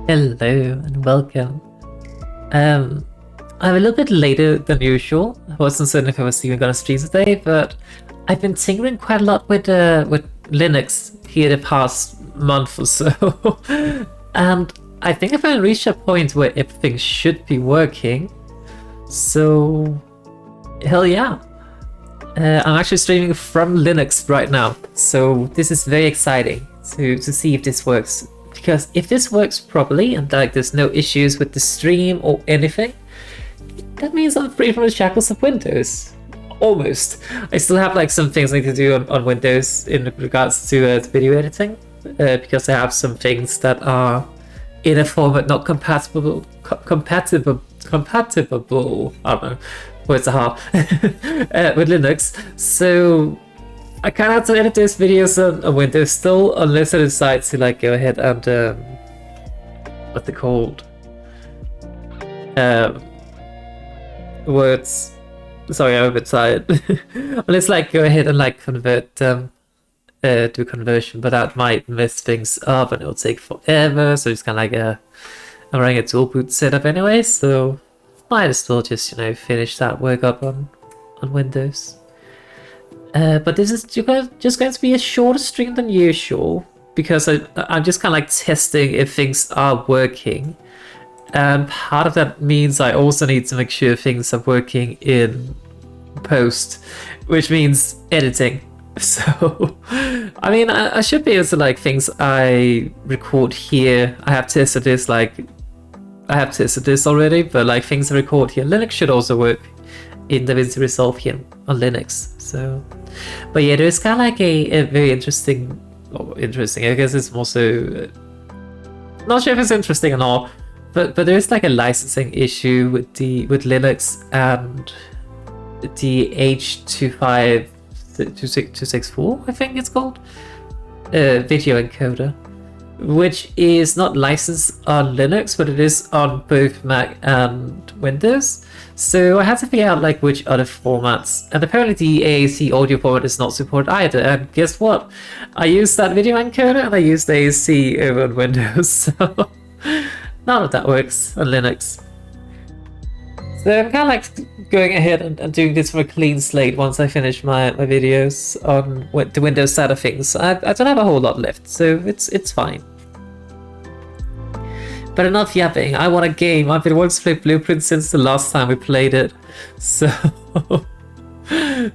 Hello and welcome. Um, I'm a little bit later than usual. I wasn't certain if I was even gonna stream today, but I've been tinkering quite a lot with Linux here the past month or so, and I think I've reached a point where everything should be working. So, hell yeah! I'm actually streaming from Linux right now, so this is very exciting to see if this works. Because if this works properly and like there's no issues with the stream or anything, that means I'm free from the shackles of Windows. Almost. I still have like some things I need to do on Windows in regards to video editing, because I have some things that are in a format not compatible. Compatible. I don't know. Words are hard with Linux. So I kind of have to edit those videos on Windows still, unless I decide to like go ahead and what they're called, words. Sorry, I'm a bit tired. Let's like go ahead and like convert do conversion, but that might mess things up and it'll take forever. So it's kind of like I'm running a dual boot setup anyway, so might as well just finish that work up on Windows. But this is just going to be a shorter stream than usual because I'm just kind of like testing if things are working. And part of that means I also need to make sure things are working in post, which means editing. So, I mean, I should be able to like things I record here. I have tested this already, but like things I record here, Linux should also work in DaVinci Resolve here on Linux. So, but yeah, there's kind of like a very interesting. I guess it's more so. Not sure if it's interesting or not, but there's like a licensing issue with Linux and the H26264, I think it's called, video encoder, which is not licensed on Linux, but it is on both Mac and Windows. So I had to figure out like which other formats, and apparently the AAC audio format is not supported either. And guess what? I used that video encoder and I used AAC over on Windows, so none of that works on Linux. So I'm kind of like going ahead and doing this from a clean slate once I finish my videos on the Windows side of things. I don't have a whole lot left, so it's fine. But enough yapping, I want a game. I've been wanting to play Blueprint since the last time we played it. So,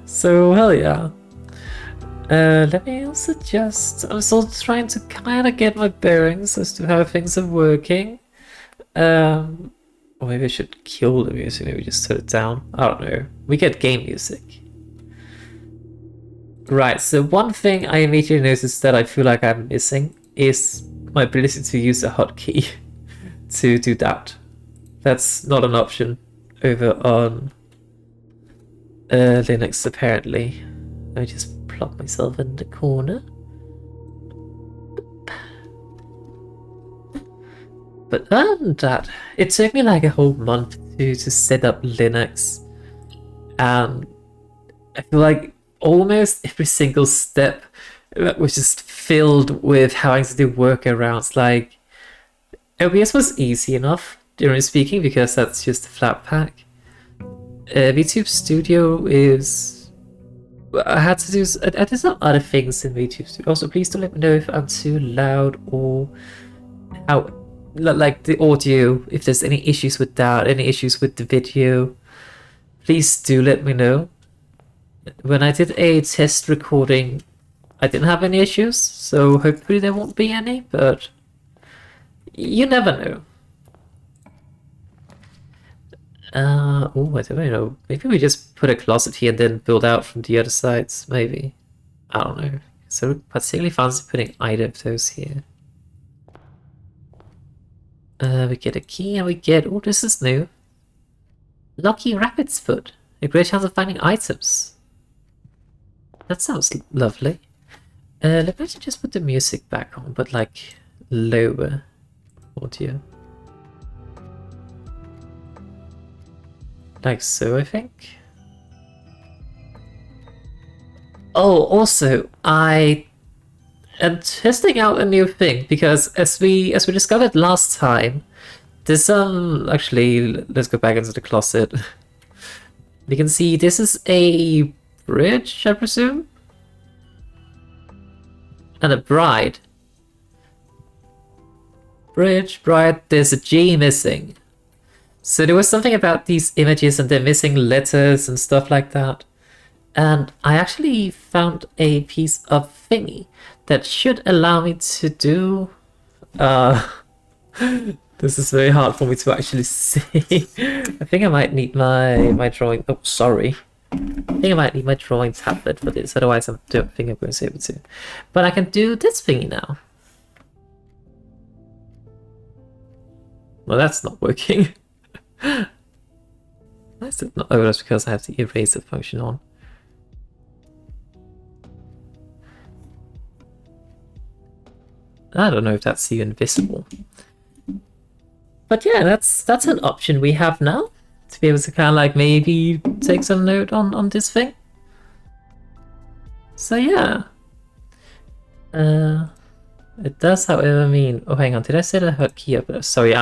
so hell yeah. Let me also I'm still trying to kind of get my bearings as to how things are working. Or maybe I should kill the music, maybe just turn it down. I don't know. We get game music. Right, so one thing I immediately noticed that I feel like I'm missing is my ability to use a hotkey to do that. That's not an option over on Linux, apparently. Let me just plop myself in the corner. But other than that, it took me like a whole month to set up Linux. And I feel like almost every single step was just filled with having to do workarounds. Like, OBS was easy enough, generally speaking, because that's just a flat pack. VTube Studio is... I had to do... I did some other things in VTube Studio. Also, please don't let me know if I'm too loud or how... Like the audio, if there's any issues with that, any issues with the video, please do let me know. When I did a test recording, I didn't have any issues, so hopefully there won't be any, but you never know. Oh, I don't know. Maybe we just put a closet here and then build out from the other sides, maybe. I don't know. So particularly fancy putting either of those here. We get a key and we get... Oh, this is new. Lucky Rabbit's Foot. A great chance of finding items. That sounds lovely. Let me just put the music back on, but like lower audio. Like so, I think. Oh, also, I and testing out a new thing, because as we discovered last time, there's actually, let's go back into the closet. You can see this is a bridge, I presume, and a bride. Bridge, bride, there's a G missing. So there was something about these images and they're missing letters and stuff like that. And I actually found a piece of thingy that should allow me to do... this is very hard for me to actually see. I think I might need my drawing... Oh, sorry. I think I might need my drawing tablet for this, otherwise I don't think I'm going to be able to. But I can do this thingy now. Well, that's not working. Why is it not? Oh, that's because I have the eraser function on. I don't know if that's even visible. But yeah, that's an option we have now, to be able to kind of like maybe take some note on this thing. So yeah. It does, however, mean... Oh, hang on, did I say that I heard key up there? Sorry,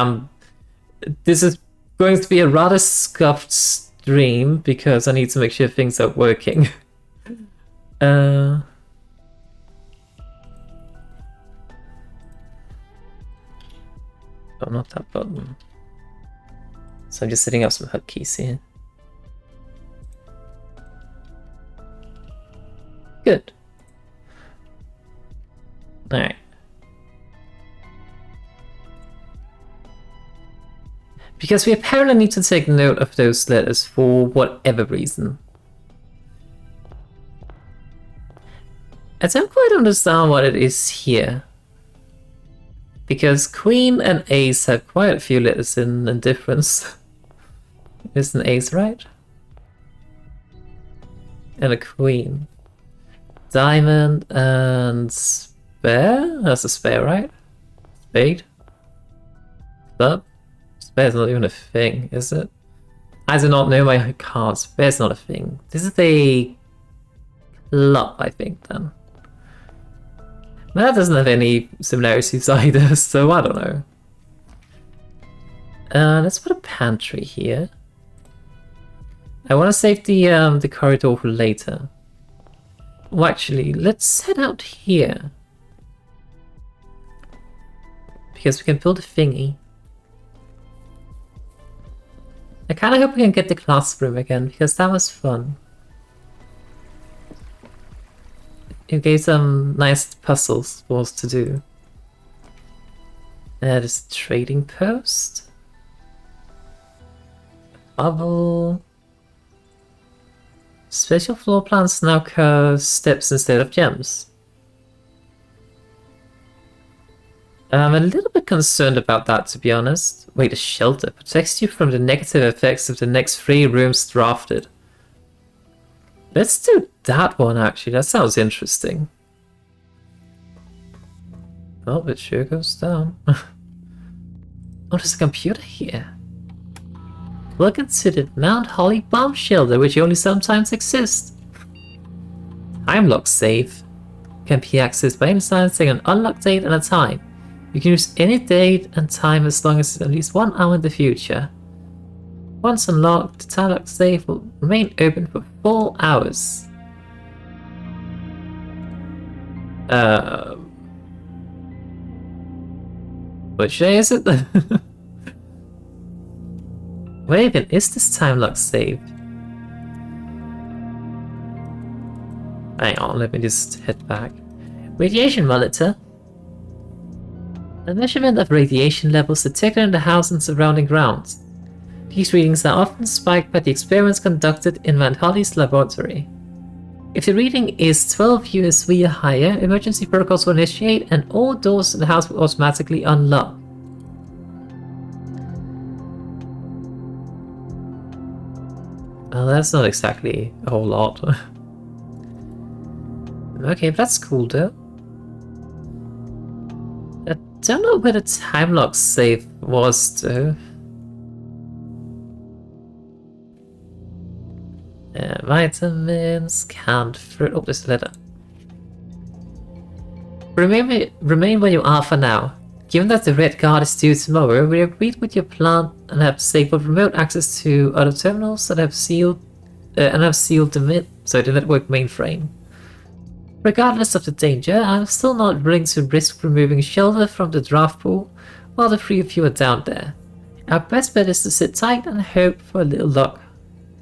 this is going to be a rather scuffed stream, because I need to make sure things are working. Oh, not that button. So I'm just setting up some hotkeys here. Good. Alright. Because we apparently need to take note of those letters for whatever reason. I don't quite understand what it is here. Because Queen and Ace have quite a few letters in difference. Isn't Ace right? And a Queen. Diamond and Spare? That's a Spare, right? Spade? Club? Spare's not even a thing, is it? I do not know my cards. Spare's not a thing. This is a club, I think, then. But that doesn't have any similarities either, so I don't know. Let's put a pantry here. I want to save the corridor for later. Well, actually, let's head out here. Because we can build a thingy. I kind of hope we can get the classroom again, because that was fun. It gave some nice puzzles for us to do. There's a trading post. Bubble. Special floor plans now curve steps instead of gems. I'm a little bit concerned about that, to be honest. Wait, a shelter protects you from the negative effects of the next 3 rooms drafted. Let's do that one, actually. That sounds interesting. Well, it sure goes down. Oh, there's a computer here. Welcome to the Mount Holly bomb shelter, which only sometimes exists. Time lock save can be accessed by inserting an unlocked date and a time. You can use any date and time as long as it's at least 1 hour in the future. Once unlocked, the time lock save will remain open for 4 hours. Which day is it? Where even is this time lock saved? Hang on, let me just head back. Radiation monitor. A measurement of radiation levels detected in the house and surrounding grounds. These readings are often spiked by the experiments conducted in Mount Holly's laboratory. If the reading is 12 USV or higher, emergency protocols will initiate and all doors to the house will automatically unlock. Well, that's not exactly a whole lot. Okay, that's cool though. I don't know where the time lock save was though. Vitamins, canned fruit. Oh, there's a letter. Remain where you are for now. Given that the Red Guard is due tomorrow, we agreed with your plan and have disabled remote access to other terminals that have sealed the network mainframe. Regardless of the danger, I'm still not willing to risk removing shelter from the draft pool while the three of you are down there. Our best bet is to sit tight and hope for a little luck.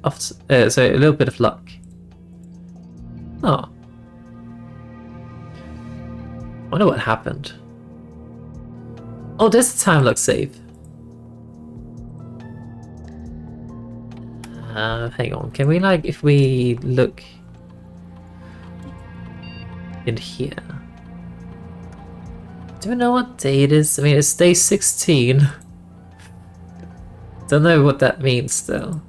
A little bit of luck. Oh. Wonder what happened. Oh, there's the time lock save. Hang on. Can we, like, if we look in here? Do we know what day it is? I mean, it's day 16. Don't know what that means, though.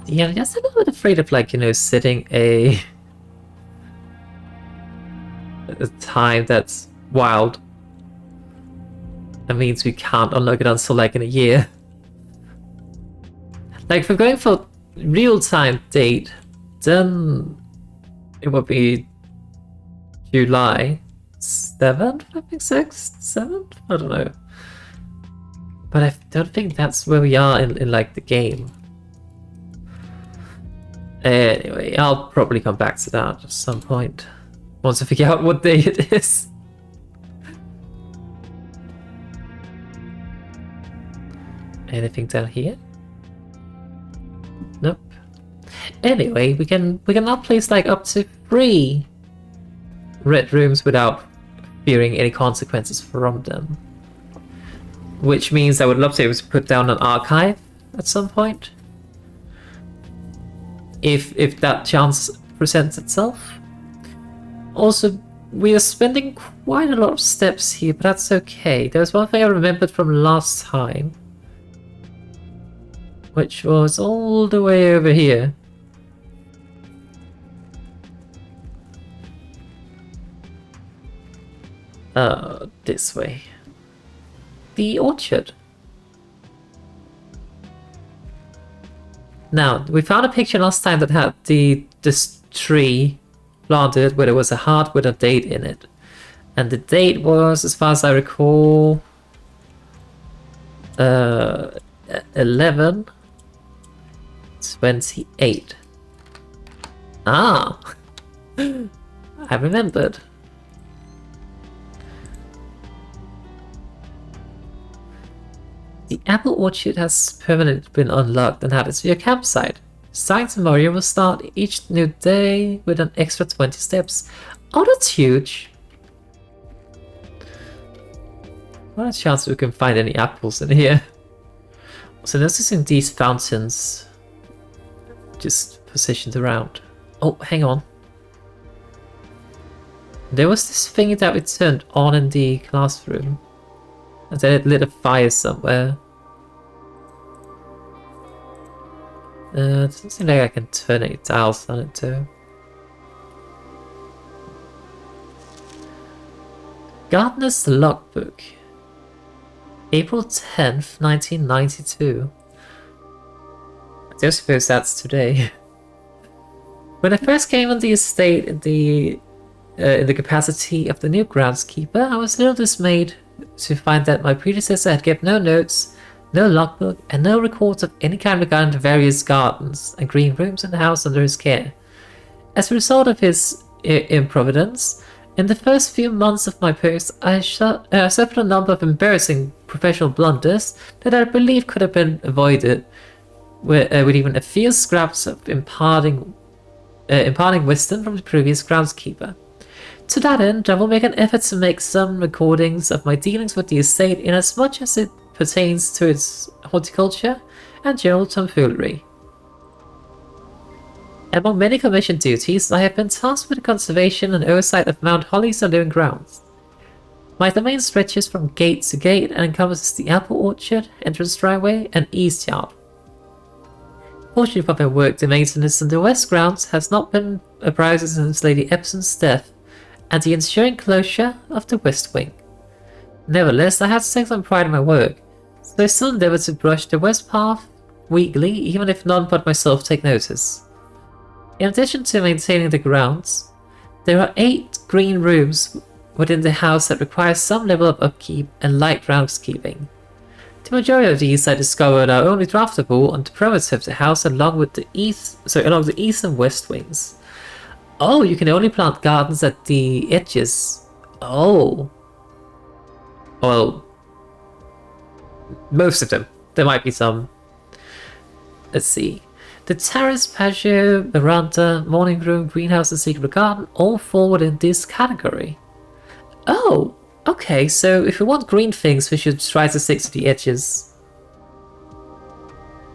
Yeah, I'm just a little bit afraid of, like, you know, setting a time that's wild. That means we can't unlock it until, like, in a year. Like, if we're going for real-time date, then it would be July 7th, I think, 6th, 7th? I don't know. But I don't think that's where we are in like, the game. Anyway, I'll probably come back to that at some point. Once I figure out what day it is. Anything down here? Nope. Anyway, we can now place like up to 3 red rooms without fearing any consequences from them. Which means I would love to be able to put down an archive at some point. If that chance presents itself. Also, we are spending quite a lot of steps here, but that's okay. There's one thing I remembered from last time, which was all the way over here. This way. The orchard. Now, we found a picture last time that had this tree planted where there was a heart with a date in it. And the date was, as far as I recall, 11/28. Ah! I remembered. The apple orchard has permanently been unlocked and added to your campsite. Starting tomorrow, will start each new day with an extra 20 steps. Oh, that's huge! What a chance we can find any apples in here. So noticing these fountains just positioned around. Oh, hang on. There was this thing that we turned on in the classroom. And then it lit a fire somewhere. It doesn't seem like I can turn any dials on it too. Gardener's Logbook. April 10th, 1992. I don't suppose that's today. When I first came on the estate in the capacity of the new groundskeeper, I was a little dismayed to find that my predecessor had kept no notes, no logbook, and no records of any kind regarding the various gardens and green rooms in the house under his care. As a result of his improvidence, in the first few months of my post, I suffered a number of embarrassing professional blunders that I believe could have been avoided with even a few scraps of imparting wisdom from the previous groundskeeper. To that end, I will make an effort to make some recordings of my dealings with the estate in as much as it pertains to its horticulture and general tomfoolery. Among many commissioned duties, I have been tasked with the conservation and oversight of Mount Holly's living grounds. My domain stretches from gate to gate and encompasses the apple orchard, entrance driveway, and east yard. Fortunately for my work, the maintenance in the west grounds has not been apprised since Lady Epson's death, and the ensuing closure of the west wing. Nevertheless, I had to take some pride in my work, so I still endeavored to brush the west path weekly, even if none but myself take notice. In addition to maintaining the grounds, there are 8 green rooms within the house that require some level of upkeep and light groundskeeping. The majority of these I discovered are only draftable on the perimeter of the house along the east and west wings. Oh, you can only plant gardens at the edges. Oh. Well, most of them. There might be some. Let's see. The terrace, patio, veranda, morning room, greenhouse, and secret garden all fall within this category. Oh, okay, so if we want green things, we should try to stick to the edges.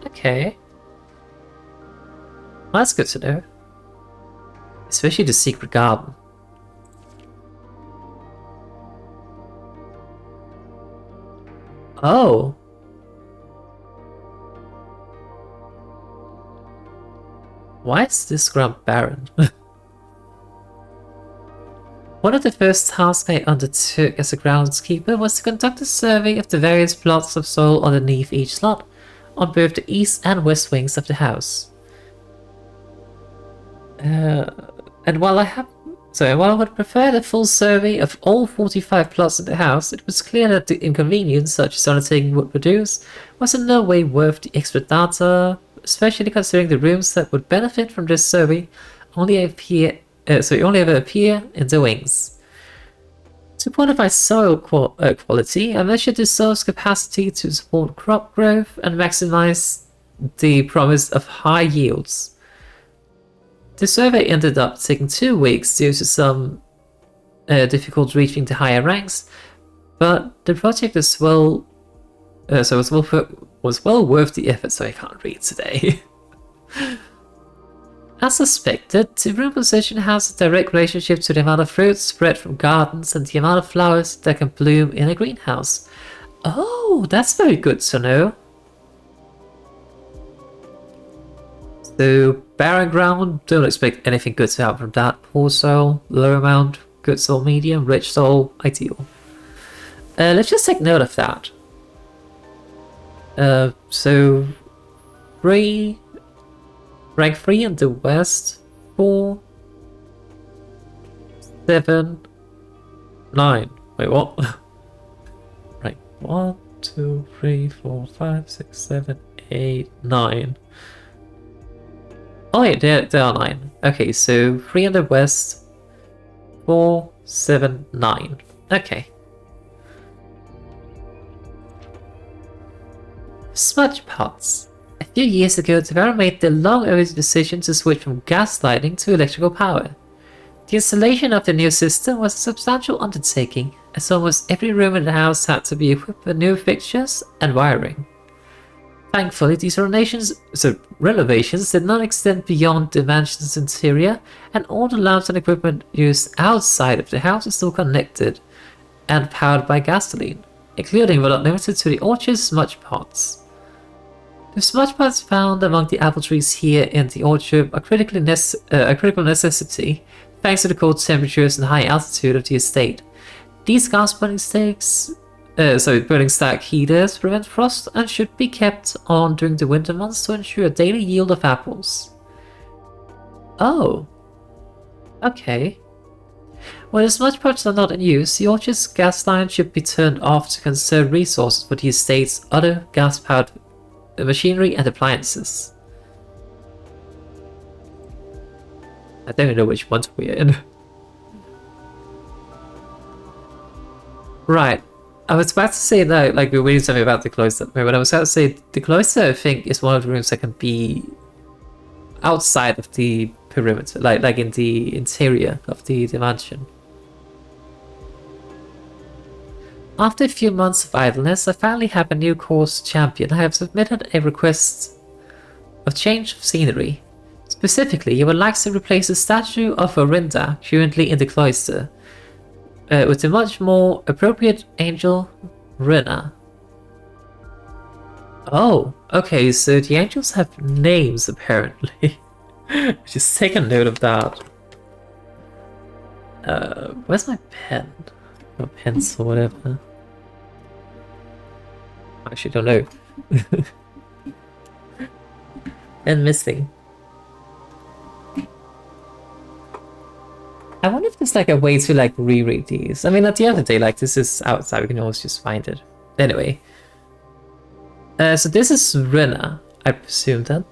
Okay. Well, that's good to know. Especially the secret garden. Oh. Why is this ground barren? One of the first tasks I undertook as a groundskeeper was to conduct a survey of the various plots of soil underneath each slot, on both the east and west wings of the house. And while I would prefer the full survey of all 45 plots in the house, it was clear that the inconvenience such as undertaking would produce was in no way worth the extra data, especially considering the rooms that would benefit from this survey only ever appear in the wings. To quantify soil quality, I measured the soil's capacity to support crop growth and maximize the promise of high yields. The survey ended up taking 2 weeks due to some difficulty reaching the higher ranks, but the project was well worth the effort, so I can't read today. As suspected, the room position has a direct relationship to the amount of fruits spread from gardens and the amount of flowers that can bloom in a greenhouse. Oh, that's very good to know. So, barren ground, don't expect anything good to happen from that. Poor soil, low amount, good soil, medium, rich soil, ideal. Let's just take note of that. So, 3, rank 3 in the west, 4, 7, 9. Wait, what? Right, 1, 2, 3, 4, 5, 6, 7, 8, 9. Oh yeah, there are 9. Okay, so 3 in the west, 4, 7, 9. Okay. Smudge pots. A few years ago, Tavera made the long-overdue decision to switch from gas lighting to electrical power. The installation of the new system was a substantial undertaking, as almost every room in the house had to be equipped with new fixtures and wiring. Thankfully, these renovations did not extend beyond the mansion's interior, and all the lamps and equipment used outside of the house are still connected and powered by gasoline, including but not limited to the orchard's smudge pots. The smudge pots found among the apple trees here in the orchard are a critical necessity, thanks to the cold temperatures and high altitude of the estate. These gas burning stack heaters prevent frost and should be kept on during the winter months to ensure a daily yield of apples. Oh. Okay. When the smudge pots are not in use, the orchard's gas line should be turned off to conserve resources for the estate's other gas-powered machinery and appliances. I don't even know which ones we're in. Right. I was about to say that, like, we were reading something about the cloister. When I was about to say, the cloister, I think, is one of the rooms that can be outside of the perimeter, like in the interior of the mansion. After a few months of idleness, I finally have a new course champion. I have submitted a request of change of scenery. Specifically, I would like to replace the statue of Orinda, currently in the cloister, with a much more appropriate angel, Rena. Oh, okay, so the angels have names apparently. Just take a note of that. Where's my pen? Or pencil, whatever. I actually don't know. And missing. I wonder if there's like a way to like reread these. I mean, at the end of the day, like this is outside, we can always just find it. Anyway. So this is Rina, I presume then.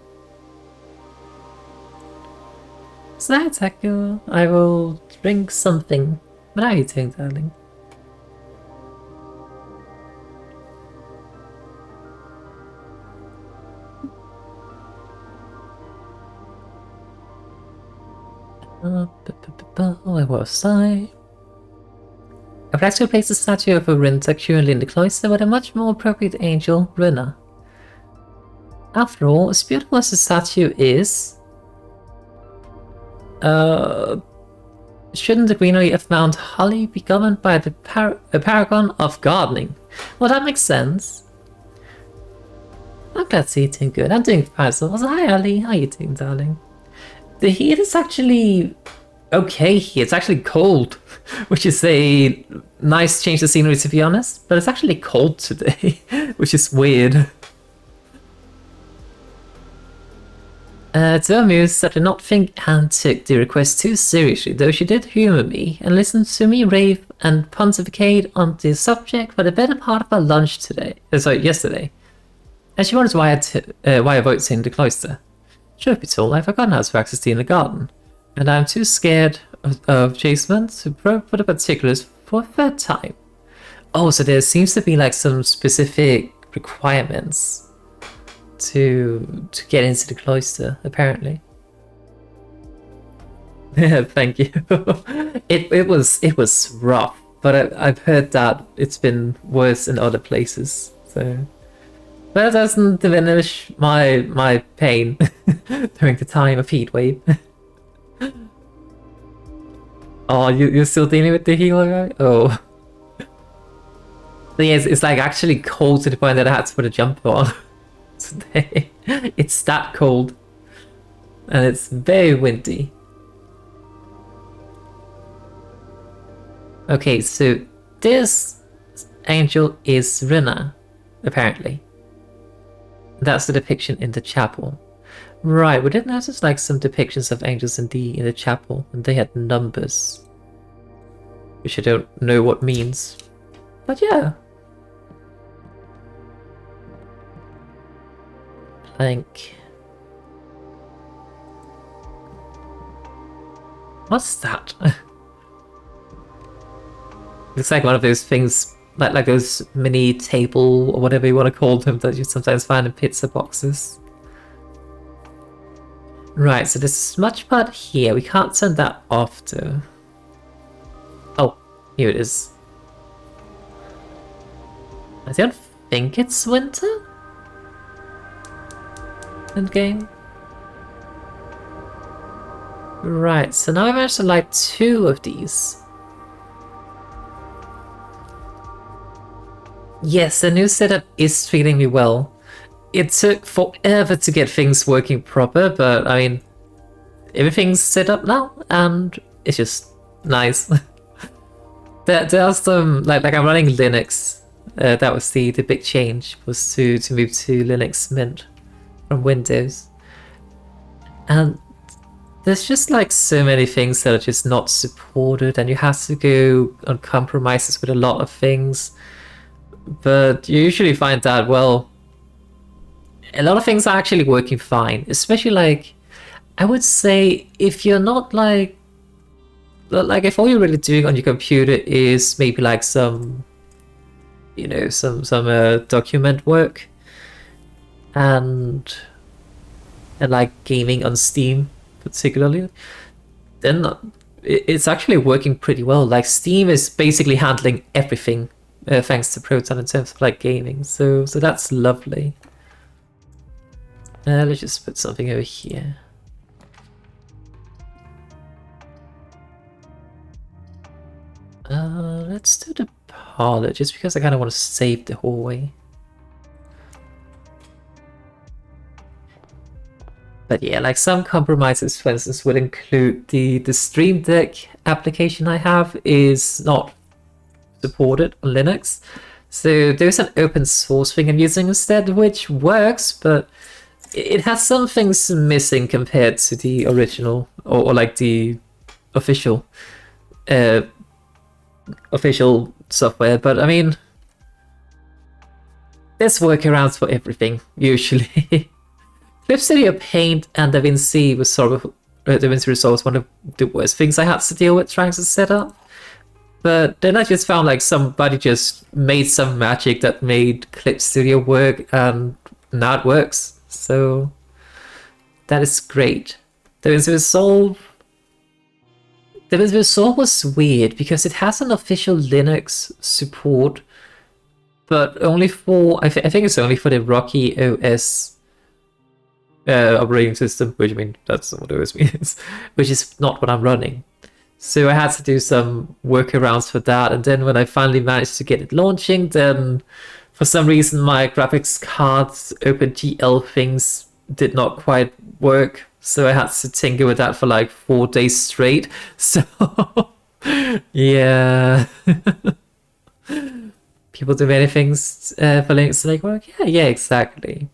So that's Echo. I will drink something. What are you doing, darling? Where was I? I would like to replace the statue of Arinta currently in the cloister with a much more appropriate angel, Rina. After all, as beautiful as the statue is, shouldn't the greenery of Mount Holly be governed by the paragon of gardening? Well, that makes sense. I'm glad to see you doing good. I'm doing fine. So, hi, Ali. How you doing, darling? The heat is actually okay here. It's actually cold, which is a nice change of scenery, to be honest. But it's actually cold today, which is weird. Dormu said to not think Anne took the request too seriously, though she did humour me and listened to me rave and pontificate on the subject for the better part of our lunch today. Yesterday. And she wonders why I voted in the cloister. Truth be told, I've forgotten how to access tea in the garden, and I'm too scared of Jasmine to probe for the particulars for a third time. Oh, so there seems to be like some specific requirements to get into the cloister, apparently. Yeah, thank you. It was rough, but I've heard that it's been worse in other places, so. But that doesn't diminish my pain during the time of heatwave. Oh, you're still dealing with the healer guy? Oh. The thing is, it's like actually cold to the point that I had to put a jumper on today. It's that cold. And it's very windy. Okay, so this angel is Rina, apparently. That's the depiction in the chapel. Right, we did notice like some depictions of angels in the chapel, and they had numbers, which I don't know what means. But yeah. Plank. What's that? Looks like one of those things, like those mini table or whatever you want to call them that you sometimes find in pizza boxes. Right, so this smudge part here, we can't turn that off though. Oh, here it is. I don't think it's winter in game. Right, so now I managed to light 2 of these. Yes, the new setup is treating me well. It took forever to get things working proper, but I mean, everything's set up now, and it's just nice. there are some, like I'm running Linux. That was the big change, was to move to Linux Mint from Windows. And there's just like so many things that are just not supported, and you have to go on compromises with a lot of things. But you usually find that, well, a lot of things are actually working fine, especially like, I would say if you're not like if all you're really doing on your computer is maybe like some, you know, some document work and like gaming on Steam particularly, then it's actually working pretty well. Like Steam is basically handling everything thanks to Proton in terms of like gaming, so that's lovely. Let's just put something over here. Let's do the parlor, just because I kind of want to save the hallway. But yeah, like some compromises, for instance, would include the Stream Deck application I have is not supported on Linux. So there's an open source thing I'm using instead, which works, but it has some things missing compared to the original, or like the official official software. But I mean, there's workarounds for everything usually. Clip Studio Paint and DaVinci was sort of DaVinci Resolve was one of the worst things I had to deal with trying to set up. But then I just found like somebody just made some magic that made Clip Studio work, and now it works. So that is great. DaVinci Resolve was weird because it has an official Linux support, but only for I think it's only for the Rocky OS operating system, which I mean that's what OS means, which is not what I'm running. So I had to do some workarounds for that, and then when I finally managed to get it launching, then for some reason my graphics card's OpenGL things did not quite work, so I had to tinker with that for like 4 days straight. So yeah. People do many things for Linux to make work. Yeah, exactly.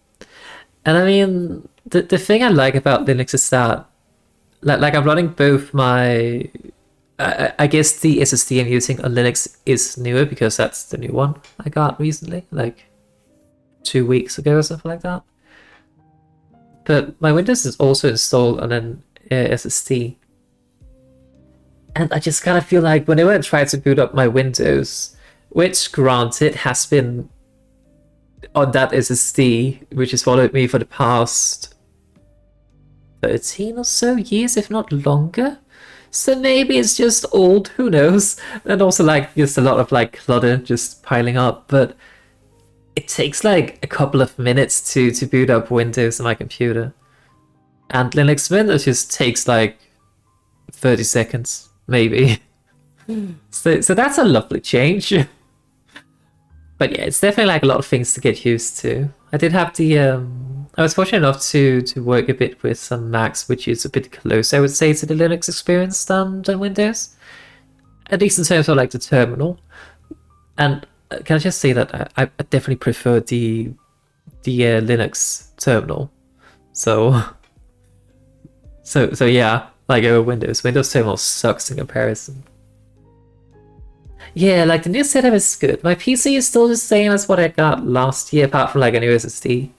And I mean, the thing I like about Linux is that like I'm running both my I guess the SSD I'm using on Linux is newer because that's the new one I got recently, like 2 weeks ago or something like that. But my Windows is also installed on an SSD. And I just kind of feel like whenever I try to boot up my Windows, which granted has been on that SSD, which has followed me for the past 13 or so years, if not longer. So maybe it's just old, who knows? And also like just a lot of like clutter just piling up, but it takes like a couple of minutes to boot up Windows on my computer. And Linux Windows just takes like 30 seconds, maybe. So that's a lovely change. But yeah, it's definitely like a lot of things to get used to. I did have the I was fortunate enough to work a bit with some Macs, which is a bit closer, I would say, to the Linux experience than Windows. At least in terms of like the terminal. And can I just say that I definitely prefer the Linux terminal. So yeah, like over Windows. Windows terminal sucks in comparison. Yeah, like the new setup is good. My PC is still the same as what I got last year, apart from like a new SSD.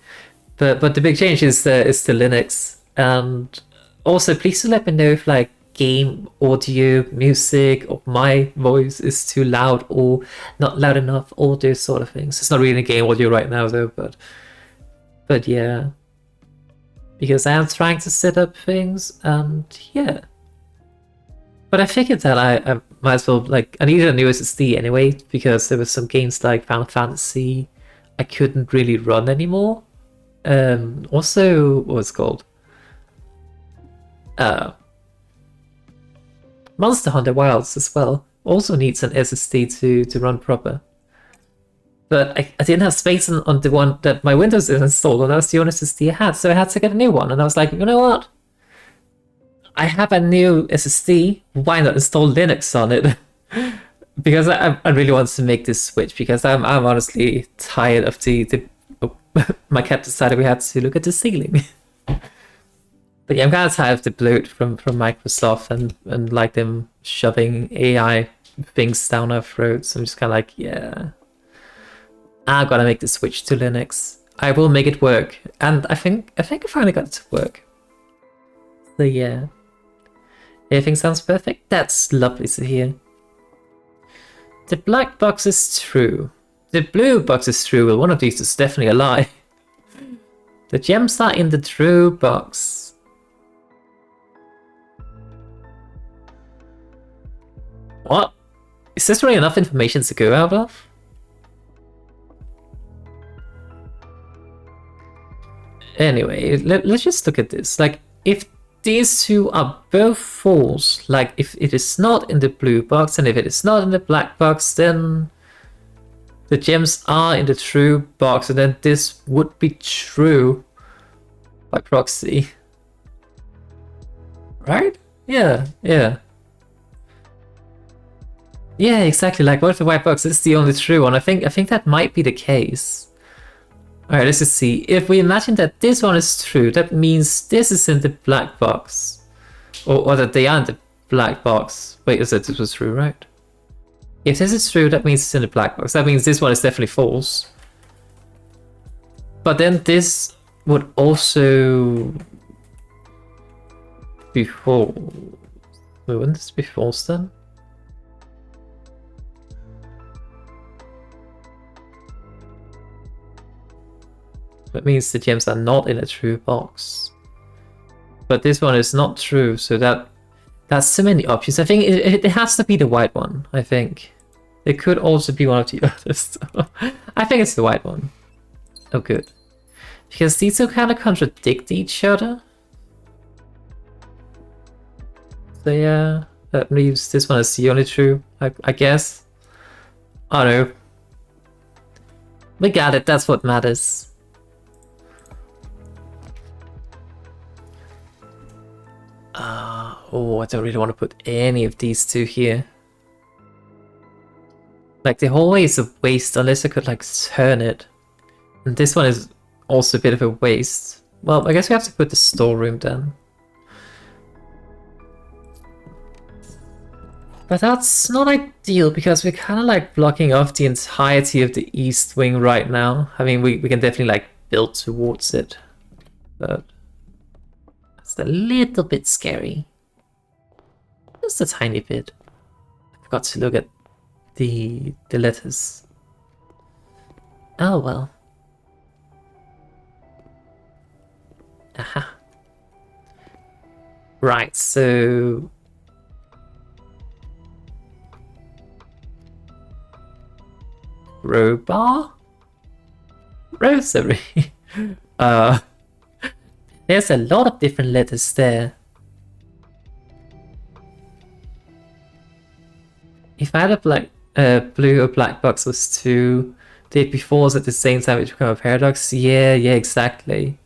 But the big change is the Linux. And also, please do let me know if like game audio, music, or my voice is too loud or not loud enough, all those sort of things. It's not really game audio right now though, but yeah, because I am trying to set up things, and yeah. But I figured that I might as well, like, I needed a new SSD anyway, because there were some games like Final Fantasy I couldn't really run anymore. Also, what was it called? Monster Hunter Wilds as well also needs an SSD to run proper. But I didn't have space on the one that my Windows is installed on. That was the only SSD I had, so I had to get a new one. And I was like, you know what? I have a new SSD. Why not install Linux on it? Because I really want to make this switch, because I'm honestly tired of the oh, my cat decided we had to look at the ceiling. But yeah, I'm kind of tired of the bloat from Microsoft and like them shoving AI things down our throats. I'm just kind of like, yeah, I gotta make the switch to Linux. I will make it work, and I think I finally got it to work. So yeah, everything sounds perfect. That's lovely to hear. The black box is true. The blue box is true. Well, one of these is definitely a lie. The gems are in the true box. What? Is this really enough information to go out of? Anyway, let's just look at this. Like, if these two are both false, like if it is not in the blue box and if it is not in the black box, then the gems are in the true box, and then this would be true by proxy. Right? Yeah. Yeah, exactly. Like, what if the white box is the only true one? I think that might be the case. Alright, let's just see. If we imagine that this one is true, that means this is in the black box. Or that they are in the black box. Wait, is that this was true, right? If this is true, that means it's in the black box. That means this one is definitely false. But then this would also be false. Wouldn't this be false then? That means the gems are not in a true box. But this one is not true, so that's so many options. I think it has to be the white one, I think. It could also be one of the others. I think it's the white one. Oh, good. Because these two kind of contradict each other. So yeah, that leaves this one as the only true, I guess. I don't know. We got it, that's what matters. Oh, I don't really want to put any of these two here. Like, the hallway is a waste unless I could, like, turn it. And this one is also a bit of a waste. Well, I guess we have to put the storeroom then. But that's not ideal because we're kind of like blocking off the entirety of the east wing right now. I mean, we can definitely like build towards it. But that's a little bit scary. Just a tiny bit. I forgot to look at the letters. Oh well. Aha. Right, so crowbar? Rosary. There's a lot of different letters there. If I had a black, blue or black box was 2, they'd be 4s at the same time, which become a paradox. Yeah, exactly.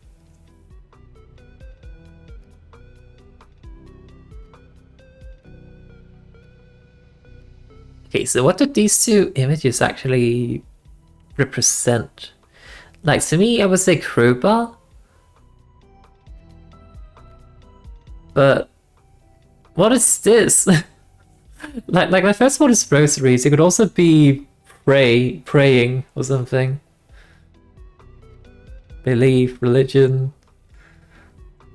Okay, so what do these two images actually represent? Like, to me, I would say crowbar. But what is this? like my first one is rosaries. It could also be praying or something. Belief, religion.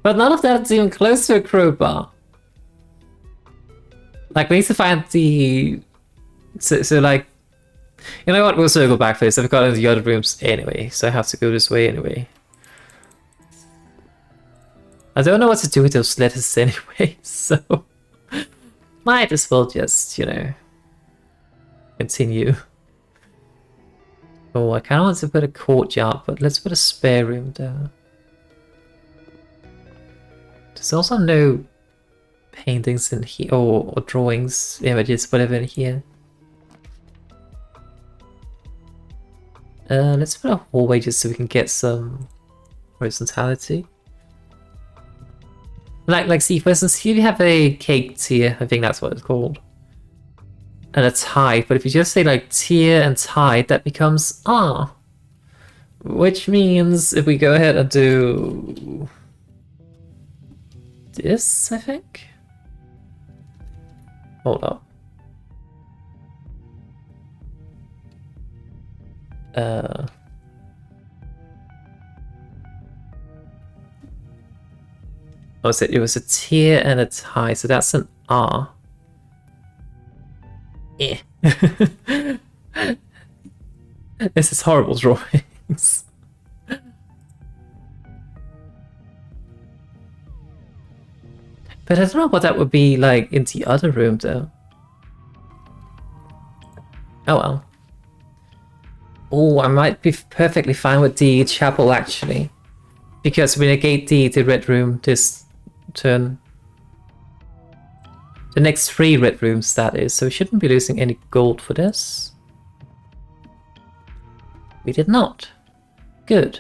But none of that's even close to a crowbar. Like, we need to find the... So like... You know what, we'll circle back for this. I've got into the other rooms anyway, so I have to go this way anyway. I don't know what to do with those letters anyway, so... Might as well just, you know... continue. Oh, I kind of want to put a courtyard, but let's put a spare room there. There's also no paintings in here, or drawings, images, whatever in here. Let's put a hallway just so we can get some horizontality. Like, see, for instance, here we have a cake tier, I think that's what it's called. And a tie, but if you just say like tier and tie, that becomes R. Which means if we go ahead and do this, I think? Hold up. Oh, so it was a tier and a tie, so that's an R. Eh. This is horrible drawings. But I don't know what that would be like in the other room though. Oh well. Oh, I might be perfectly fine with the chapel actually. Because we negate the red room this turn. The next 3 red rooms, that is, so we shouldn't be losing any gold for this. We did not. Good.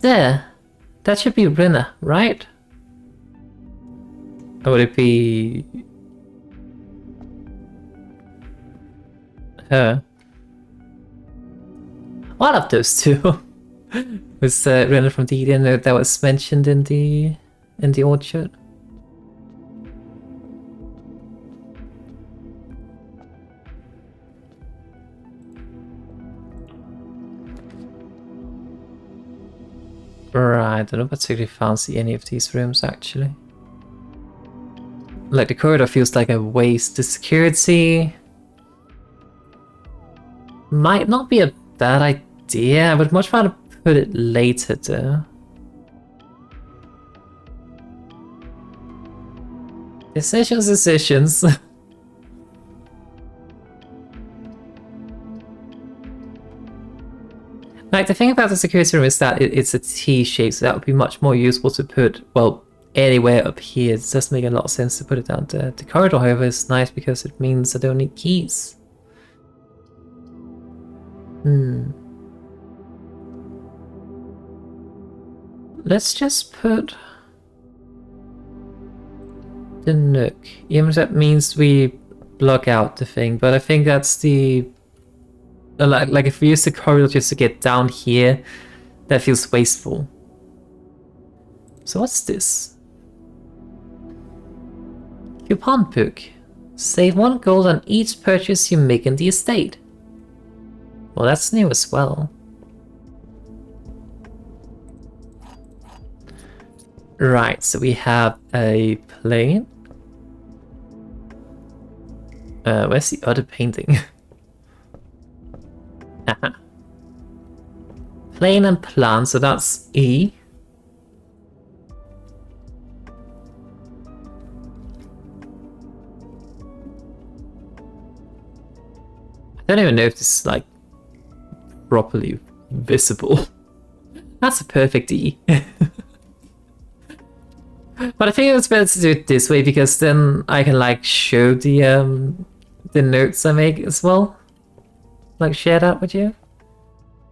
There. That should be Rinna, right? Or would it be her? One of those two. Was Rinna from the Eden that was mentioned in the orchard? Right, I don't know particularly fancy any of these rooms actually. Like the corridor feels like a waste. The security might not be a bad idea. I would much rather put it later though. Decisions. Like, the thing about the security room is that it's a T shape, so that would be much more useful to put, well, anywhere up here. It does make a lot of sense to put it down there. The corridor, however, is nice because it means I don't need keys. Let's just put the nook. Even if that means we block out the thing, but I think that's the... Like if we use the corridor just to get down here, that feels wasteful. So what's this? Coupon book. Save 1 gold on each purchase you make in the estate. Well, that's new as well. Right, so we have a plane. Where's the other painting? Plane and plan, so that's E. I don't even know if this is like properly visible. That's a perfect E. But I think it's better to do it this way because then I can like show the notes I make as well. Like share that with you.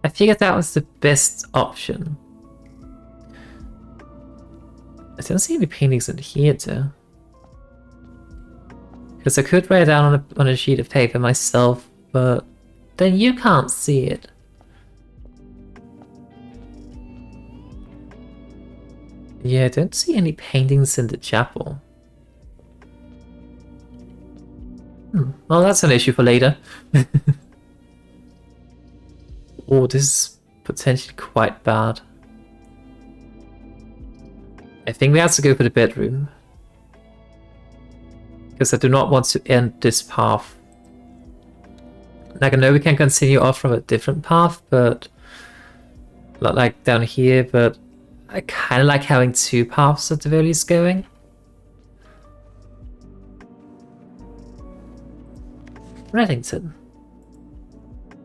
I figured that was the best option. I don't see any paintings in here though. Because I could write it down on a sheet of paper myself, but then you can't see it. Yeah, I don't see any paintings in the chapel. Well, that's an issue for later. Oh, this is potentially quite bad. I think we have to go for the bedroom. Because I do not want to end this path. Like, I know we can continue off from a different path, but... not like down here, but... I kind of like having 2 paths at the very least going. Reddington.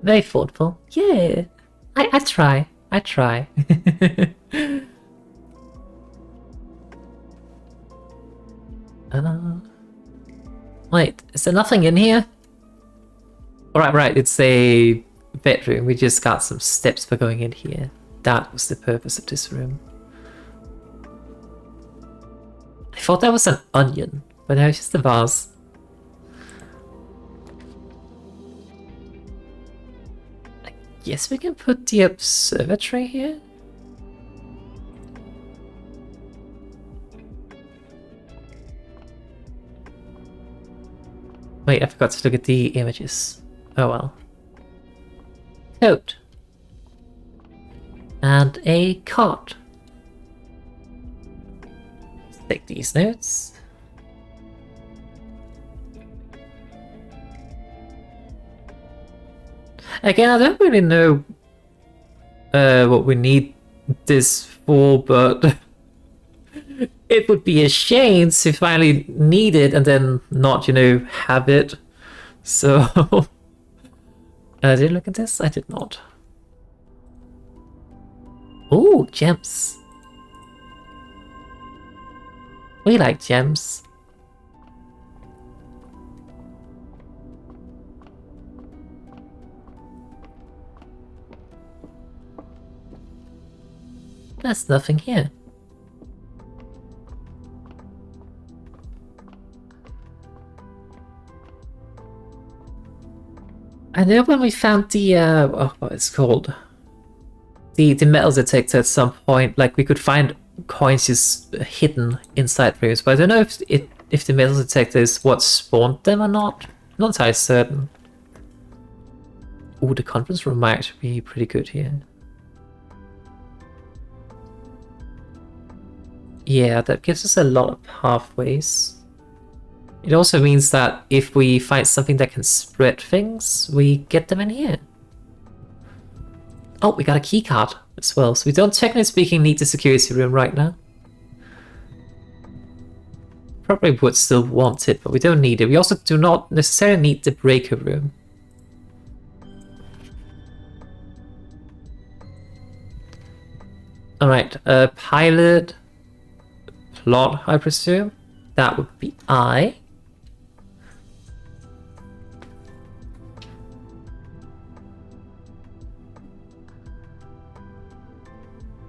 Very thoughtful. Yeah, I try. I try. Wait, is there nothing in here? Alright, right, it's a bedroom. We just got some steps for going in here. That was the purpose of this room. I thought that was an onion, but now it's just a vase. Yes, we can put the observatory here. Wait, I forgot to look at the images. Oh well. Coat. And a cot. Let's take these notes. Again, I don't really know what we need this for, but it would be a shame to finally need it and then not, you know, have it. So, did I look at this? I did not. Oh, gems. We like gems. There's nothing here. I know when we found the, what it's called? The metal detector at some point, like we could find coins just hidden inside rooms, but I don't know if the metal detector is what spawned them or not. I'm not entirely certain. Ooh, the conference room might actually be pretty good here. Yeah, that gives us a lot of pathways. It also means that if we find something that can spread things, we get them in here. Oh, we got a key card as well, so we don't, technically speaking, need the security room right now. Probably would still want it, but we don't need it. We also do not necessarily need the breaker room. Alright, pilot, plot, I presume. That would be I.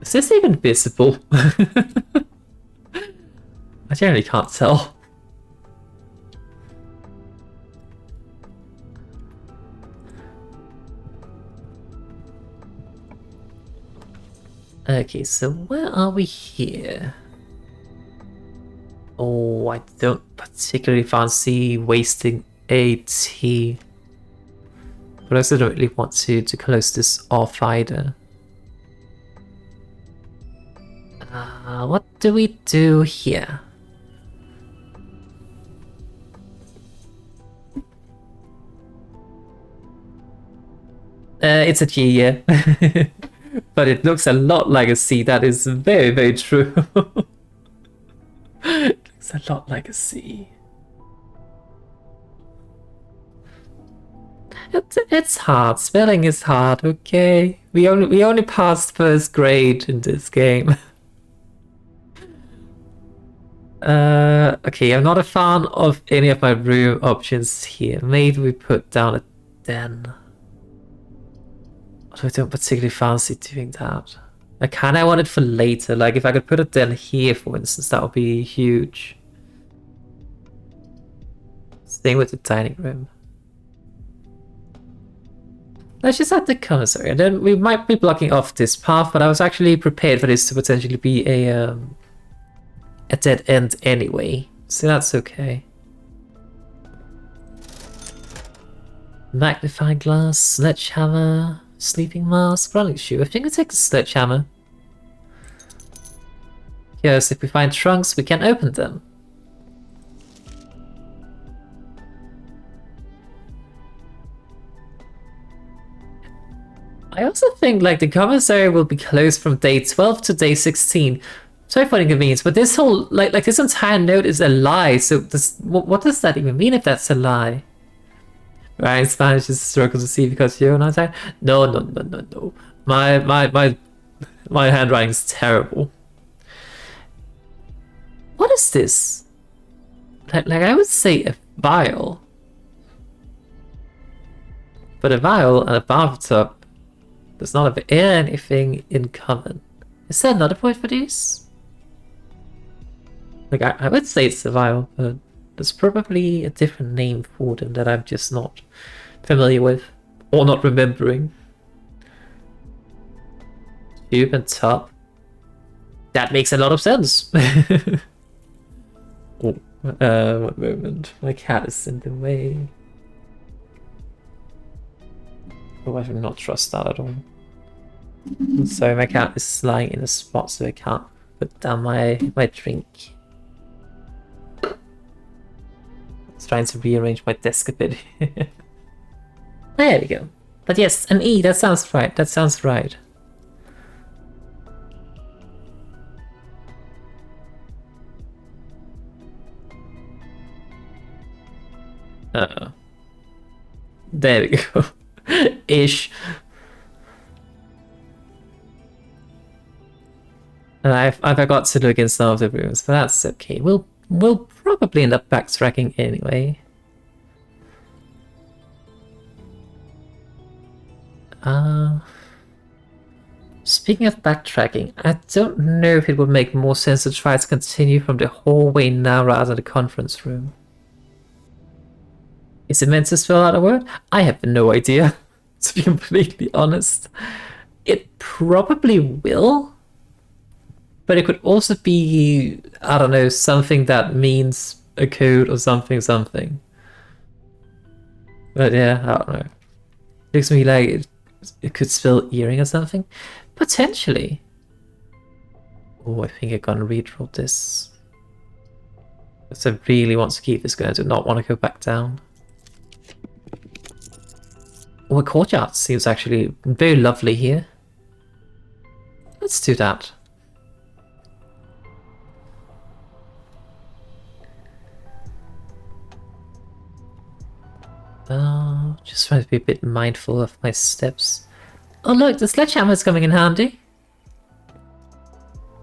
Is this even visible? I generally can't tell. Okay, so where are we here? Oh, I don't particularly fancy wasting AT. But I also don't really want to close this off either. What do we do here? It's a G, yeah. But it looks a lot like a C. That is very, very true. It looks a lot like a C. It's hard. Spelling is hard, okay? We only passed first grade in this game. Okay, I'm not a fan of any of my room options here. Maybe we put down a den. Although I don't particularly fancy doing that. I kinda want it for later. Like, if I could put a den here, for instance, that would be huge. Same with the dining room. Let's just add the commissary, and then we might be blocking off this path, but I was actually prepared for this to potentially be a dead end anyway, so that's okay. Magnifying glass, sledgehammer, sleeping mask, running shoe. I think I'll take the sledgehammer. Yes, if we find trunks, we can open them. I also think like the commissary will be closed from day 12 to day 16. Sorry for the inconvenience, but this whole like this entire note is a lie. So what does that even mean if that's a lie? Right, Spanish is a struggle to see because you're not saying no. My handwriting is terrible. What is this? Like I would say a vial, but a vial and a bathtub does not have anything in common. Is there another point for these? Like, I would say it's a vial, but there's probably a different name for them that I'm just not familiar with, or not remembering. Tube and tub. That makes a lot of sense. Oh, one moment. My cat is in the way. Oh, I do not trust that at all. So my cat is lying in a spot so I can't put down my drink. It's trying to rearrange my desk a bit. There we go. But yes, an E, that sounds right. That sounds right. There we go. Ish. And I forgot to look in some of the rooms, but that's okay. We'll probably end up backtracking anyway. Speaking of backtracking, I don't know if it would make more sense to try to continue from the hallway now rather than the conference room. Is it meant to spell out a word? I have no idea, to be completely honest. It probably will, but it could also be, I don't know, something that means a code or something. But yeah, I don't know. Looks to me like it could spell earring or something. Potentially. Oh, I think I'm gonna redraw this. Because I really want to keep this going. I do not want to go back down. Oh, a courtyard seems actually very lovely here. Let's do that. Just trying to be a bit mindful of my steps. Oh look, the sledgehammer is coming in handy.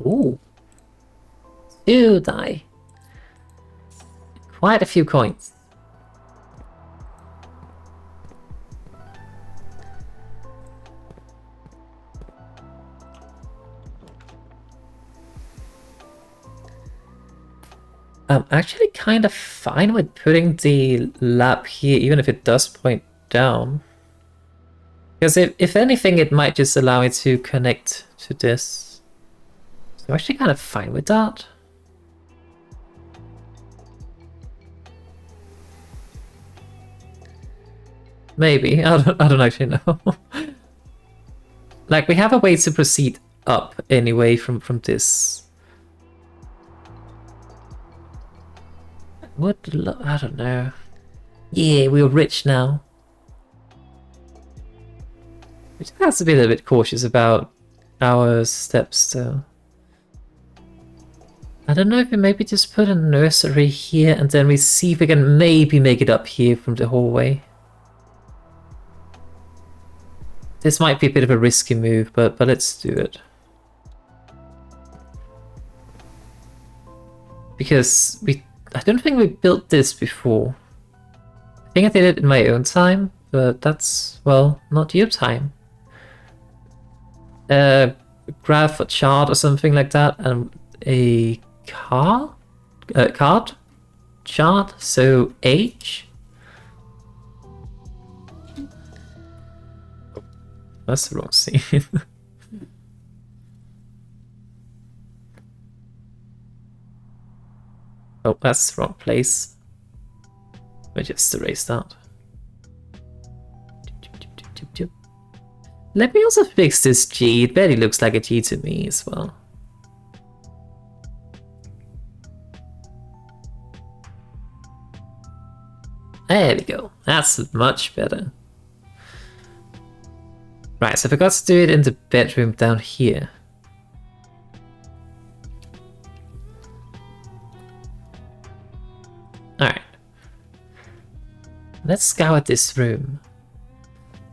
Ooh. 2 die. Quite a few coins. I'm actually kind of fine with putting the lab here, even if it does point down. Because if anything, it might just allow me to connect to this. So I'm actually kind of fine with that. Maybe. I don't actually know. Like, we have a way to proceed up anyway from this. I don't know. Yeah, we're rich now. We just have to be a little bit cautious about our steps though. I don't know if we maybe just put a nursery here and then we see if we can maybe make it up here from the hallway. This might be a bit of a risky move, but let's do it. Because I don't think we built this before. I think I did it in my own time, but that's, well, not your time. Graph or chart or something like that, and a card? Chart, so H. Oh, that's the wrong scene. Oh, that's the wrong place. Let me just erase that. Let me also fix this G. It barely looks like a G to me as well. There we go. That's much better. Right, so I forgot to do it in the bedroom down here. Alright. Let's scour this room.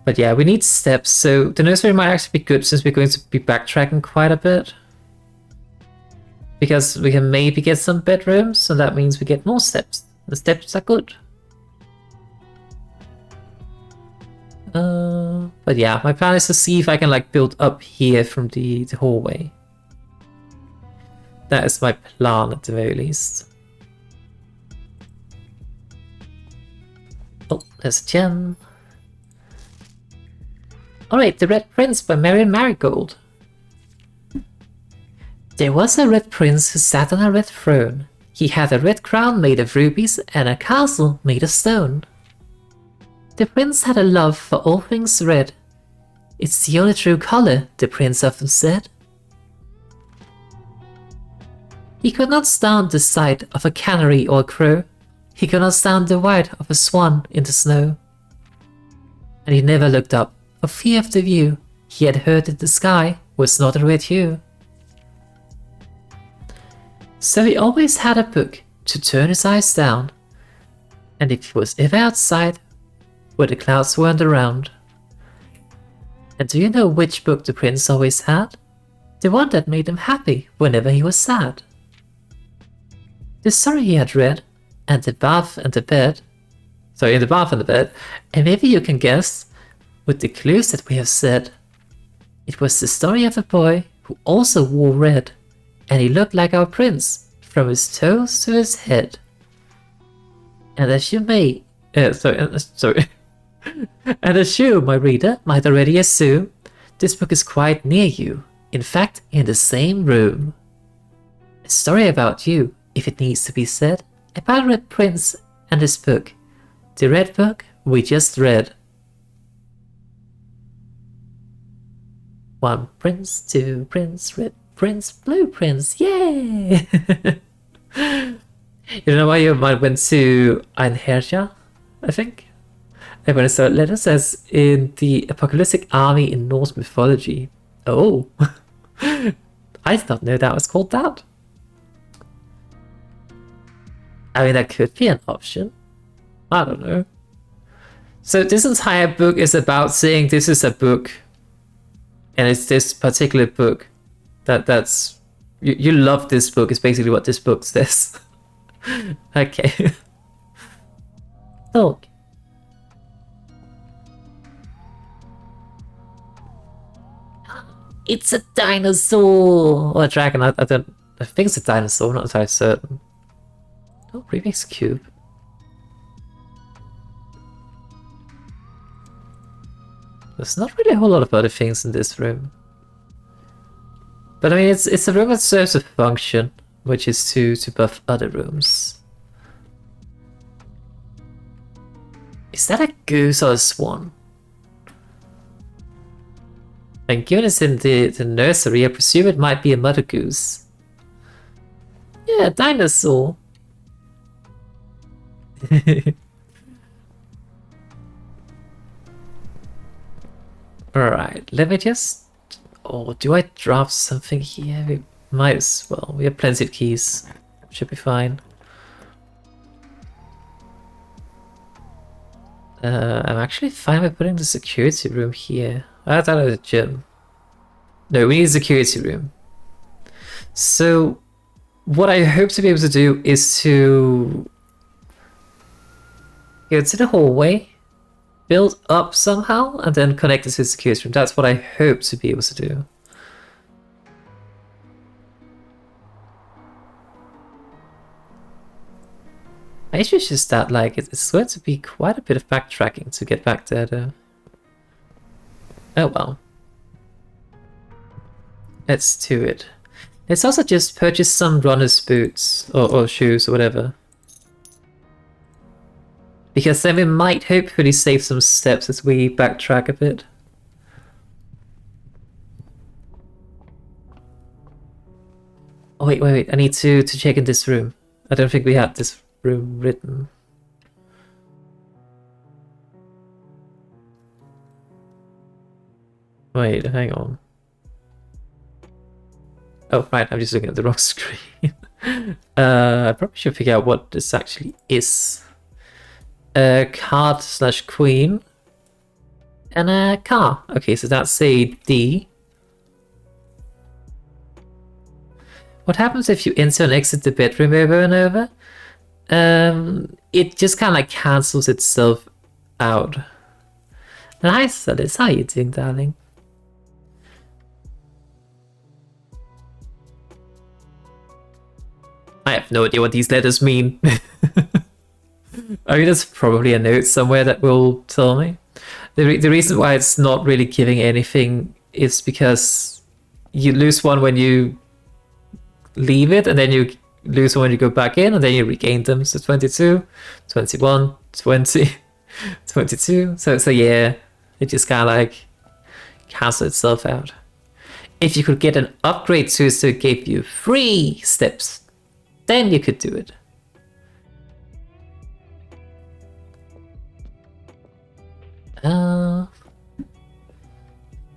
But yeah, we need steps, so the nursery might actually be good since we're going to be backtracking quite a bit. Because we can maybe get some bedrooms, so that means we get more steps. The steps are good. But yeah, my plan is to see if I can like build up here from the hallway. That is my plan at the very least. Oh, there's a gem. Alright, The Red Prince by Marion Marigold. There was a red prince who sat on a red throne. He had a red crown made of rubies and a castle made of stone. The prince had a love for all things red. It's the only true color, the prince often said. He could not stand the sight of a canary or a crow. He could not stand the white of a swan in the snow. And he never looked up, for fear of the view he had heard that the sky was not a red hue. So he always had a book to turn his eyes down, and if he was ever outside, where the clouds weren't around. And do you know which book the prince always had? The one that made him happy whenever he was sad. The story he had read, and the bath and the bed. Sorry, in the bath and the bed, and maybe you can guess, with the clues that we have said. It was the story of a boy who also wore red, and he looked like our prince, from his toes to his head. And as you may... sorry. And as you, my reader, might already assume, this book is quite near you, in fact, in the same room. A story about you, if it needs to be said, about a red prince and his book. The red book we just read. One prince, two prince, red prince, blue prince, yay! You know why you might went to Einherja, I think? And when I saw letters as in the apocalyptic army in Norse mythology. Oh! I did not know that was called that. I mean, that could be an option. I don't know. So this entire book is about saying this is a book. And it's this particular book that's... You love this book, is basically what this book says. Okay. Look. It's a dinosaur! Or a dragon, I think it's a dinosaur, not entirely certain. Oh, Rubik's Cube. There's not really a whole lot of other things in this room. But I mean, it's a room that serves a function, which is to buff other rooms. Is that a goose or a swan? And given it's in the nursery, I presume it might be a mother goose. Yeah, dinosaur. Alright, let me just... Oh, do I drop something here? We might as well. We have plenty of keys. Should be fine. I'm actually fine with putting the security room here. I thought it was a gym. No, we need a security room. So, what I hope to be able to do is to go to the hallway, build up somehow, and then connect it to the security room. That's what I hope to be able to do. My issue is just that, like, it's going to be quite a bit of backtracking to get back there, though. Oh well. Let's do it. Let's also just purchase some runner's boots, or shoes, or whatever. Because then we might hopefully save some steps as we backtrack a bit. Oh wait, I need to check in this room. I don't think we had this room written. Wait, hang on. Oh, right, I'm just looking at the wrong screen. I probably should figure out what this actually is. A card slash queen. And a car. Okay, so that's a D. What happens if you enter and exit the bedroom over and over? It just kind of like cancels itself out. Nice, Alice. How are you doing, darling? I have no idea what these letters mean. I mean, there's probably a note somewhere that will tell me. The reason why it's not really giving anything is because you lose one when you leave it, and then you lose one when you go back in, and then you regain them. So 22, 21, 20, 22. So yeah, it just kind of like cancels itself out. If you could get an upgrade to it so it gave you 3 steps, then you could do it.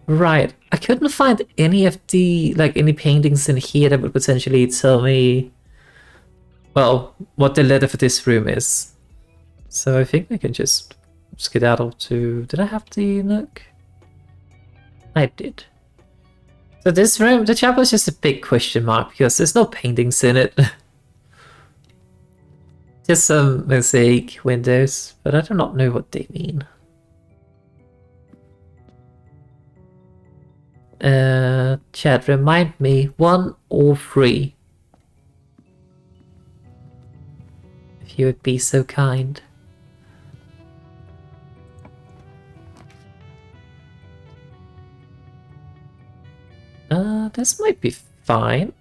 Right. I couldn't find any of the, like, any paintings in here that would potentially tell me, well, what the letter for this room is. So I think we can just skedaddle to... Did I have the nook? I did. So this room, the chapel is just a big question mark because there's no paintings in it. Just some mosaic windows, but I do not know what they mean. Chad, remind me, 1 or 3? If you would be so kind. This might be fine.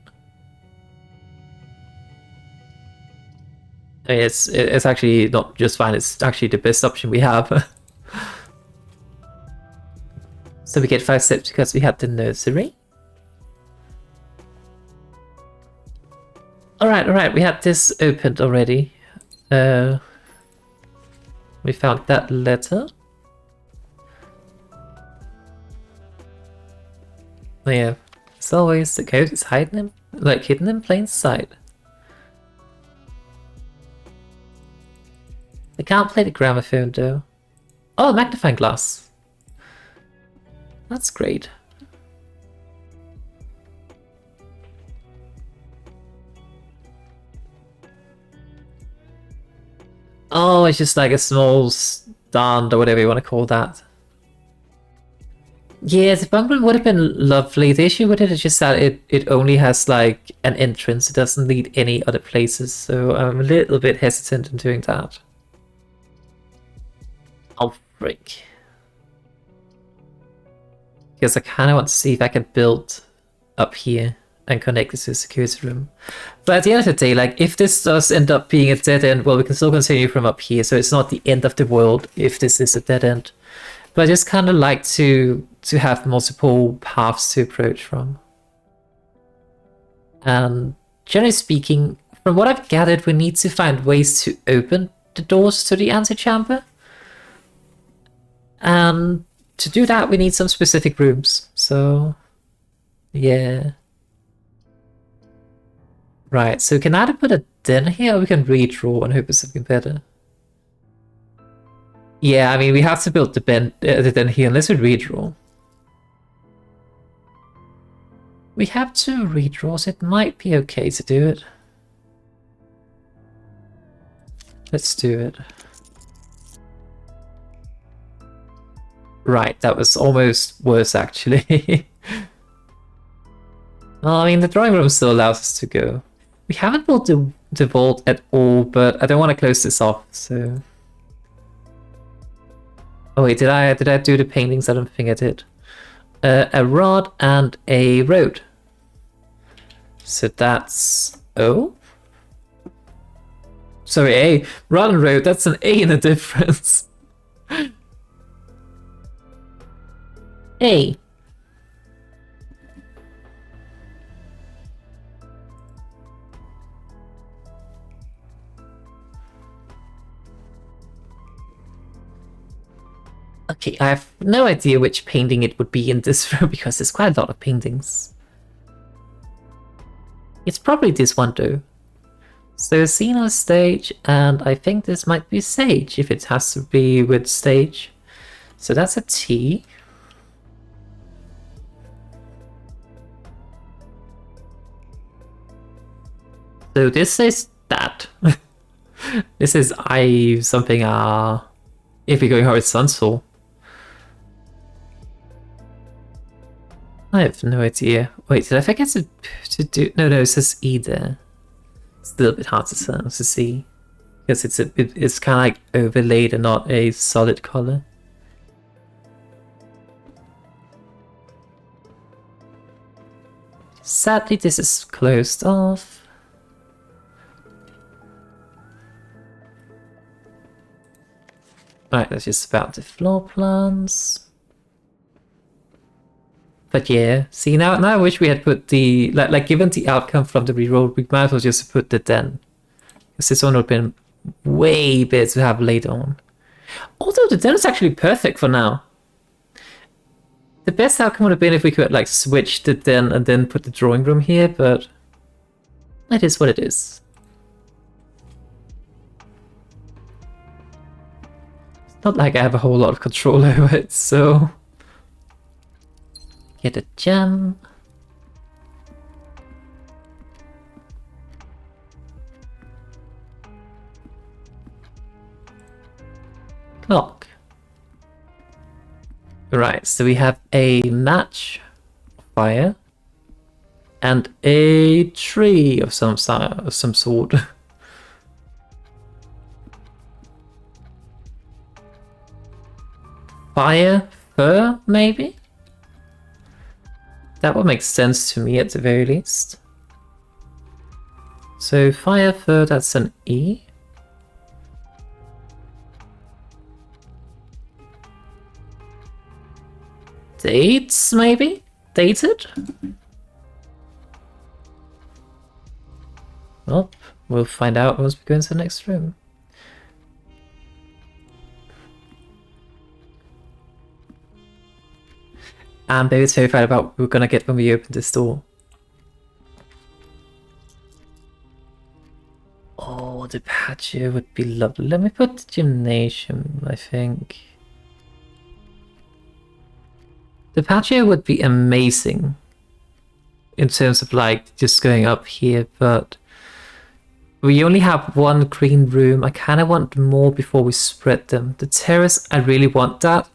I mean, it's actually not just fine, it's actually the best option we have. So we get 5 steps because we have the nursery. Alright, we had this opened already. We found that letter. Oh yeah, as always, the code is hidden in plain sight. I can't play the gramophone though. Oh, magnifying glass. That's great. Oh, it's just like a small stand or whatever you want to call that. Yeah, the bungalow would have been lovely. The issue with it is just that it only has like an entrance. It doesn't lead any other places, so I'm a little bit hesitant in doing that. Oh, frick. Because I kind of want to see if I can build up here and connect it to the security room. But at the end of the day, like, if this does end up being a dead end, well, we can still continue from up here, so it's not the end of the world if this is a dead end. But I just kind of like to have multiple paths to approach from. And generally speaking, from what I've gathered, we need to find ways to open the doors to the antechamber. And to do that, we need some specific rooms. So, yeah. Right, so we can either put a den here or we can redraw and hope for something better. Yeah, I mean, we have to build the den here unless we redraw. We have 2 redraws, it might be okay to do it. Let's do it. Right, that was almost worse actually. Well, I mean, the drawing room still allows us to go. We haven't built the vault at all, but I don't want to close this off, so... Oh wait, did I do the paintings? I don't think I did. A rod and a road. So that's O. Sorry, A. Rod and road, that's an A and a difference. A. Okay, I have no idea which painting it would be in this room because there's quite a lot of paintings. It's probably this one though. So Arazeena stage, and I think this might be stage if it has to be with stage. So that's a T. So this is that. This is I something if we're going horizontal. I have no idea. Wait, did I forget to do? No, it says E there. It's a little bit hard to see because it's kind of like overlaid and not a solid color. Sadly, this is closed off. Right, that's just about the floor plans. But yeah, see now I wish we had put the like given the outcome from the reroll, we might as well just put the den. Because this one would have been way better to have later on. Although the den is actually perfect for now. The best outcome would have been if we could like switch the den and then put the drawing room here, but it is what it is. It's not like I have a whole lot of control over it, so... Get a gem. Clock. Right, so we have a match fire, and a tree of some sort. Fire, fur, maybe? That would make sense to me at the very least. So fire, fur, that's an E. Dates, maybe? Dated? Well, we'll find out once we go into the next room. I'm very terrified about what we're gonna get when we open this door. Oh, the patio would be lovely. Let me put the gymnasium, I think. The patio would be amazing in terms of like just going up here, but we only have one green room. I kind of want more before we spread them. The terrace, I really want that,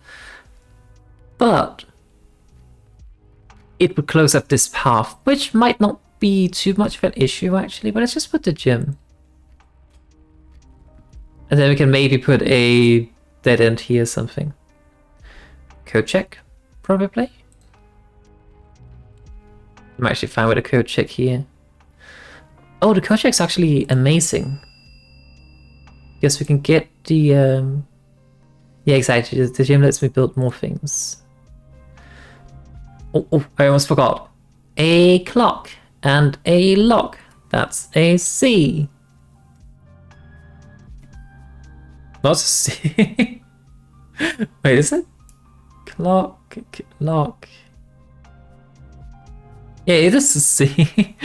but it would close up this path, which might not be too much of an issue actually, but let's just put the gym. And then we can maybe put a dead end here or something. Code check, probably. I'm actually fine with a code check here. Oh, the code check's actually amazing. Guess we can get the... Yeah, exactly. The gym lets me build more things. Oh, I almost forgot. A clock and a lock. That's a C. Not a C. Wait, is it? Clock, lock. Yeah, it is a C.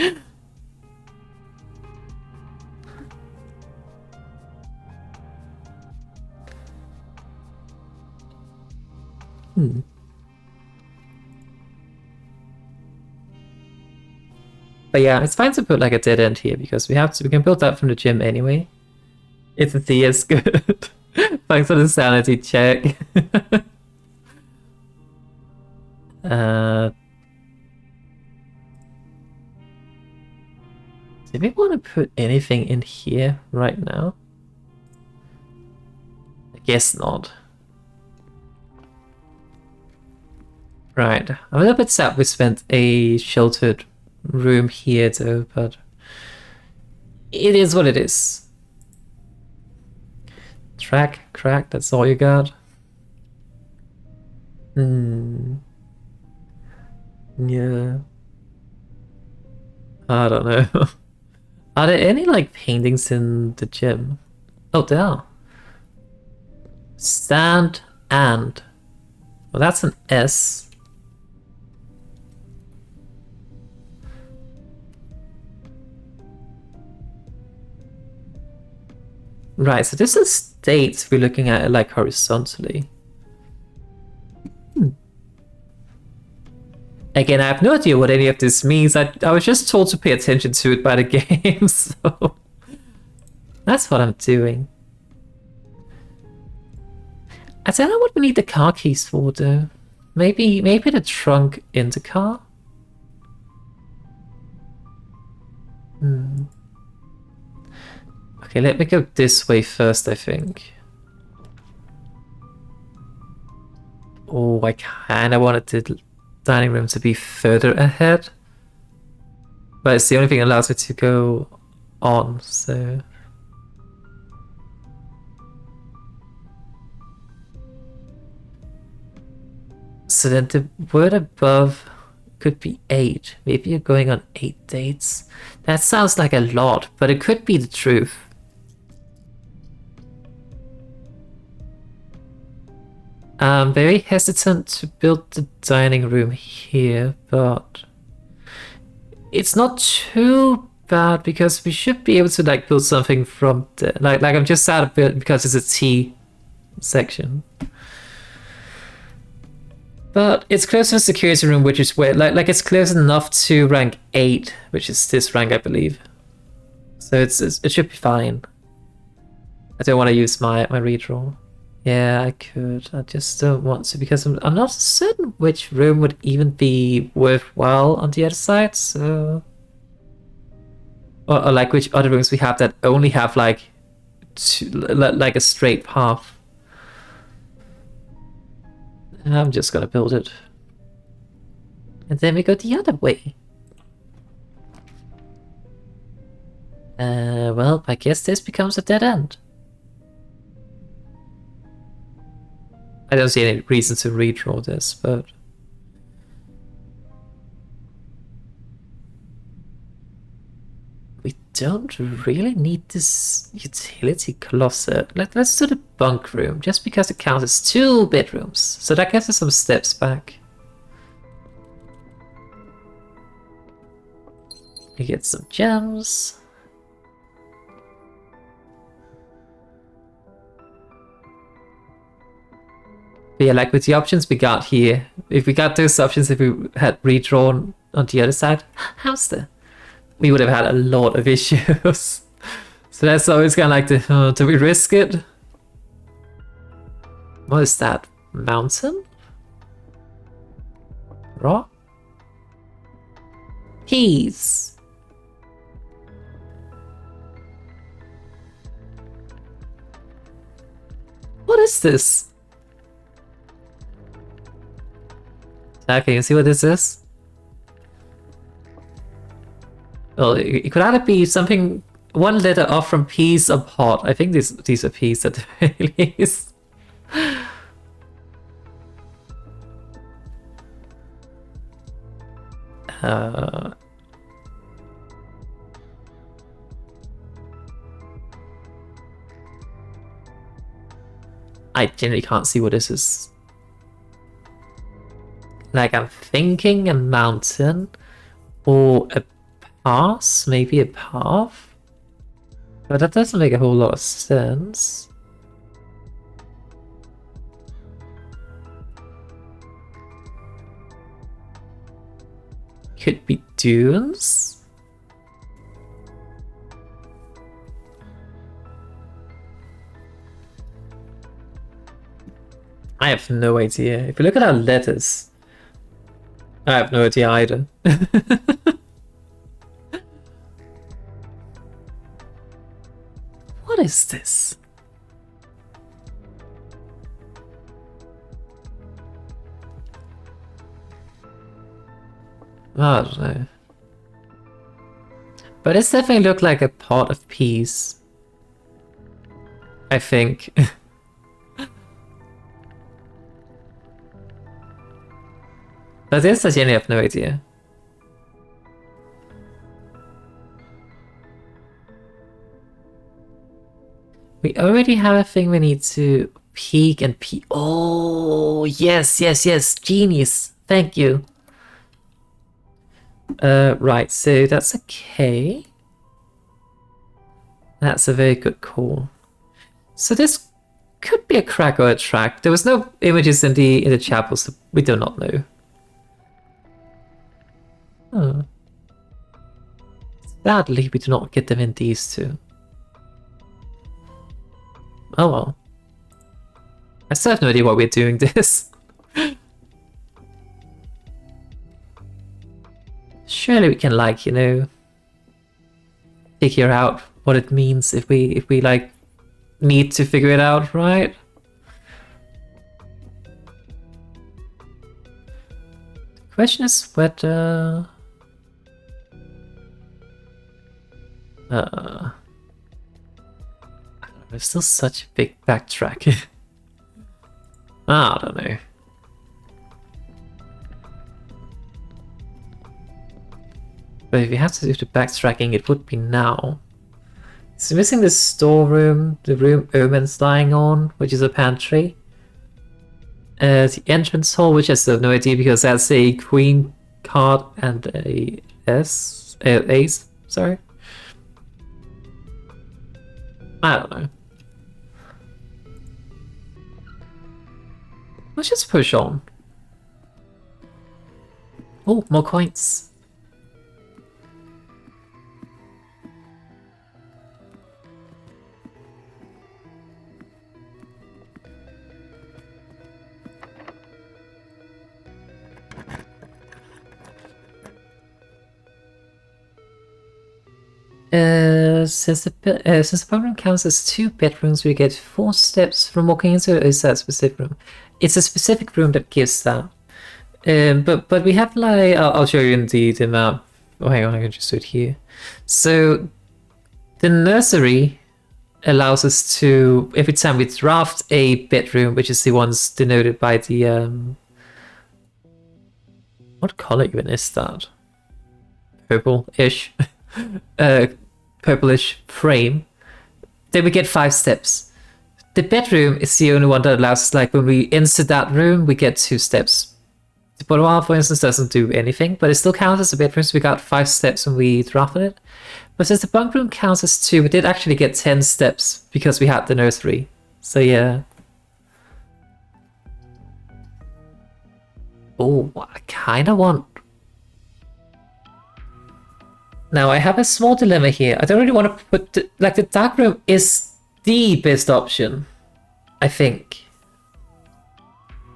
But yeah, it's fine to put like a dead end here because we can build that from the gym anyway. It's a C, is good. Thanks for the sanity check. Do we want to put anything in here right now? I guess not. Right, I'm a little bit sad we spent a sheltered room here though, but it is what it is. Track, crack, that's all you got? Yeah. I don't know. Are there any like paintings in the gym? Oh, there are. Stand and. Well, that's an S. Right, so this is states we're looking at it like horizontally. Again, I have no idea what any of this means. I was just told to pay attention to it by the game, so that's what I'm doing. I don't know what we need the car keys for though. Maybe the trunk in the car? Okay, let me go this way first, I think. Oh, I kinda wanted the dining room to be further ahead. But it's the only thing that allows me to go on, so... So then the word above could be 8. Maybe you're going on 8 dates. That sounds like a lot, but it could be the truth. I'm very hesitant to build the dining room here, but it's not too bad because we should be able to like build something from the, like I'm just sad a bit because it's a T section. But it's close to the security room, which is where like it's close enough to rank 8, which is this rank, I believe. So it should be fine. I don't want to use my redraw. Yeah, I could. I just don't want to because I'm not certain which room would even be worthwhile on the other side, so... Or like which other rooms we have that only have like like a straight path. I'm just gonna build it. And then we go the other way. Well, I guess this becomes a dead end. I don't see any reason to redraw this, but... We don't really need this utility closet. Let's do the bunk room, just because it counts as 2 bedrooms. So that gives us some steps back. We get some gems. But yeah, like with the options we got here, if we got those options, if we had redrawn on the other side, how's the... We would have had a lot of issues. So that's always kind of like the, do we risk it? What is that? Mountain? Rock? Peas. What is this? Okay, you see what this is? Well, it could either be something 1 letter off from peas or pot. I think these are peas at the very least. I generally can't see what this is. Like, I'm thinking a mountain or a pass, maybe a path. But that doesn't make a whole lot of sense. Could be dunes? I have no idea. If you look at our letters, I have no idea either. What is this? I don't know. But it's definitely looked like a pot of peas. I think. But this I genuinely have no idea. We already have a thing we need to peek and peek. Oh, yes, yes, yes. Genius. Thank you. Right, so that's okay. That's a very good call. So this could be a crack or a track. There was no images in the chapel, so we do not know. Oh. Sadly, we do not get them in these two. Oh well. I still have no idea why we're doing this. Surely we can, like, you know, figure out what it means if we like need to figure it out, right? The question is whether there's still such a big backtrack. I don't know. But if you have to do the backtracking, it would be now. So missing the storeroom, the room Omen's lying on, which is a pantry. The entrance hall, which I still have no idea because that's a queen card and a ace, sorry. I don't know. Let's just push on. Oh, more coins. Since the bunk room counts as 2 bedrooms, we get 4 steps from walking into it. Is that a specific room? It's a specific room that gives that. But we have like I'll show you in the map. Oh, hang on, I can just do it here. So the nursery allows us to, every time we draft a bedroom, which is the ones denoted by the what color even is that? Purple-ish. Purplish frame. Then we get 5 steps. The bedroom is the only one that allows us, like when we enter that room, we get 2 steps. The boudoir, for instance, doesn't do anything, but it still counts as a bedroom, so we got 5 steps when we drafted it. But since the bunk room counts as 2, we did actually get 10 steps because we had the nursery. So yeah. Oh, I kinda want... Now, I have a small dilemma here. I don't really want to put... the dark room is the best option, I think.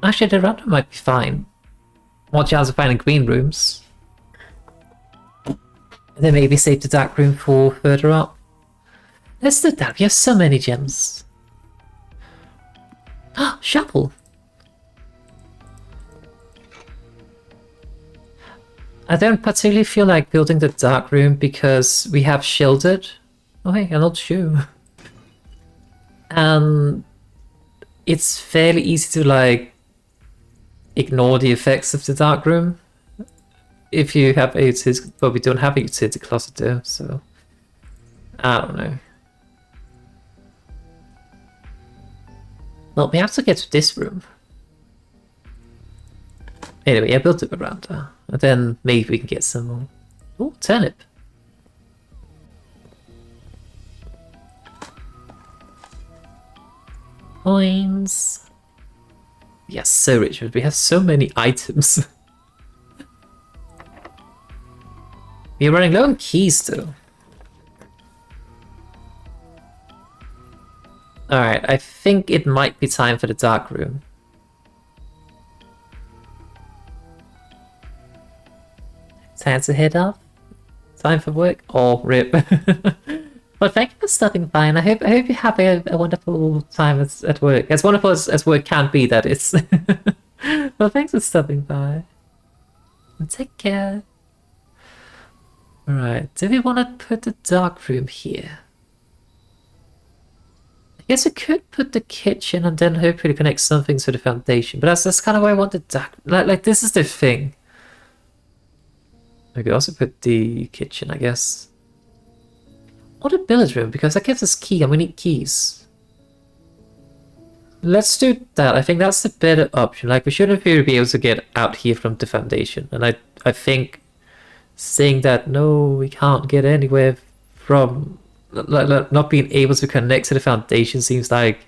Actually, the round room might be fine. More chance of finding green rooms. And then maybe save the dark room for further up. Let's do that. We have so many gems. Ah, shovel. I don't particularly feel like building the dark room because we have shielded. Oh hey, an old shoe. And it's fairly easy to like ignore the effects of the dark room if you have a utility, but we don't have a utility closet there, so I don't know. Well, we have to get to this room. Anyway, I built a veranda, and then maybe we can get some more. Oh, turnip. Coins. Yes, so Richard, we have so many items. We're running low on keys though. Alright, I think it might be time for the dark room. Time to head off. Time for work. Oh, rip. But thank you for stopping by, and I hope you have a wonderful time at work. As wonderful as work can be, that is. Well, thanks for stopping by. And take care. Alright, do we want to put the dark room here? I guess we could put the kitchen and then hopefully connect something to the foundation. But that's kind of why I want the dark... Like this is the thing. We could also put the kitchen, I guess. Or the billiard room, because that gives us key and we need keys. Let's do that. I think that's the better option. Like, we shouldn't really be able to get out here from the foundation. And I think saying that, no, we can't get anywhere from... not being able to connect to the foundation seems like...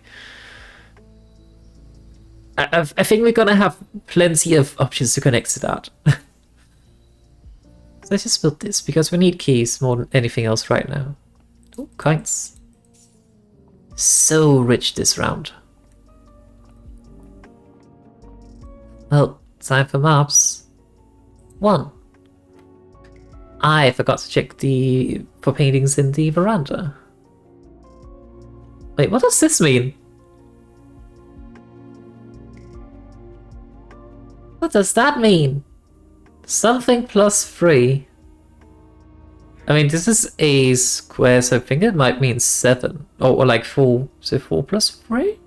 I think we're gonna have plenty of options to connect to that. So let's just build this, because we need keys more than anything else right now. Oh, coins. So rich this round. Well, time for maps. 1. I forgot to check for paintings in the veranda. Wait, what does this mean? What does that mean? Something +3. I mean, this is a square, so I think it might mean 7. Or like 4. So 4 + 3?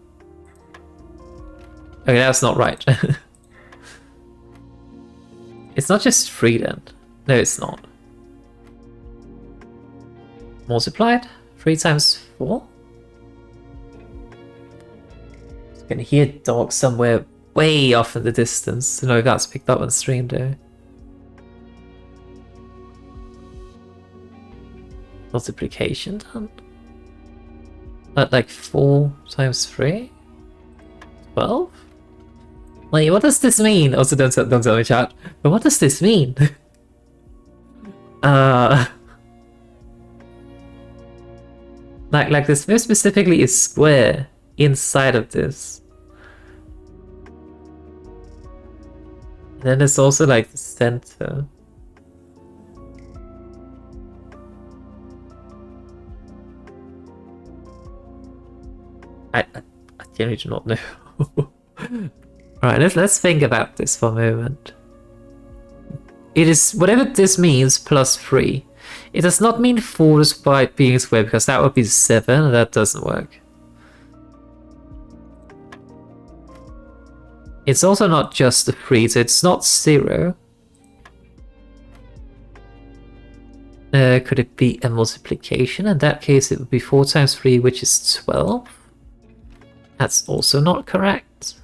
Okay, that's not right. It's not just 3 then. No, it's not. Multiplied? 3 times 4? I can hear a dog somewhere way off in the distance. I don't know if that's picked up on stream though. Multiplication done? But like 4 times 3? 12? Wait, what does this mean? Also, don't tell me, chat. But what does this mean? Like this very specifically is square inside of this. Then there's also like the center. genuinely do not know. Alright, let's think about this for a moment. It is whatever this means plus 3. It does not mean 4 despite being square, because that would be 7, and that doesn't work. It's also not just a 3, so it's not 0. Could it be a multiplication? In that case, it would be 4 times 3, which is 12. That's also not correct.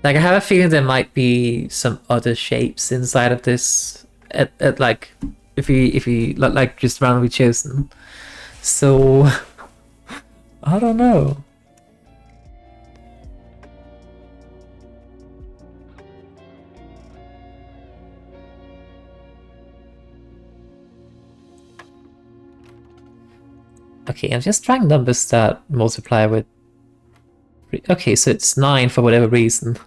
Like, I have a feeling there might be some other shapes inside of this, at like, if we like just randomly chosen. So, I don't know. Okay, I'm just trying numbers that multiply with 3. Okay, so it's 9 for whatever reason.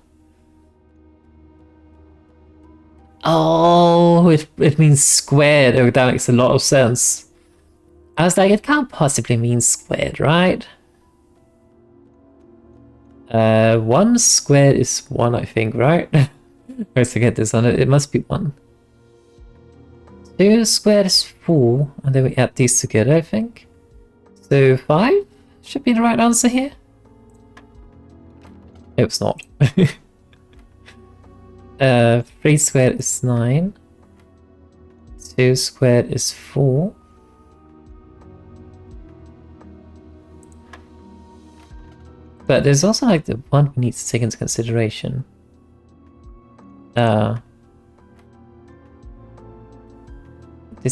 Oh, it means squared. Oh, that makes a lot of sense. I was like, it can't possibly mean squared, right? 1 squared is 1, I think, right? Let's get this on it. It must be 1. 2 squared is 4, and then we add these together, I think. So 5 should be the right answer here. No, it's not. 3 squared is 9. 2 squared is 4. But there's also like the one we need to take into consideration. This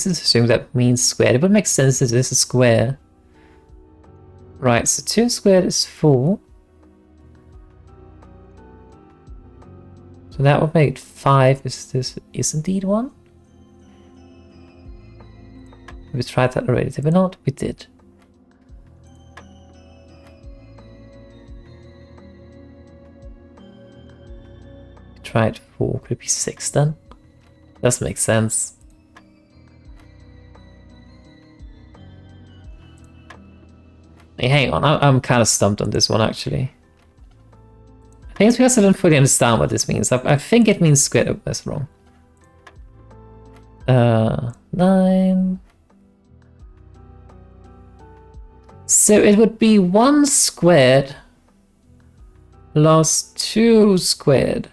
is assuming that means squared. It would make sense that this is square. Right, so 2 squared is 4. So that would make 5 is this is indeed 1. We tried that already, did we not? We did. We tried 4, could it be 6 then? Does make sense. Hey, hang on, I'm kind of stumped on this one actually. I think it's because I don't fully understand what this means. I think it means squared. Oh, that's wrong. 9. So it would be 1 squared plus 2 squared.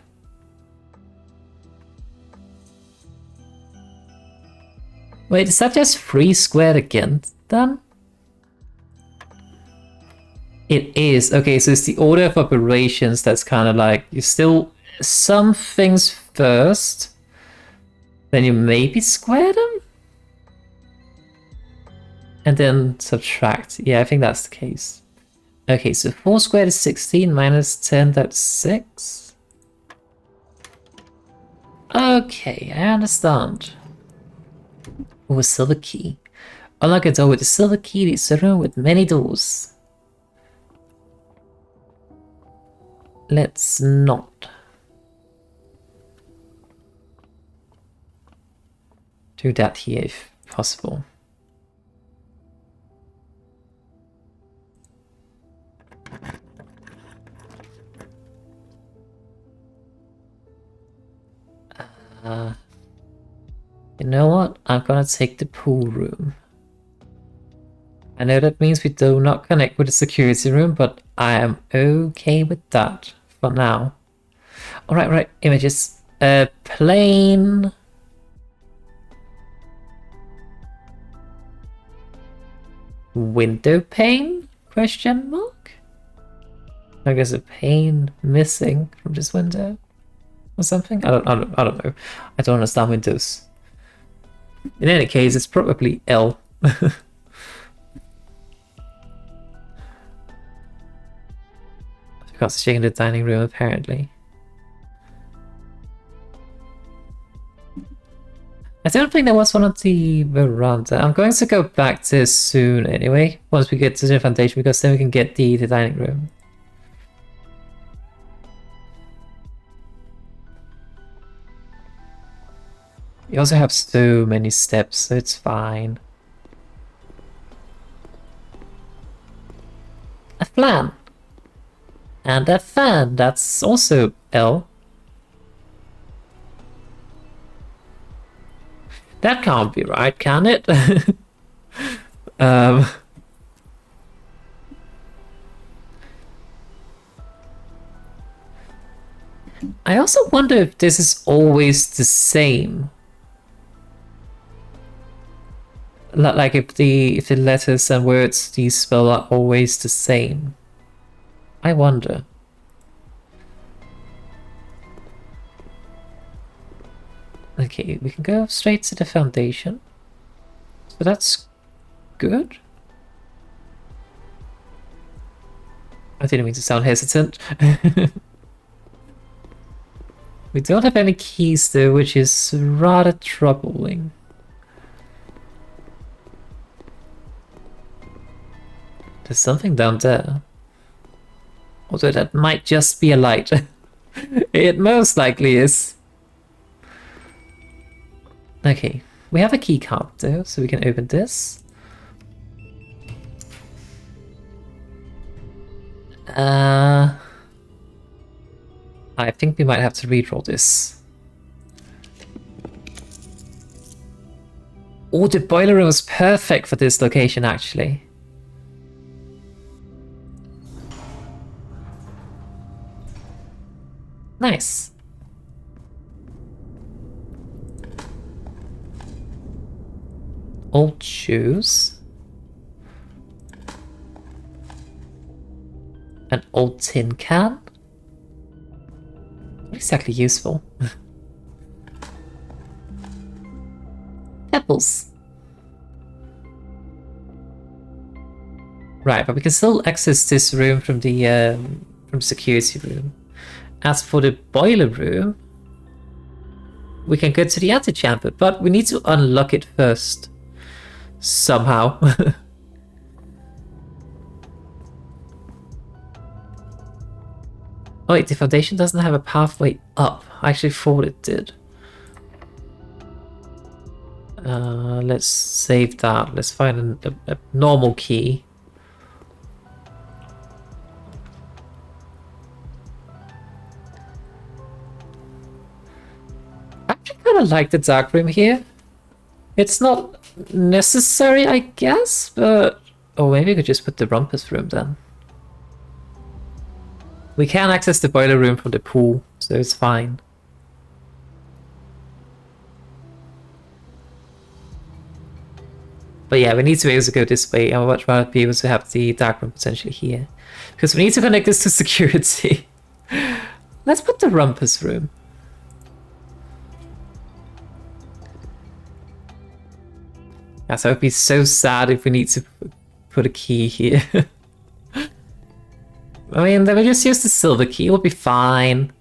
Wait, is that just 3 squared again then? It is. Okay, so it's the order of operations that's kind of like, you still sum things first, then you maybe square them? And then subtract. Yeah, I think that's the case. Okay, so 4 squared is 16, minus 10, that's 6. Okay, I understand. Oh, a silver key. Unlock a door with a silver key leads to a room with many doors. Let's not do that here if possible. You know what? I'm gonna take the pool room. I know that means we do not connect with the security room, but I am okay with that for now. Alright, right, images. Plane. Window pane? Question mark? I guess a pane missing from this window or something? I don't know. I don't understand windows. In any case, it's probably L. Because checking the dining room apparently. I don't think there was one on the veranda. I'm going to go back to this soon anyway, once we get to the foundation, because then we can get the dining room. You also have so many steps, so it's fine. plan. And a fan, that's also L. That can't be right, can it? I also wonder if this is always the same. Like if the letters and words these spell are always the same. I wonder. Okay, we can go straight to the foundation. So that's good. I didn't mean to sound hesitant. We don't have any keys though, which is rather troubling. There's something down there. Although that might just be a light. It most likely is. Okay, we have a key card though, so we can open this. I think we might have to redraw this. Oh, the boiler room is perfect for this location, actually. Nice. Old shoes. An old tin can. Not exactly useful. Pebbles. Right, but we can still access this room from the from security room. As for the boiler room, we can go to the antechamber, but we need to unlock it first. Somehow. Oh wait, the foundation doesn't have a pathway up. I actually thought it did. Let's save that. Let's find a normal key. I actually kind of like the dark room here. It's not necessary, I guess, but... Oh, maybe we could just put the rumpus room then. We can access the boiler room from the pool, so it's fine. But yeah, we need to be able to go this way, and I would much rather be able to have the dark room potentially here. Because we need to connect this to security. Let's put the rumpus room. Yeah, so it would be so sad if we need to put a key here. I mean, then we just use the silver key, it will be fine.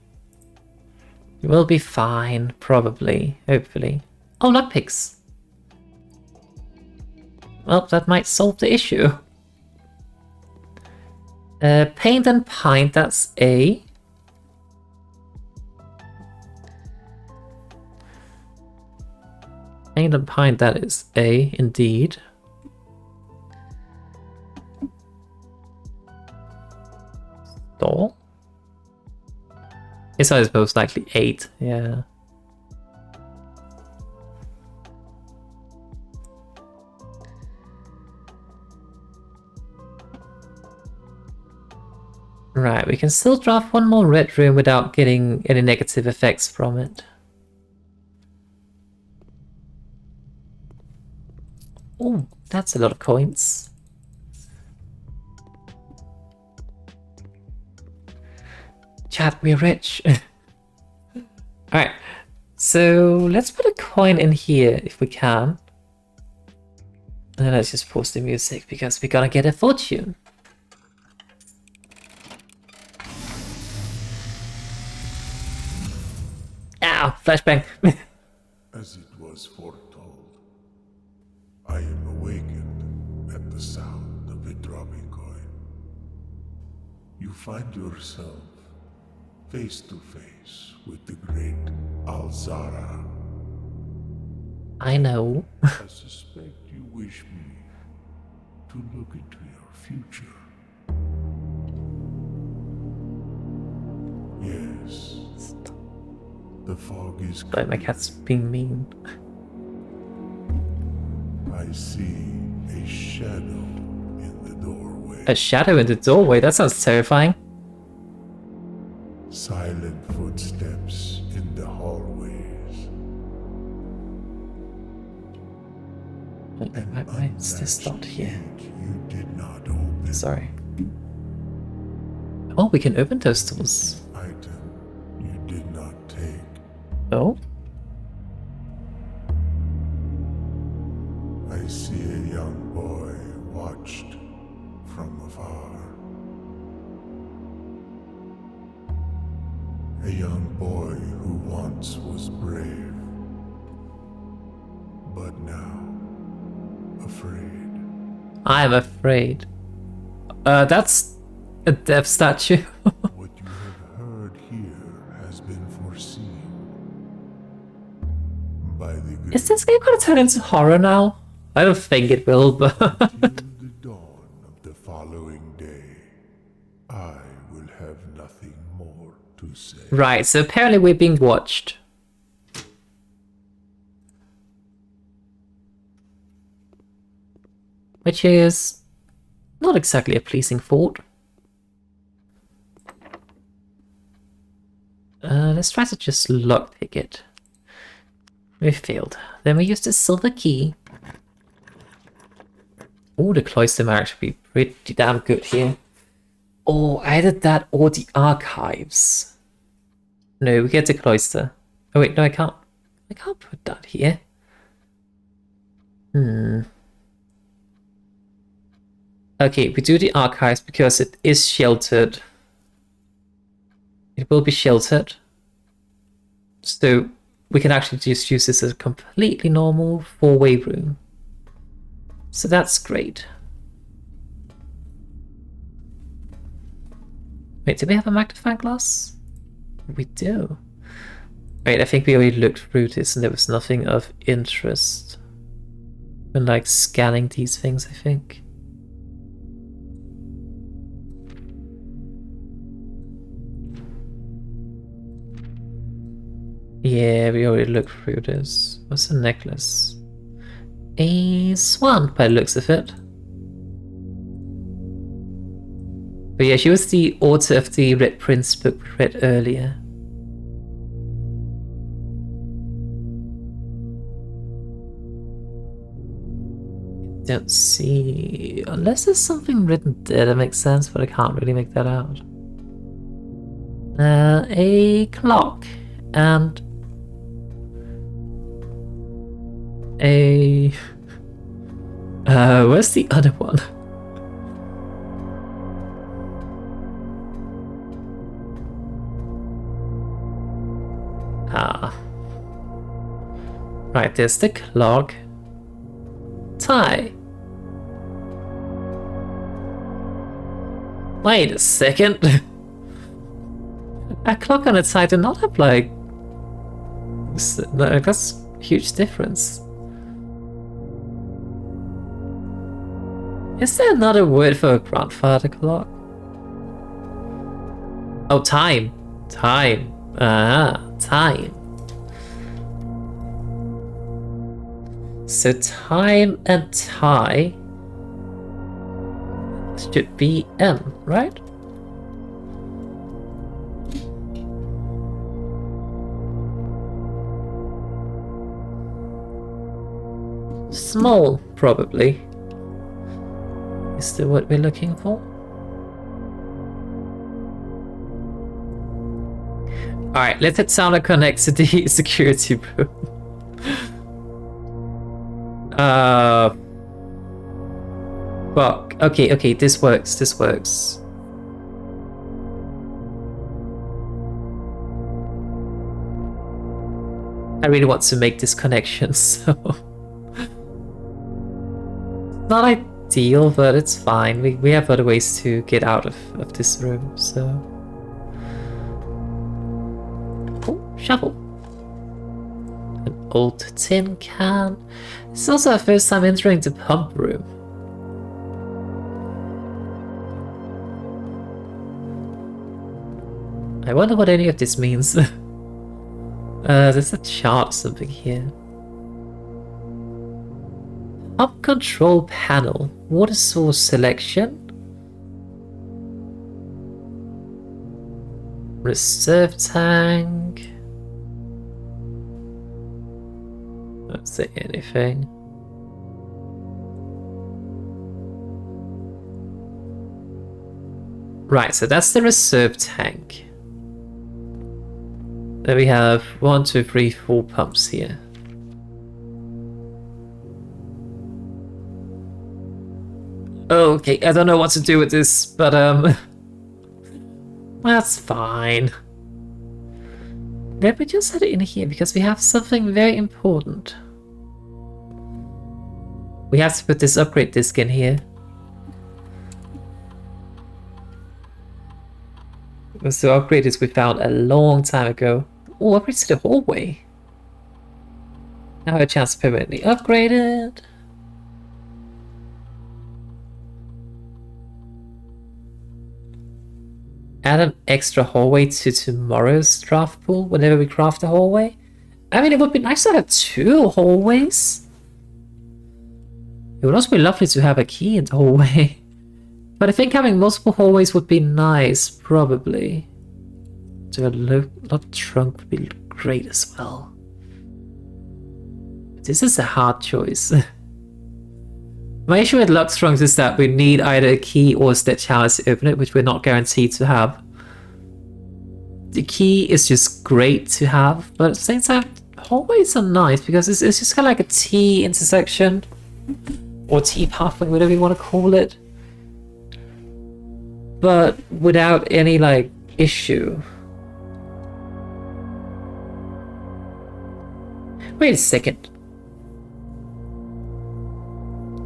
It will be fine, probably, hopefully. Oh, lockpicks. Well, that might solve the issue. Paint and pint, that's A. Paint and pint, that is A, indeed. Stall? It's I suppose likely 8, yeah. Right, we can still draft one more red room without getting any negative effects from it. Oh, that's a lot of coins. Chat, we're rich. Alright, so let's put a coin in here if we can. And then let's just pause the music because we're gonna get a fortune. Ow, flashbang. As it was foretold, I am awakened at the sound of a dropping coin. You find yourself face to face with the great Alzara. I know. I suspect you wish me to look into your future. The fog is Like my clear. cat's being mean. I see a shadow in the doorway. A shadow in the doorway? That sounds terrifying. Silent footsteps in the hallways. Why is this not here? You did not open. Sorry. Oh, we can open those doors. Item you did not take. Oh? I see a young boy watched from afar. A young boy who once was brave, but now afraid. I'm afraid. That's a death statue. What you have heard here has been foreseen by the good. Is this game gonna turn into horror now? I don't think it will, but... Till the dawn of the following day, I will have nothing more to say. Right, so apparently we're being watched. Which is not exactly a pleasing thought. Let's try to just lockpick it. We failed. Then we use the silver key. Oh, the cloister might actually be pretty damn good here. Oh, either that or the archives. No, we get the cloister. Oh wait, no, I can't. I can't put that here. Okay, we do the archives because it is sheltered. It will be sheltered. So we can actually just use this as a completely normal four-way room. So that's great. Wait, do we have a magnifying glass? We do. Wait, I think we already looked through this and there was nothing of interest. When like scanning these things, I think. Yeah, we already looked through this. What's a necklace? A swan, by the looks of it. But yeah, she was the author of the Red Prince book we read earlier. Don't see... Unless there's something written there that makes sense, but I can't really make that out. A clock. And... a... where's the other one? Ah. Right, there's the clock. Tie. Wait a second. A clock and a tie do not have like... No, that's a huge difference. Is there another word for a grandfather clock? Oh, time. Time. Ah, time. So time and tie should be N, right? Small, probably. Is that what we're looking for? Alright, let it sound like connects to the security room. Fuck. Okay, this works, this works. I really want to make this connection, so... Not ideal, but it's fine. We have other ways to get out of this room, so... Oh, shovel. An old tin can. This is also our first time entering the pump room. I wonder what any of this means. There's a chart or something here. Up control panel. Water source selection. Reserve tank. Don't say anything. Right, so that's the reserve tank. Then we have 1, 2, 3, 4 pumps here. Okay, I don't know what to do with this, but that's fine. Let me just set it in here because we have something very important. We have to put this upgrade disc in here. Because the upgrade is we found a long time ago. Oh, upgrade to the hallway. Now a chance to permanently upgrade it. Add an extra hallway to tomorrow's craft pool whenever we craft a hallway. I mean, it would be nice to have 2 hallways. It would also be lovely to have a key in the hallway. But I think having multiple hallways would be nice, probably. So a lot trunk would be great as well. This is a hard choice. My issue with Lux Trunks is that we need either a key or a stitch house to open it, which we're not guaranteed to have. The key is just great to have, but at the same time, hallways are nice because it's just kind of like a T intersection. Or T pathway, whatever you want to call it. But without any, like, issue. Wait a second.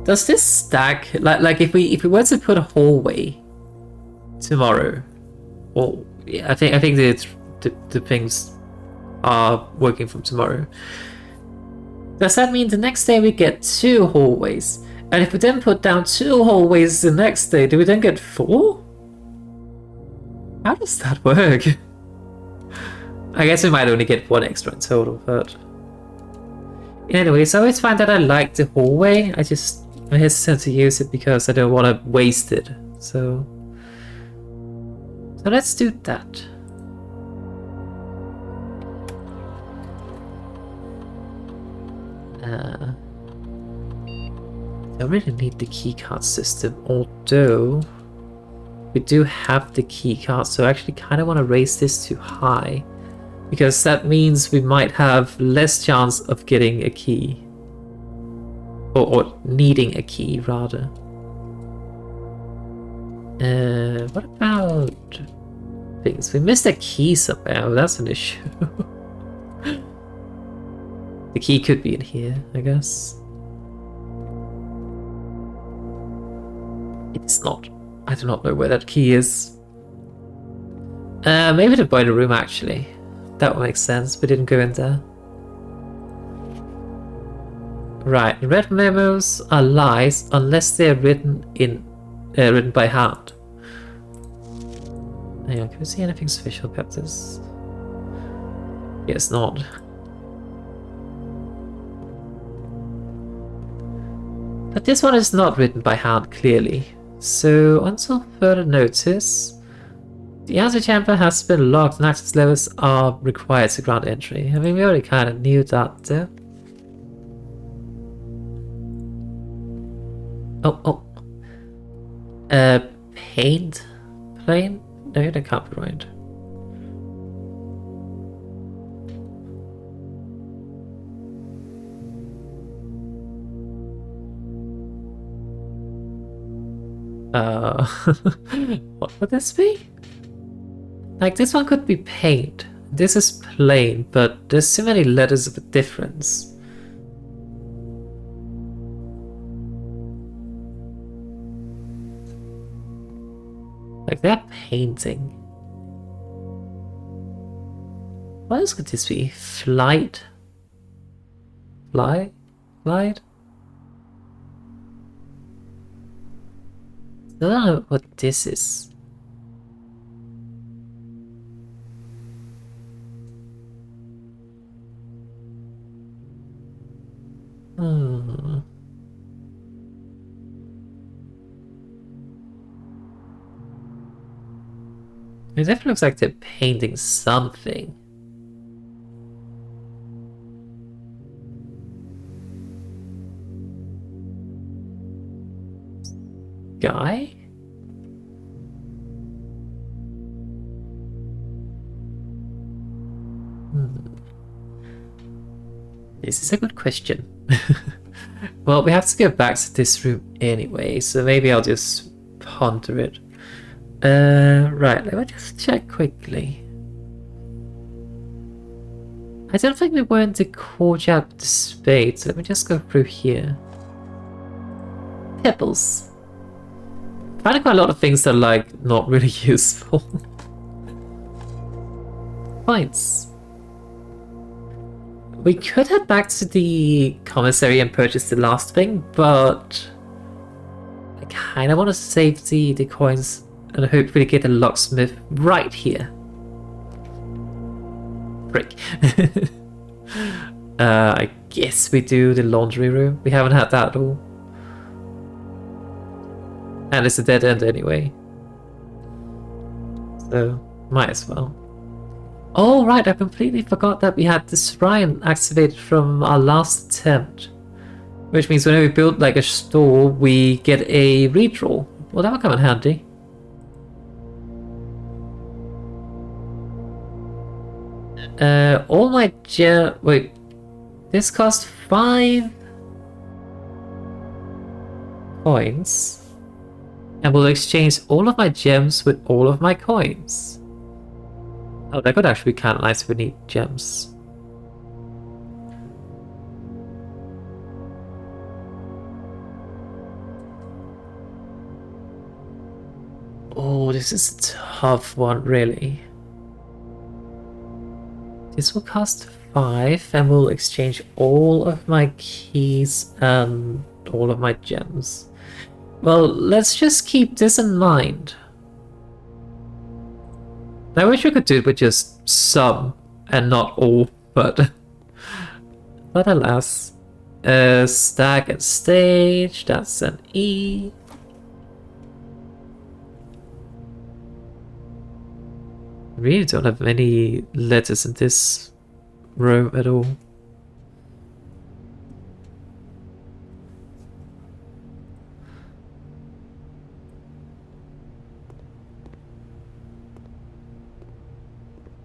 Does this stack like if we were to put a hallway tomorrow, or yeah, I think the things are working from tomorrow. Does that mean the next day we get 2 hallways? And if we then put down 2 hallways the next day, do we then get 4? How does that work? I guess we might only get 1 extra in total, but anyways, I always find that I like the hallway. I'm hesitant to use it because I don't want to waste it. So let's do that. Don't really need the keycard system, although we do have the keycard, so I actually kind of want to raise this to high because that means we might have less chance of getting a key. Or needing a key, rather. What about things? We missed a key somehow. That's an issue. The key could be in here, I guess. It's not. I do not know where that key is. Maybe the boiler room, actually. That would make sense. We didn't go in there. Right, red memos are lies unless they're written by hand. Hang on, can we see anything special about this? Yes, not. But this one is not written by hand, clearly. So, until further notice, the answer chamber has been locked and access levels are required to grant entry. I mean, we already kind of knew that, though. Oh. Paint? Plane? No, that can't be right. What would this be? Like, this one could be paint. This is plain, but there's so many letters of a difference. Like, they're painting. What else could this be? Flight? Flight? I don't know what this is. Hmm. It definitely looks like they're painting something. Guy? This is a good question. Well, we have to go back to this room anyway, so maybe I'll just ponder it. Right, let me just check quickly. I don't think we were in the courtyard with the spades, so let me just go through here. Pebbles. Finding quite a lot of things that are like not really useful. Points. We could head back to the commissary and purchase the last thing, but I kind of want to save the coins and hopefully get a locksmith right here. Frick. I guess we do the laundry room. We haven't had that at all. And it's a dead end anyway. So, might as well. Oh right, I completely forgot that we had the shrine activated from our last attempt. Which means whenever we build like a store, we get a redraw. Well, that would come in handy. All my wait, this cost 5 coins. And will exchange all of my gems with all of my coins. Oh, that could actually be kind of nice if we need gems. Oh, this is a tough one, really. This will cost 5 and will exchange all of my keys and all of my gems. Well, let's just keep this in mind. I wish we could do it with just some and not all, but alas. Stack and stage, that's an E. Really don't have many letters in this row at all.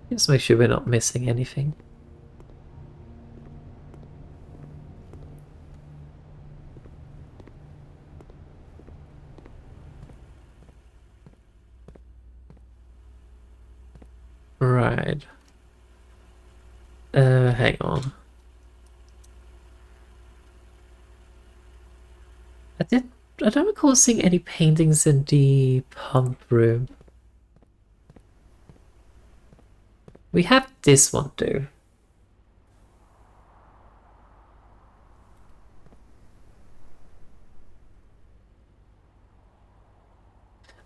Just make sure we're not missing anything. Right. Hang on. I don't recall seeing any paintings in the pump room. We have this one too.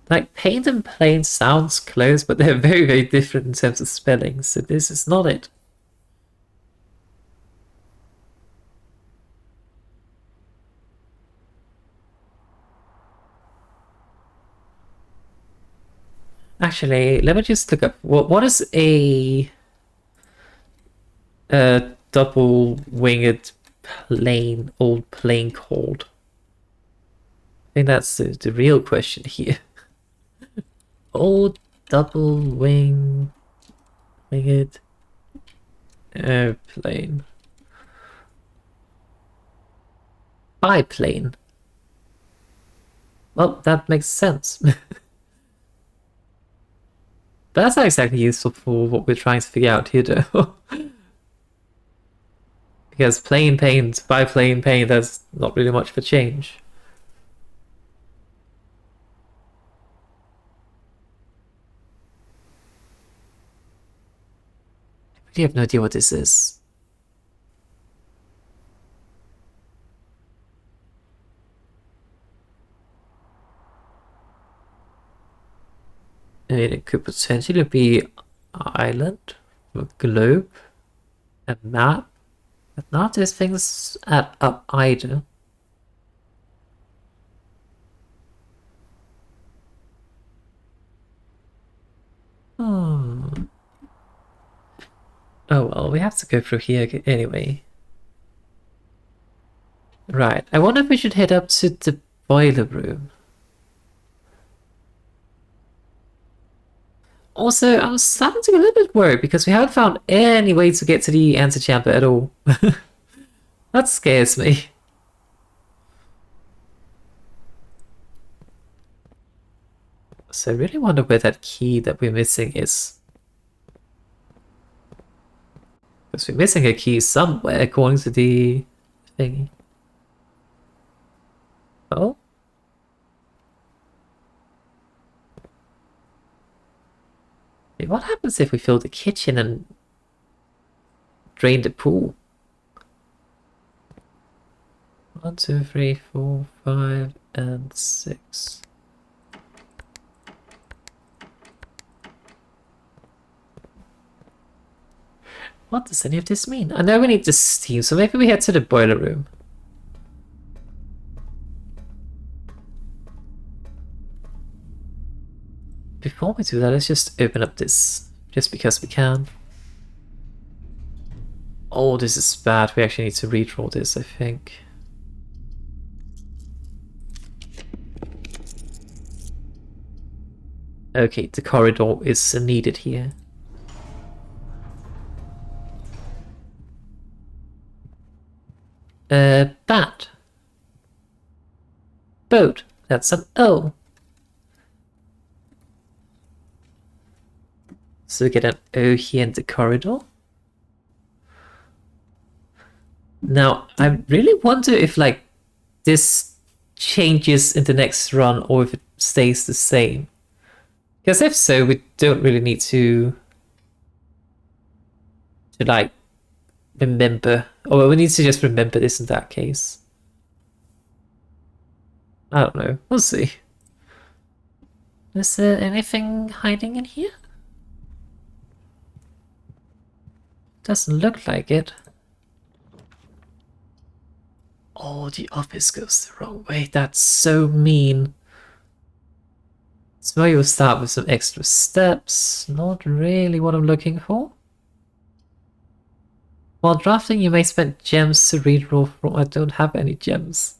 Like, paint and plane sounds close, but they're very, very different in terms of spelling, so this is not it. Actually, let me just look up what is a double-winged old plane called? I think that's the real question here. Old winged airplane. Biplane. Well, that makes sense. That's not exactly useful for what we're trying to figure out here, though. Because plane paint, biplane paint, that's not really much of a change. I really have no idea what this is. I mean, it could potentially be an island, a globe, a map, But none of those things add up either. Hmm. Oh well, we have to go through here anyway. Right, I wonder if we should head up to the boiler room. Also, I'm starting to get a little bit worried because we haven't found any way to get to the antechamber at all. That scares me. So I really wonder where that key that we're missing is. Because we're missing a key somewhere according to the thingy. Oh? Wait, what happens if we fill the kitchen and drain the pool? 1, 2, 3, 4, 5, and 6. What does any of this mean? I know we need the steam, so maybe we head to the boiler room. Before we do that, let's just open up this, just because we can. Oh, this is bad. We actually need to redraw this, I think. Okay, the corridor is needed here. Bat. Boat. That's an O. So we get an O here in the corridor. Now, I really wonder if, like, this changes in the next run or if it stays the same. Because if so, we don't really need to like, remember. Or we need to just remember this in that case. I don't know. We'll see. Is there anything hiding in here? Doesn't look like it. Oh, the office goes the wrong way. That's so mean. So you'll start with some extra steps. Not really what I'm looking for. While drafting, you may spend gems to redraw from. I don't have any gems.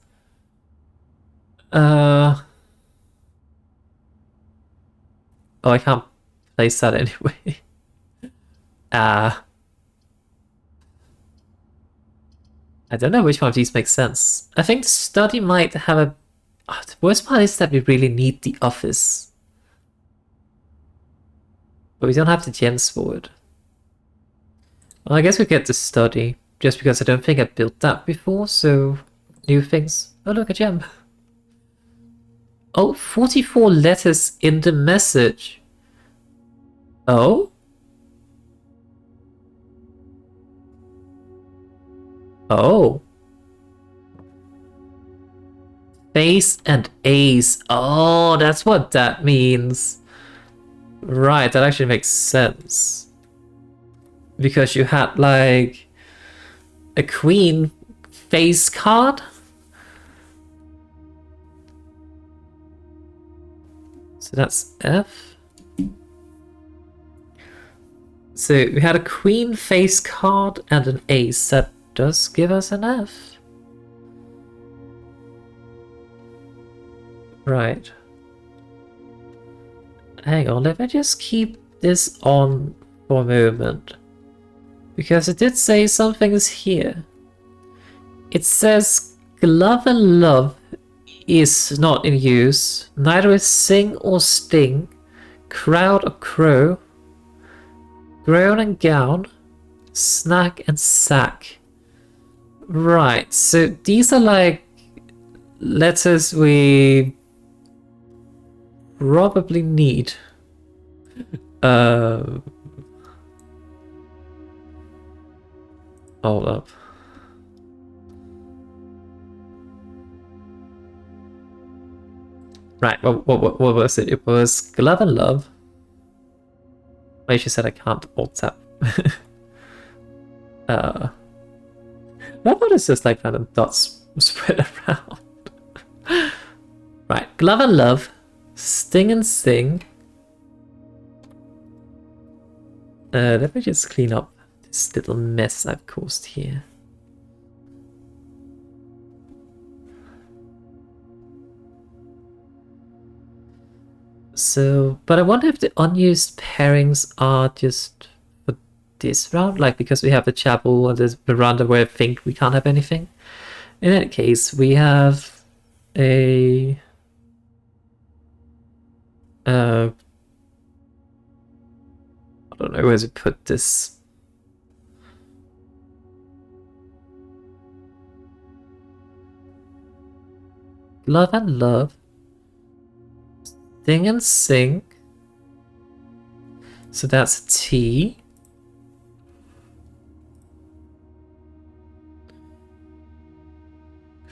Oh, I can't place that anyway. I don't know which one of these makes sense. I think the study might have a... Oh, the worst part is that we really need the office. But we don't have the gems for it. Well, I guess we get the study, just because I don't think I built that before, so... New things. Oh, look, a gem. Oh, 44 letters in the message. Oh? Oh. Face and Ace. Oh, that's what that means. Right, that actually makes sense. Because you had, like, a queen face card. So that's F. So we had a queen face card and an ace. That does give us an F. Right. Hang on, let me just keep this on for a moment. Because it did say some things here. It says glove and love is not in use. Neither is sing or sting. Crowd or crow. Groan and gown. Snack and sack. Right, so these are like letters we probably need. Hold up. Right, what was it? It was glove and love. Wait, she said I can't alt tap. I thought it's just like random dots spread around. Right, glove and love, sting and sing. Let me just clean up this little mess I've caused here. So, but I wonder if the unused pairings are just for this round, like because we have the chapel and the veranda where I think we can't have anything. In that case, we have a I don't know where to put this. Love and love. Sing and sing. So that's a T.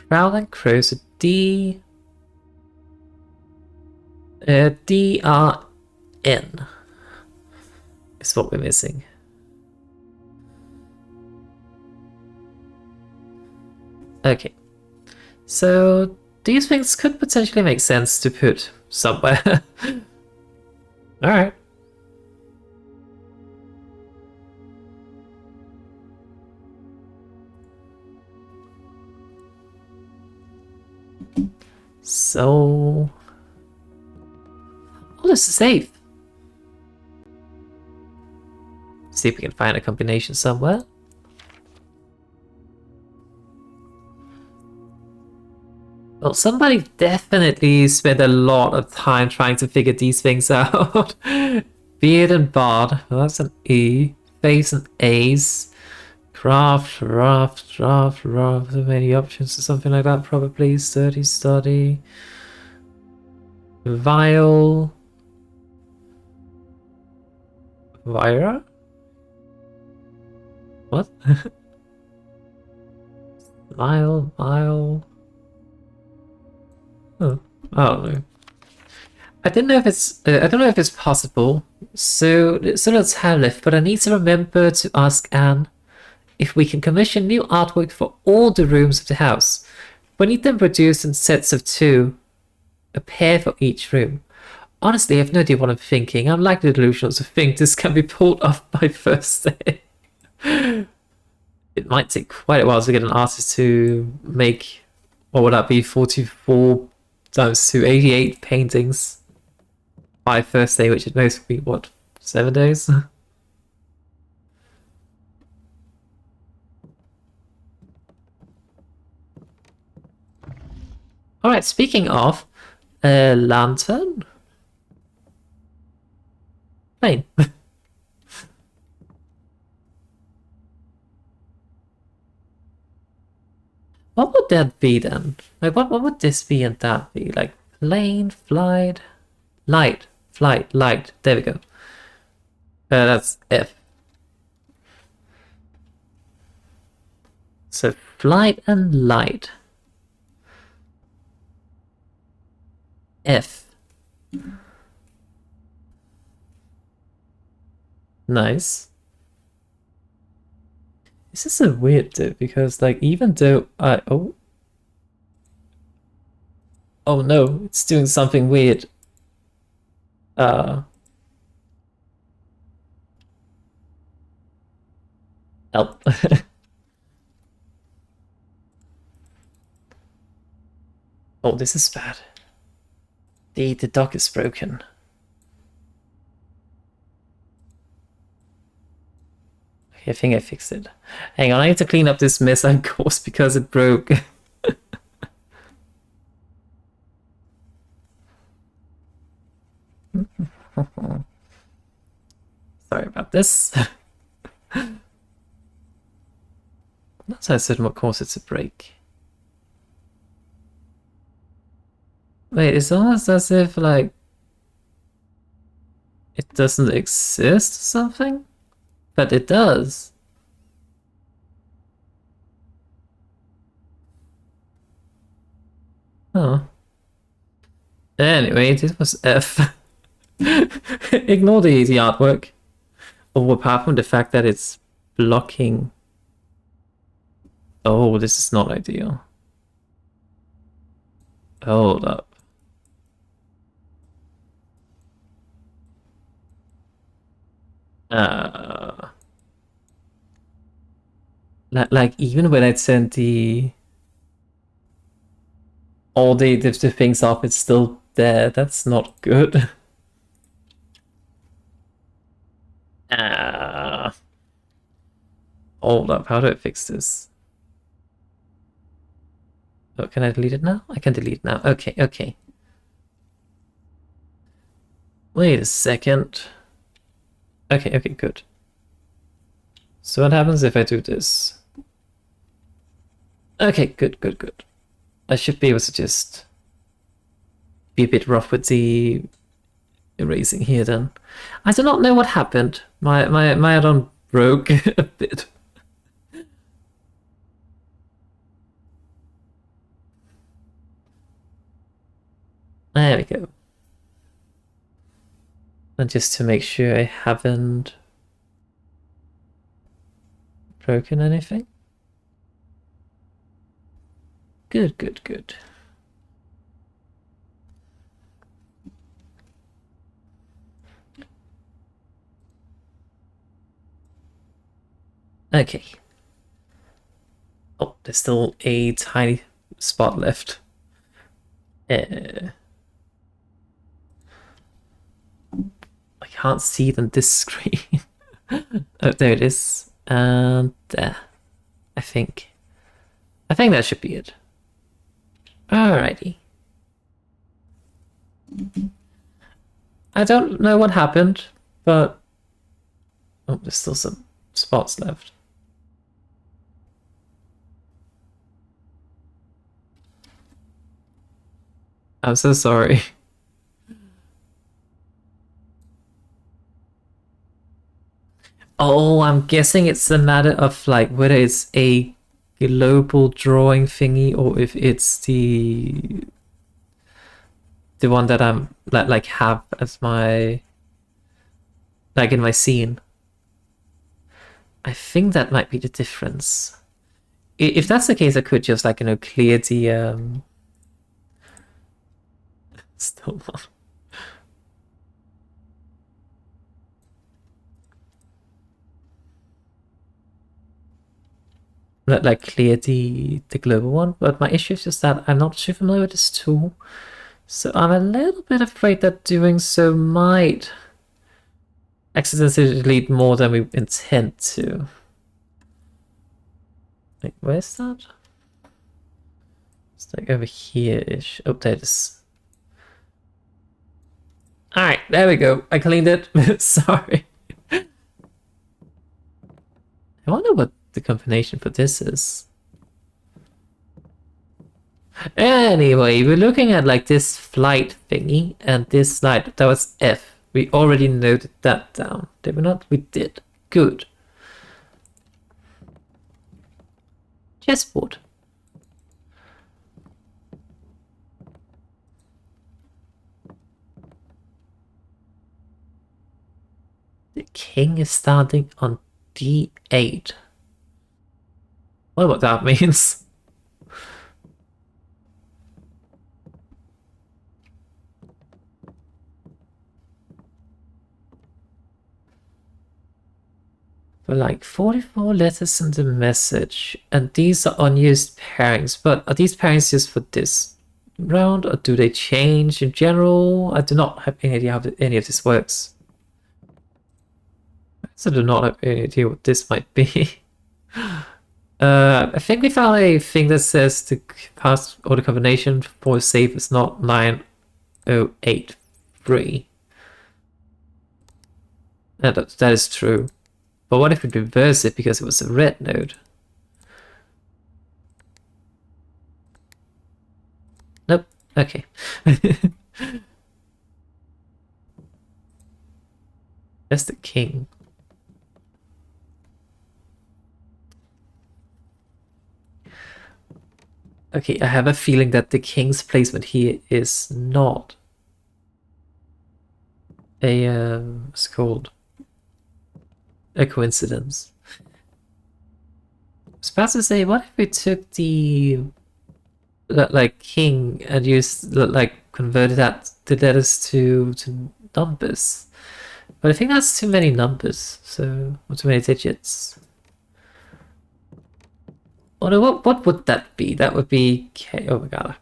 Crowl and crow, so D. D-R-N is what we're missing. Okay. So these things could potentially make sense to put somewhere. Alright. So... oh, this is safe. See if we can find a combination somewhere. Well, somebody definitely spent a lot of time trying to figure these things out. Beard and bard, well, that's an E. Face and A's. Craft, draft, so many options or something like that, probably. Sturdy, study. Vial. Vira? What? Vial. Oh, I don't know. I don't know if it's possible. So let's have it. But I need to remember to ask Anne if we can commission new artwork for all the rooms of the house. We need them produced in sets of 2, a pair for each room. Honestly, I have no idea what I'm thinking. I'm likely delusional to think this can be pulled off by first day. It might take quite a while to get an artist to make, what would that be, 44 times 2, 88 paintings by first day, which at most would be, what, 7 days? Alright, speaking of, lantern? Plane. What would that be then? Like, what would this be and that be? Like, plane, flight, light, light. There we go. That's F. So, flight and light. F. Nice. This is so weird though, because like even though I oh no, it's doing something weird. Help. Oh, this is bad. The dock is broken. I think I fixed it. Hang on, I need to clean up this mess I've caused because it broke. Sorry about this. Not so certain what caused it to break. Wait, it's almost as if like it doesn't exist or something? But it does. Oh. Anyway, this was F. Ignore the artwork. Or apart from the fact that it's blocking. Oh, this is not ideal. Hold up. Uh, like even when I turn all the things off, it's still there. That's not good. Hold up. How do I fix this? Oh, can I delete it now? I can delete it now. Okay, okay. Wait a second. Okay, okay, good. So what happens if I do this? Okay, good, good, good. I should be able to just be a bit rough with the erasing here then. I do not know what happened. My add-on broke a bit. There we go. And just to make sure I haven't broken anything. Good, good, good. Okay. Oh, there's still a tiny spot left. I can't see it on this screen. Oh, there it is. And there. I think that should be it. Alrighty. I don't know what happened, but oh, there's still some spots left. I'm so sorry. Oh, I'm guessing it's a matter of like whether it's a global drawing thingy or if it's the one that I'm like have as my like in my scene. I think that might be the difference. If that's the case, I could just like clear the still not. Like clear the global one, but my issue is just that I'm not too familiar with this tool, so I'm a little bit afraid that doing so might accidentally delete more than we intend to. Wait, where's that? It's like over here-ish. Oh, there it is. Alright, there we go. I cleaned it. Sorry. I wonder what the combination for this is. Anyway, we're looking at like this flight thingy and this slide. That was F. We already noted that down. Did we not? We did. Good. Chessboard. The king is starting on D8. What that means? For like 44 letters in the message, and these are unused pairings, but are these pairings just for this round, or do they change in general? I do not have any idea how any of this works. So I do not have any idea what this might be. I think we found a thing that says the pass or the combination for save is not 9083. And that is true. But what if we reverse it because it was a red node? Nope. Okay. That's the king. Okay, I have a feeling that the king's placement here is not a what's it called? A coincidence. was about to say, what if we took the like king and used like converted that the letters to numbers? But I think that's too many numbers, so or too many digits. Oh no, what would that be? That would be K. Oh my god.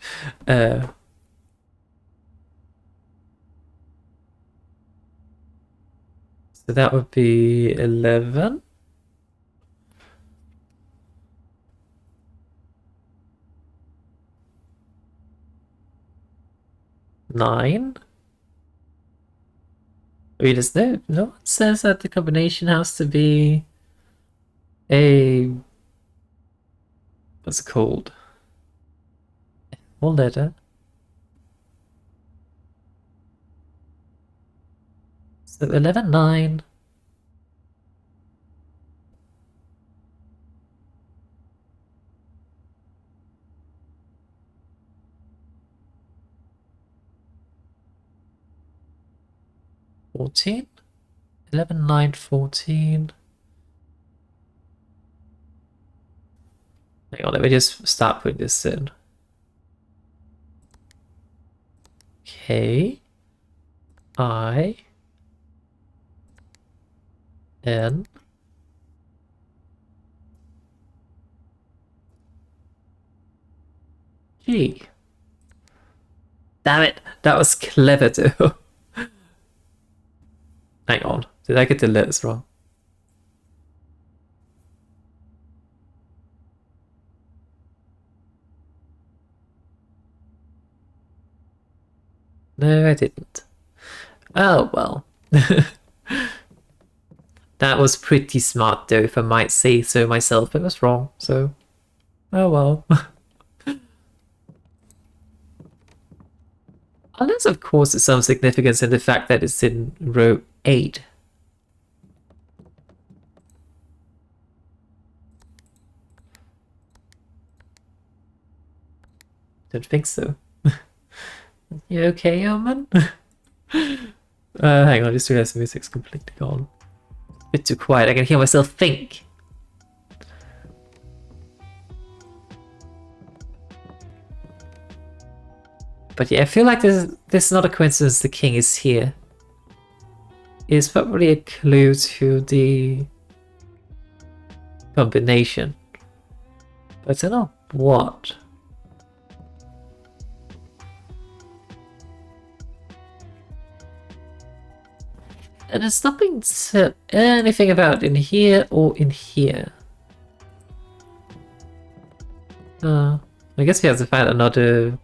So that would be 11. 9. Wait, there's no one says that the combination has to be a what's it called? One letter. So 11, 9. $14? 11, 9, 14. Hang on, let me just start putting this in. K I N G. Damn it, that was clever too. Hang on, did I get the letters wrong? No, I didn't. Oh well. That was pretty smart though, if I might say so myself. It was wrong, so oh well. Unless of course there's some significance in the fact that it's in row 8. Don't think so. You okay, Omen? Hang on, I just realized the music's completely gone. A bit too quiet, I can hear myself think. But yeah, I feel like this is not a coincidence the king is here. It's probably a clue to the combination. But I don't know what. And there's nothing said anything about in here or in here. I guess we have to find another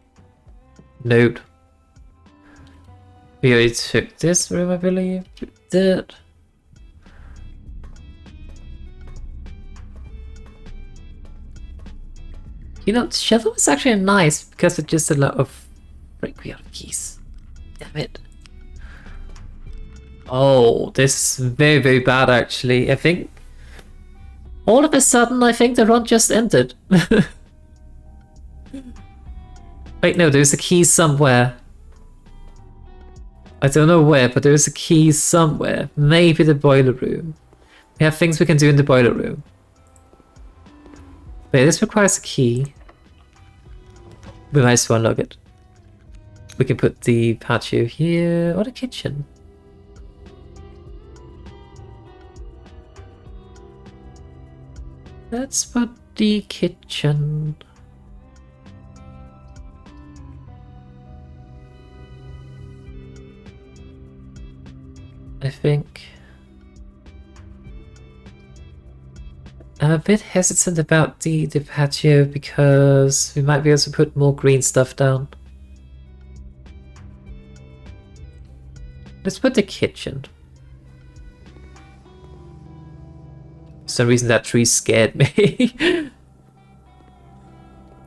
node. We already took this room, I believe. We did. You know, Shadow is actually nice because it's just a lot of break we out of keys. Damn it. Oh, this is very, very bad actually. I think all of a sudden I think the run just ended. Wait, no, there's a key somewhere. I don't know where, but there's a key somewhere. Maybe the boiler room. We have things we can do in the boiler room. Wait, this requires a key. We might as well unlock it. We can put the patio here, or the kitchen. Let's put the kitchen. I think I'm a bit hesitant about the patio because we might be able to put more green stuff down. Let's put the kitchen. For some reason that tree scared me.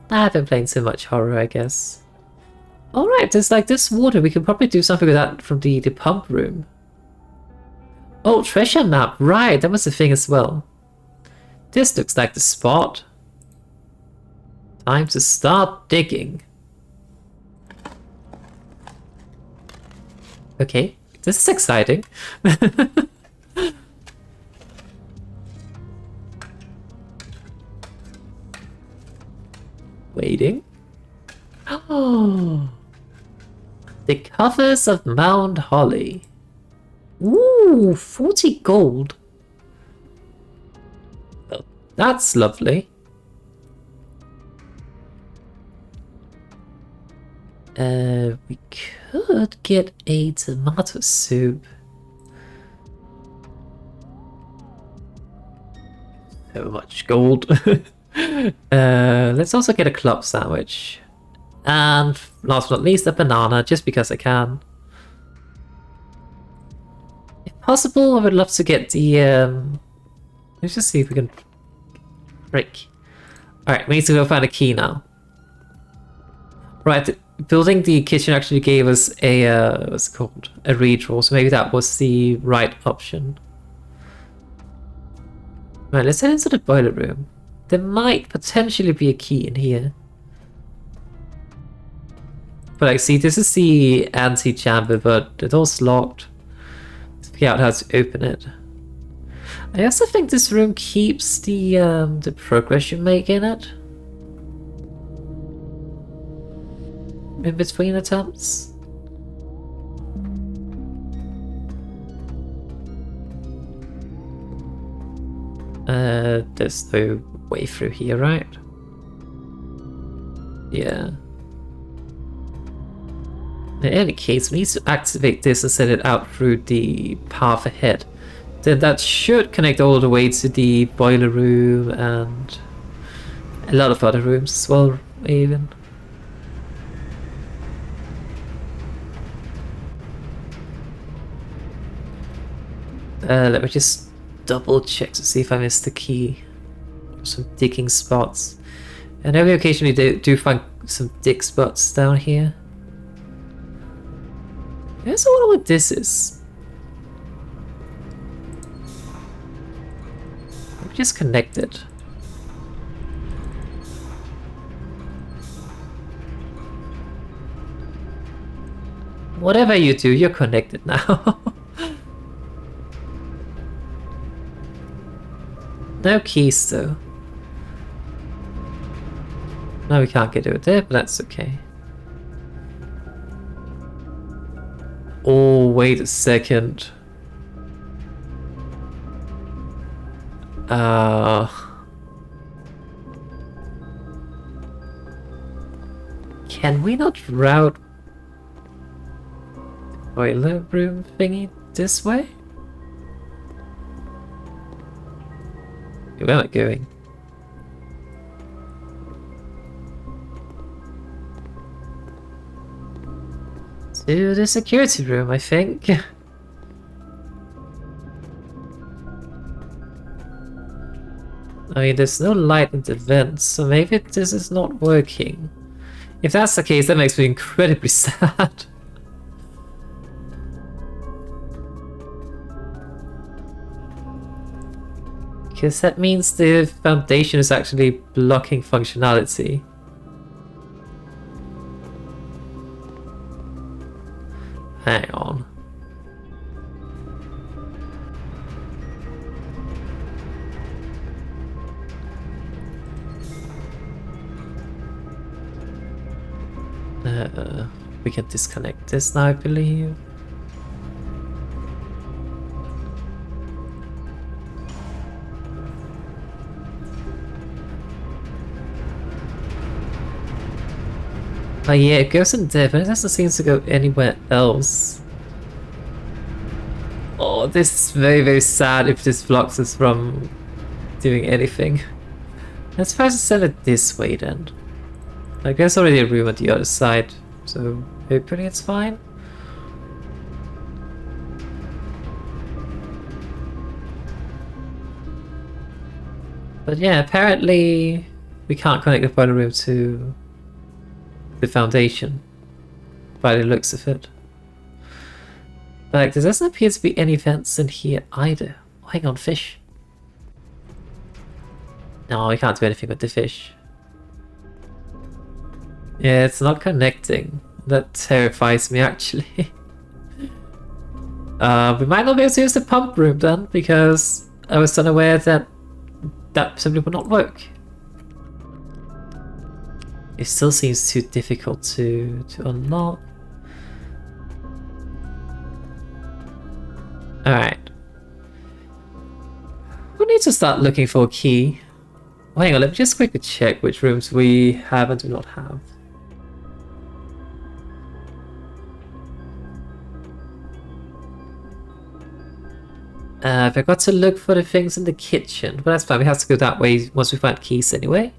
I've been playing so much horror, I guess. Alright, there's like this water. We could probably do something with that from the pump room. Oh, treasure map. Right, that was the thing as well. This looks like the spot. Time to start digging. Okay, this is exciting. waiting. Oh, the covers of Mount Holly. Ooh, 40 gold. Well, that's lovely. We could get a tomato soup. So much gold. Let's also get a club sandwich. And last but not least, a banana, just because I can. If possible, I would love to get the... let's just see if we can... break. Alright, we need to go find a key now. Right, building the kitchen actually gave us a, what's it called? A redraw, so maybe that was the right option. Right, let's head into the boiler room. There might potentially be a key in here. But like, see, this is the anti-chamber, but the door's locked. Let's figure out how to open it. I also think this room keeps the progress you make in it. In between attempts. There's no way through here, right? Yeah. In any case, we need to activate this and send it out through the path ahead. Then that should connect all the way to the boiler room and a lot of other rooms as well, even. Let me just double check to see if I missed the key. Some digging spots. And every occasionally do find some dig spots down here. I also wonder what this is. Let me just connect it. Whatever you do, you're connected now. No keys though. No, we can't get over there, but that's okay. Oh, wait a second. Can we not route the boiler room thingy this way? Where am I going? To the security room, I think. I mean, there's no light in the vents, so maybe this is not working. If that's the case, that makes me incredibly sad. Because that means the foundation is actually blocking functionality. Hang on. We can disconnect this now, I believe. Oh yeah, it goes in there, but it doesn't seem to go anywhere else. Oh, this is very, very sad if this blocks us from doing anything. Let's try to send it this way then. Like, there's already a room at the other side, so hopefully it's fine. But yeah, apparently we can't connect the boiler room to the foundation by the looks of it. Like, there doesn't appear to be any vents in here either. Oh, hang on, fish. No, we can't do anything with the fish. Yeah, it's not connecting. That terrifies me, actually. We might not be able to use the pump room then, because I was unaware that that simply would not work. It still seems too difficult to unlock. Alright. We need to start looking for a key. Oh, hang on, let me just quickly check which rooms we have and do not have. I forgot to look for the things in the kitchen, but that's fine. We have to go that way once we find keys anyway.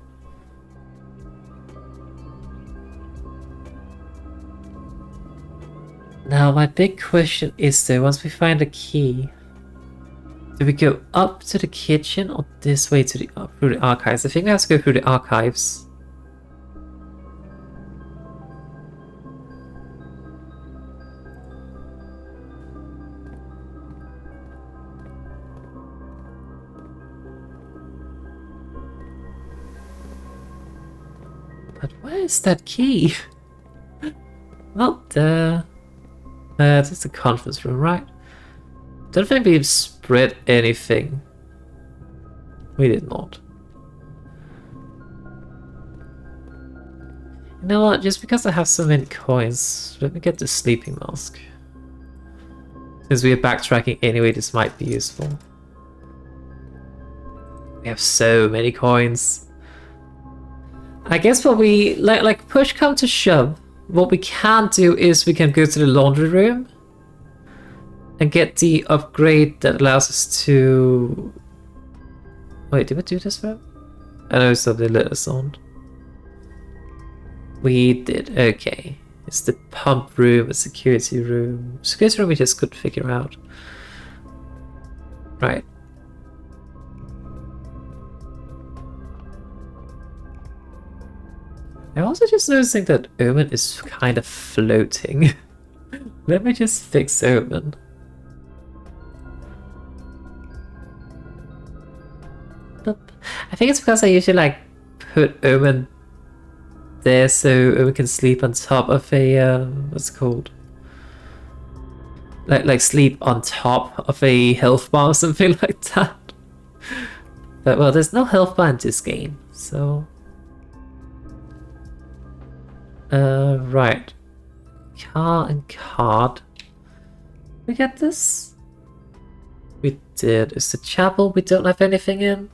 Now, my big question is though, once we find a key, do we go up to the kitchen or this way to the through the archives? I think we have to go through the archives. But where is that key? Not there. This is the conference room, right? Don't think we've spread anything. We did not. You know what? Just because I have so many coins, let me get the sleeping mask. Since we are backtracking anyway, this might be useful. We have so many coins. I guess what we like push come to shove, what we can do is we can go to the laundry room and get the upgrade that allows us to... Wait, did we do this room? I know something let us on. We did, okay. It's the pump room, a security room. Security room we just couldn't figure out. Right. I'm also just noticing that Omen is kind of floating. Let me just fix Omen. I think it's because I usually like put Omen there so Omen can sleep on top of a what's it called? Like sleep on top of a health bar or something like that. But well, there's no health bar in this game, so right. Car and card. We get this? We did. Is the chapel we don't have anything in?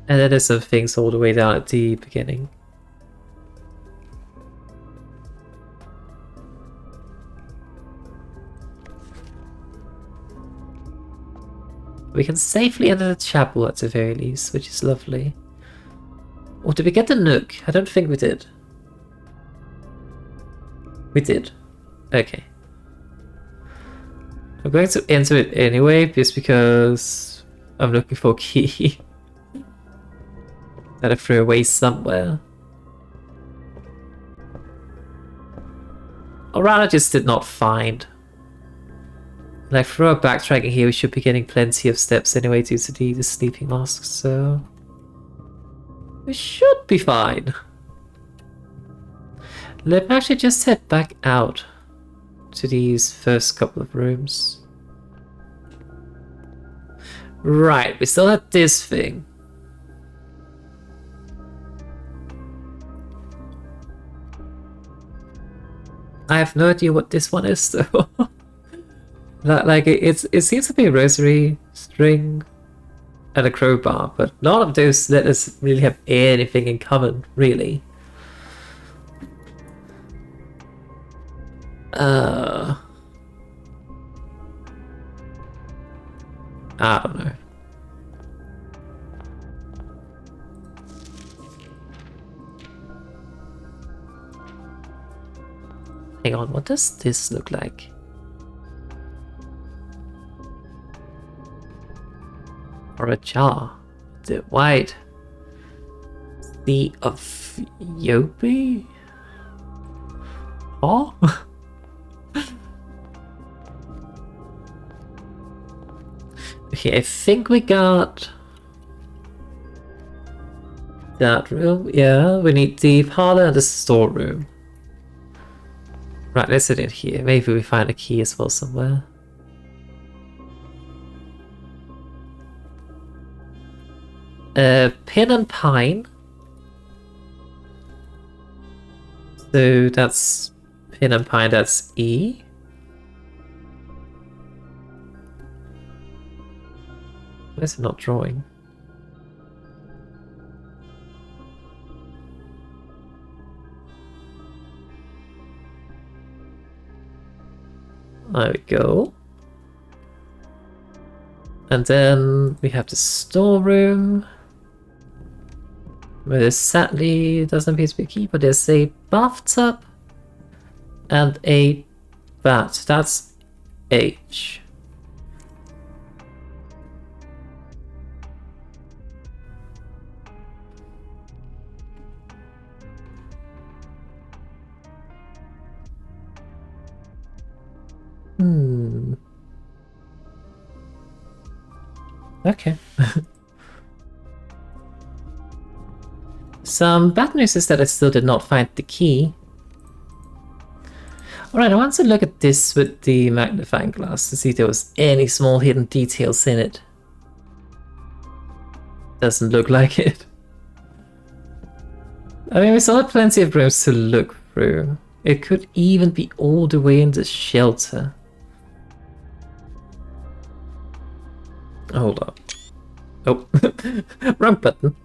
And then there's some things all the way down at the beginning. We can safely enter the chapel at the very least, which is lovely. Or did we get the nook? I don't think we did. We did. Okay. I'm going to enter it anyway, just because I'm looking for a key that I threw away somewhere. Or rather just did not find. Like through our backtracking here, we should be getting plenty of steps anyway due to the sleeping mask, so we should be fine. Let me actually just head back out to these first couple of rooms. Right, we still have this thing. I have no idea what this one is though. Like it seems to be a rosary string and a crowbar, but none of those letters really have anything in common, really. I don't know. Hang on, what does this look like? Or a jar? The white sea of Yopi? Oh? Okay, I think we got that room. Yeah, we need the parlor and the storeroom. Right, let's sit in here. Maybe we find a key as well somewhere. Pin and Pine. So that's Pin and Pine, that's E. Why is it not drawing? There we go. And then we have the storeroom, where there sadly doesn't appear to be a key, but there's a bathtub and a bat. That's H. Okay. Some bad news is that I still did not find the key. Alright, I want to look at this with the magnifying glass to see if there was any small hidden details in it. Doesn't look like it. I mean, we still have plenty of rooms to look through. It could even be all the way in the shelter. Hold up. Oh, wrong button.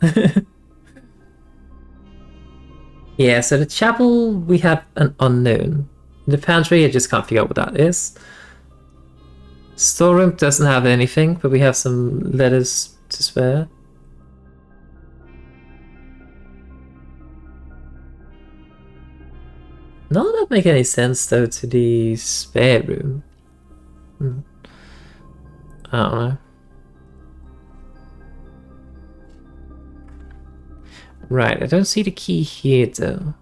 Yeah, so the chapel, we have an unknown. In the pantry, I just can't figure out what that is. Storeroom doesn't have anything, but we have some letters to spare. None of that make any sense though to the spare room. I don't know. Right, I don't see the key here though.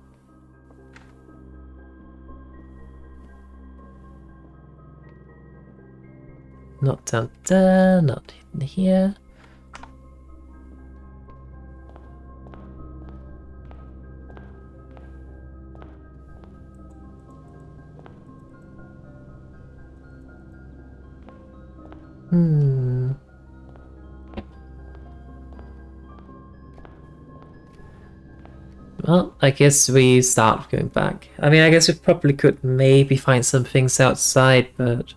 Not down there, not hidden here. Well, I guess we start going back. I mean, I guess we probably could maybe find some things outside, but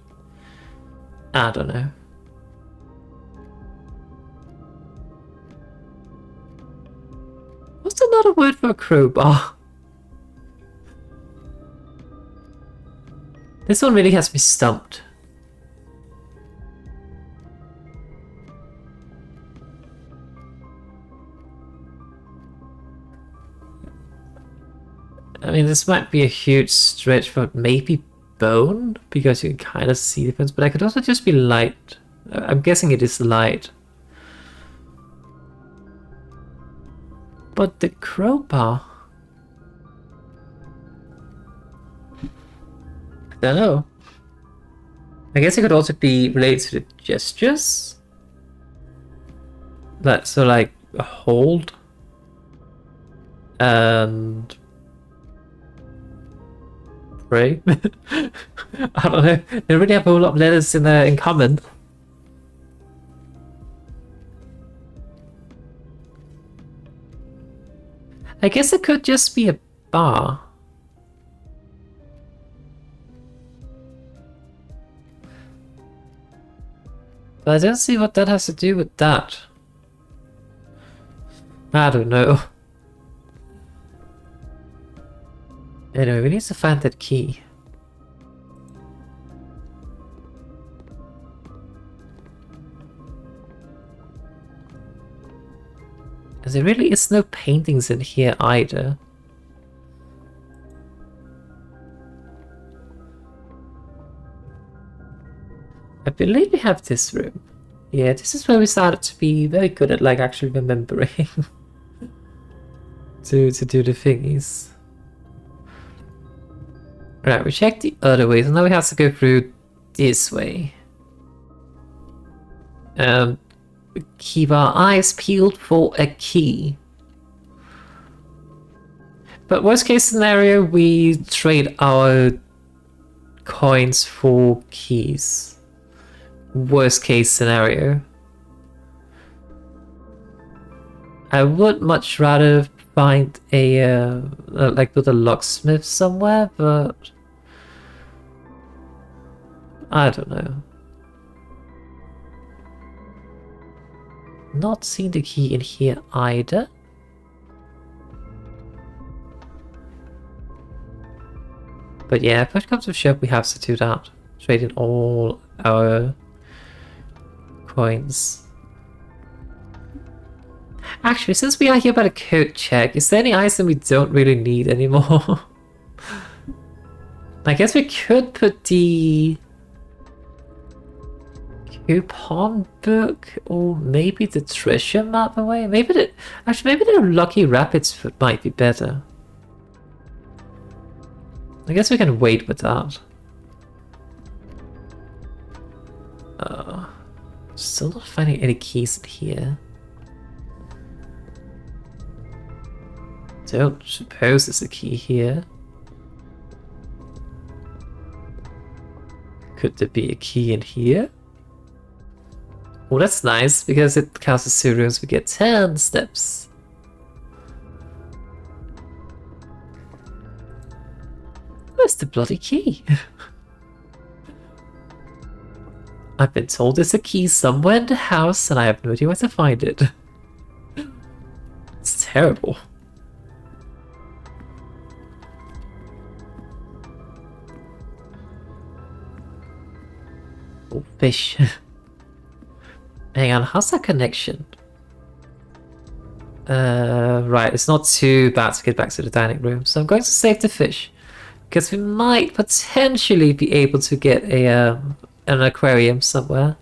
I don't know. What's another word for a crowbar? This one really has me stumped. I mean, this might be a huge stretch, but maybe bone, because you can kind of see the difference, but I could also just be light. I'm guessing it is light. But the crowbar... I don't know. I guess it could also be related to the gestures. So like a hold. And... pray. I don't know. They really have a whole lot of letters in common. I guess it could just be a bar. But I don't see what that has to do with that. I don't know. Anyway, we need to find that key. As there really is no paintings in here either. I believe we have this room. Yeah, this is where we started to be very good at like actually remembering to do the thingies. Right, we checked the other way, so now we have to go through this way. Keep our eyes peeled for a key. But worst case scenario, we trade our coins for keys. Worst case scenario. I would much rather find a like with a locksmith somewhere, but I don't know. Not seeing the key in here either. But yeah, if it comes to shove, we have to do that. Trade in all our coins. Actually, since we are here by the code check, is there any item we don't really need anymore? I guess we could put the coupon book or maybe the treasure map away. Maybe the Lucky Rapids might be better. I guess we can wait with that. Still not finding any keys in here. Don't suppose there's a key here. Could there be a key in here? Oh, that's nice, because it counts as 2 rooms, we get 10 steps. Where's the bloody key? I've been told there's a key somewhere in the house, and I have no idea where to find it. It's terrible. Oh, fish. Hang on, how's that connection? Right, it's not too bad to get back to the dining room, so I'm going to save the fish. Because we might potentially be able to get a an aquarium somewhere.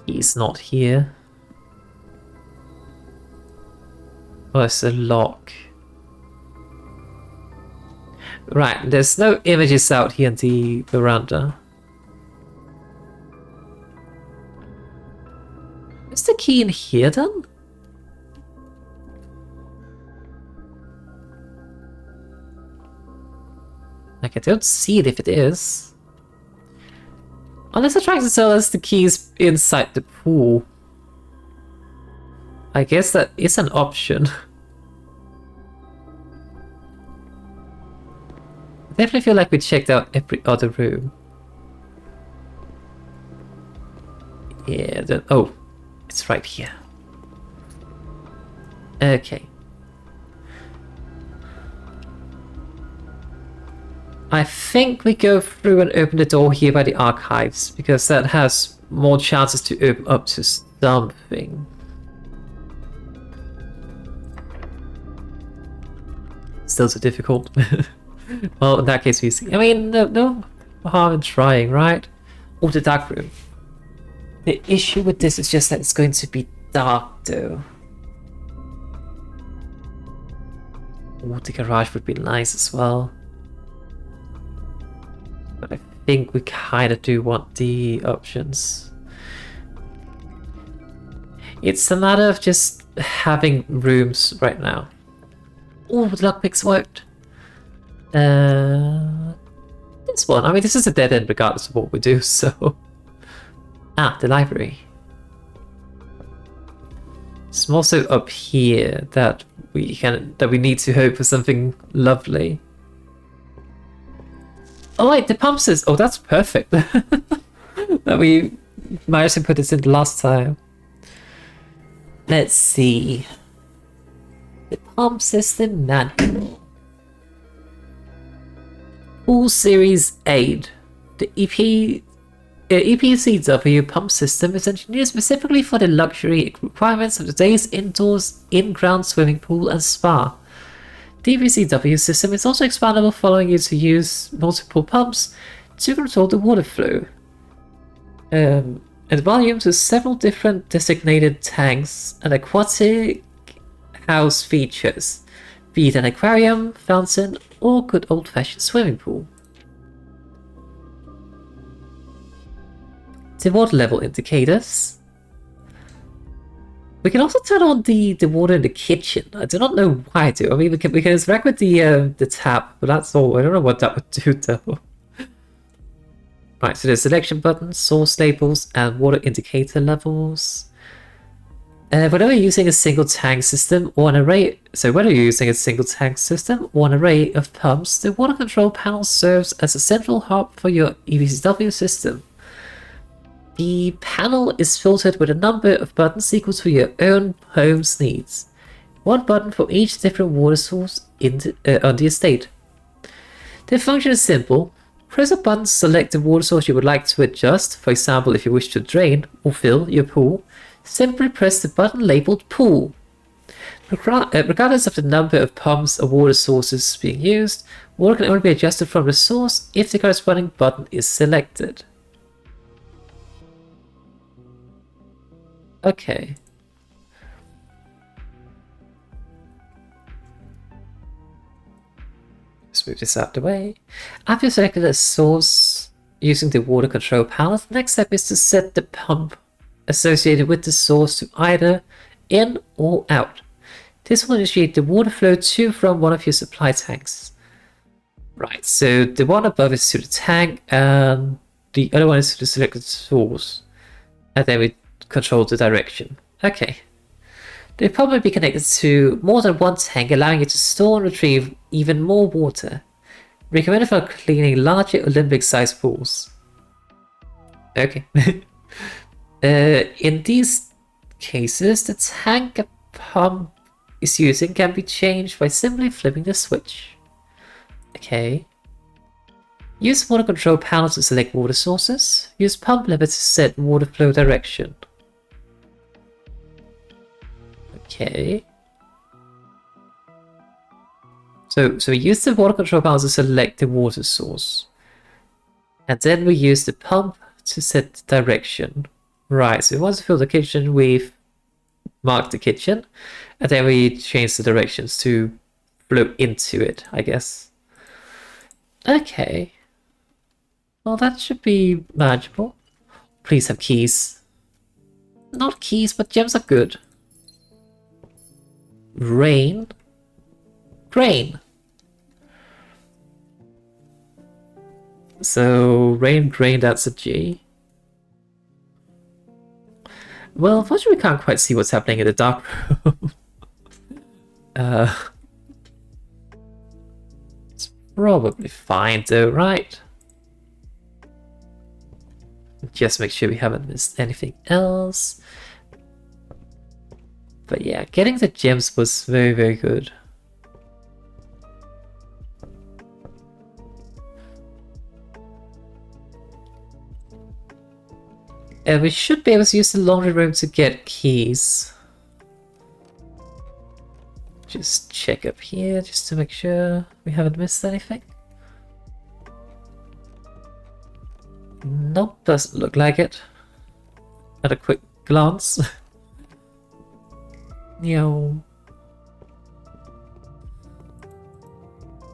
He's not here. Oh, it's a lock. Right, there's no images out here in the veranda. Is the key in here then? Like, I don't see it if it is. Unless they're trying to tell us the key's inside the pool. I guess that is an option. I definitely feel like we checked out every other room. Yeah, oh, it's right here. Okay. I think we go through and open the door here by the archives, because that has more chances to open up to something. Still so difficult. Well, in that case we see. I mean, no harm in trying, right? Oh, the dark room. The issue with this is just that it's going to be dark, though. Oh, the garage would be nice as well. But I think we kind of do want the options. It's a matter of just having rooms right now. Oh, the lockpicks worked. This one. I mean, this is a dead end regardless of what we do, so... Ah, the library. It's also up here that we need to hope for something lovely. Oh wait, the pump says, oh, that's perfect. That we managed to put this in last time. Let's see. The pump system manual. All Series 8. The EPCW pump system is engineered specifically for the luxury requirements of today's indoors, in-ground swimming pool and spa. The EPCW system is also expandable, allowing you to use multiple pumps to control the water flow. And volumes with several different designated tanks and aquatic house features, be it an aquarium, fountain, or good old-fashioned swimming pool. The water level indicators. We can also turn on the water in the kitchen. I do not know why I do. I mean, we can interact with the tap, but that's all. I don't know what that would do though. Right, so there's selection buttons, source labels, and water indicator levels. Whenever you're using a single tank system or an array, whether you're using a single tank system or an array of pumps, the water control panel serves as a central hub for your EVCW system. The panel is filtered with a number of buttons equal to your own home's needs. One button for each different water source on the estate. The function is simple. Press a button to select the water source you would like to adjust. For example, if you wish to drain or fill your pool, simply press the button labeled Pool. Regardless of the number of pumps or water sources being used, water can only be adjusted from the source if the corresponding button is selected. Okay. Let's move this out of the way. After you selected a source using the water control panel, the next step is to set the pump associated with the source to either in or out. This will initiate the water flow to from one of your supply tanks. Right, so the one above is to the tank and the other one is to the selected source. And then we control the direction. Okay. They pump will be connected to more than one tank, allowing you to store and retrieve even more water. Recommended for cleaning larger Olympic-sized pools. Okay. In these cases, the tank a pump is using can be changed by simply flipping the switch. Okay. Use water control panel to select water sources. Use pump lever to set water flow direction. Okay. So we use the water control panel to select the water source. And then we use the pump to set the direction. Right, so once we fill the kitchen, we've marked the kitchen. And then we change the directions to flow into it, I guess. Okay. Well, that should be manageable. Please have keys. Not keys, but gems are good. Rain. Grain. So, rain, grain, that's a G. Well, unfortunately we can't quite see what's happening in the dark room. It's probably fine though, right? Just make sure we haven't missed anything else. But yeah, getting the gems was very, very good. And we should be able to use the laundry room to get keys. Just check up here just to make sure we haven't missed anything. Nope, doesn't look like it. At a quick glance. Yo.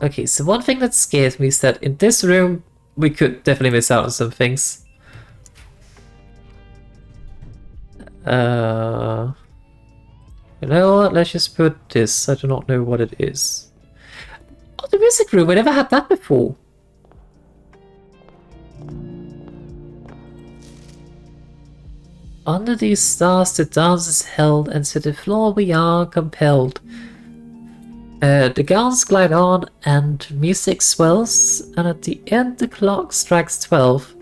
Okay, so one thing that scares me is that in this room we could definitely miss out on some things. You know what, let's just put this. I do not know what it is. Oh, the music room, we never had that before. Under these stars the dance is held, and to the floor we are compelled. The gowns glide on and music swells, and at the end the clock strikes 12.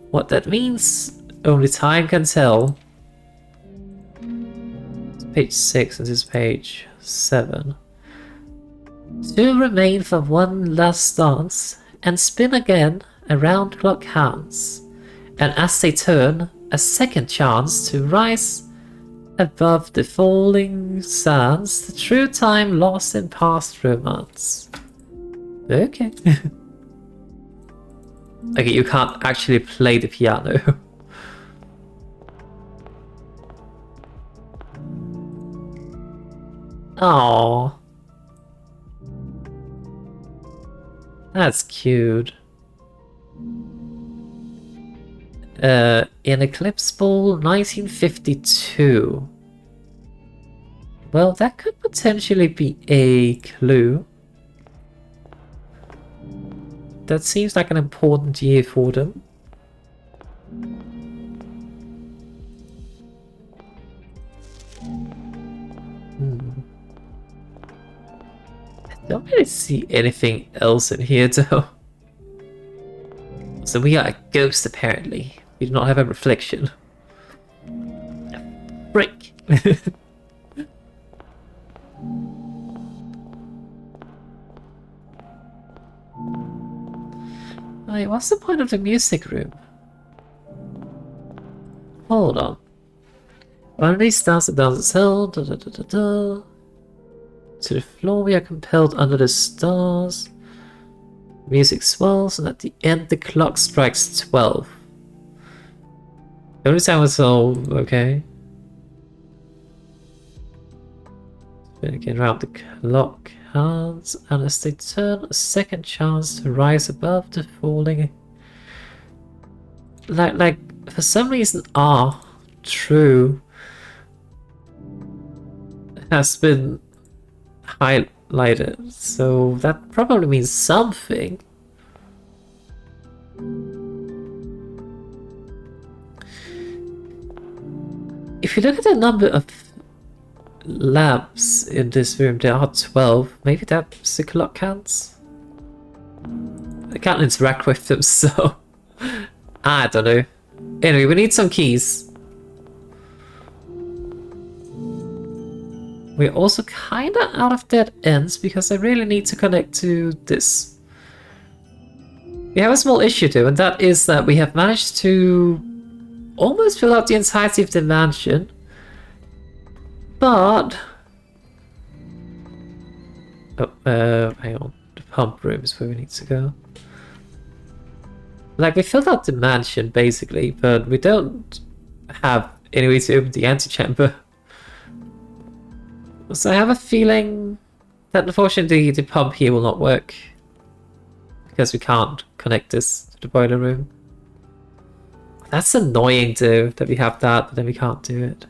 What that means, only time can tell. It's page 6, and this is page 7. Two remain for one last dance, and spin again around clock hands. And as they turn, a second chance to rise above the falling sands, the true time lost in past romance. Okay. Okay, you can't actually play the piano. Aww. That's cute. In Eclipse Ball 1952. Well, that could potentially be a clue. That seems like an important year for them. Don't really see anything else in here though. So we are a ghost apparently. We do not have a reflection. Break. Wait, what's the point of the music room? Hold on. One of these stars that does its hill. Da, da, da, da, da. To the floor we are compelled under the stars. Music swells, and at the end the clock strikes 12. The only time was all okay. Spinning around the clock hands, and as they turn, a second chance to rise above the falling. Like for some reason, true has been highlighted, so that probably means something. If you look at the number of lamps in this room, there are 12. Maybe that's the clock counts? I can't interact with them, so I don't know. Anyway, we need some keys. We're also kinda out of dead ends because I really need to connect to this. We have a small issue though, and that is that we have managed to almost fill out the entirety of the mansion, but hang on, the pump room is where we need to go. Like, we filled out the mansion basically, but we don't have any way to open the antechamber. So I have a feeling that unfortunately the pump here will not work because we can't connect this to the boiler room. That's annoying though, that we have that, but then we can't do it.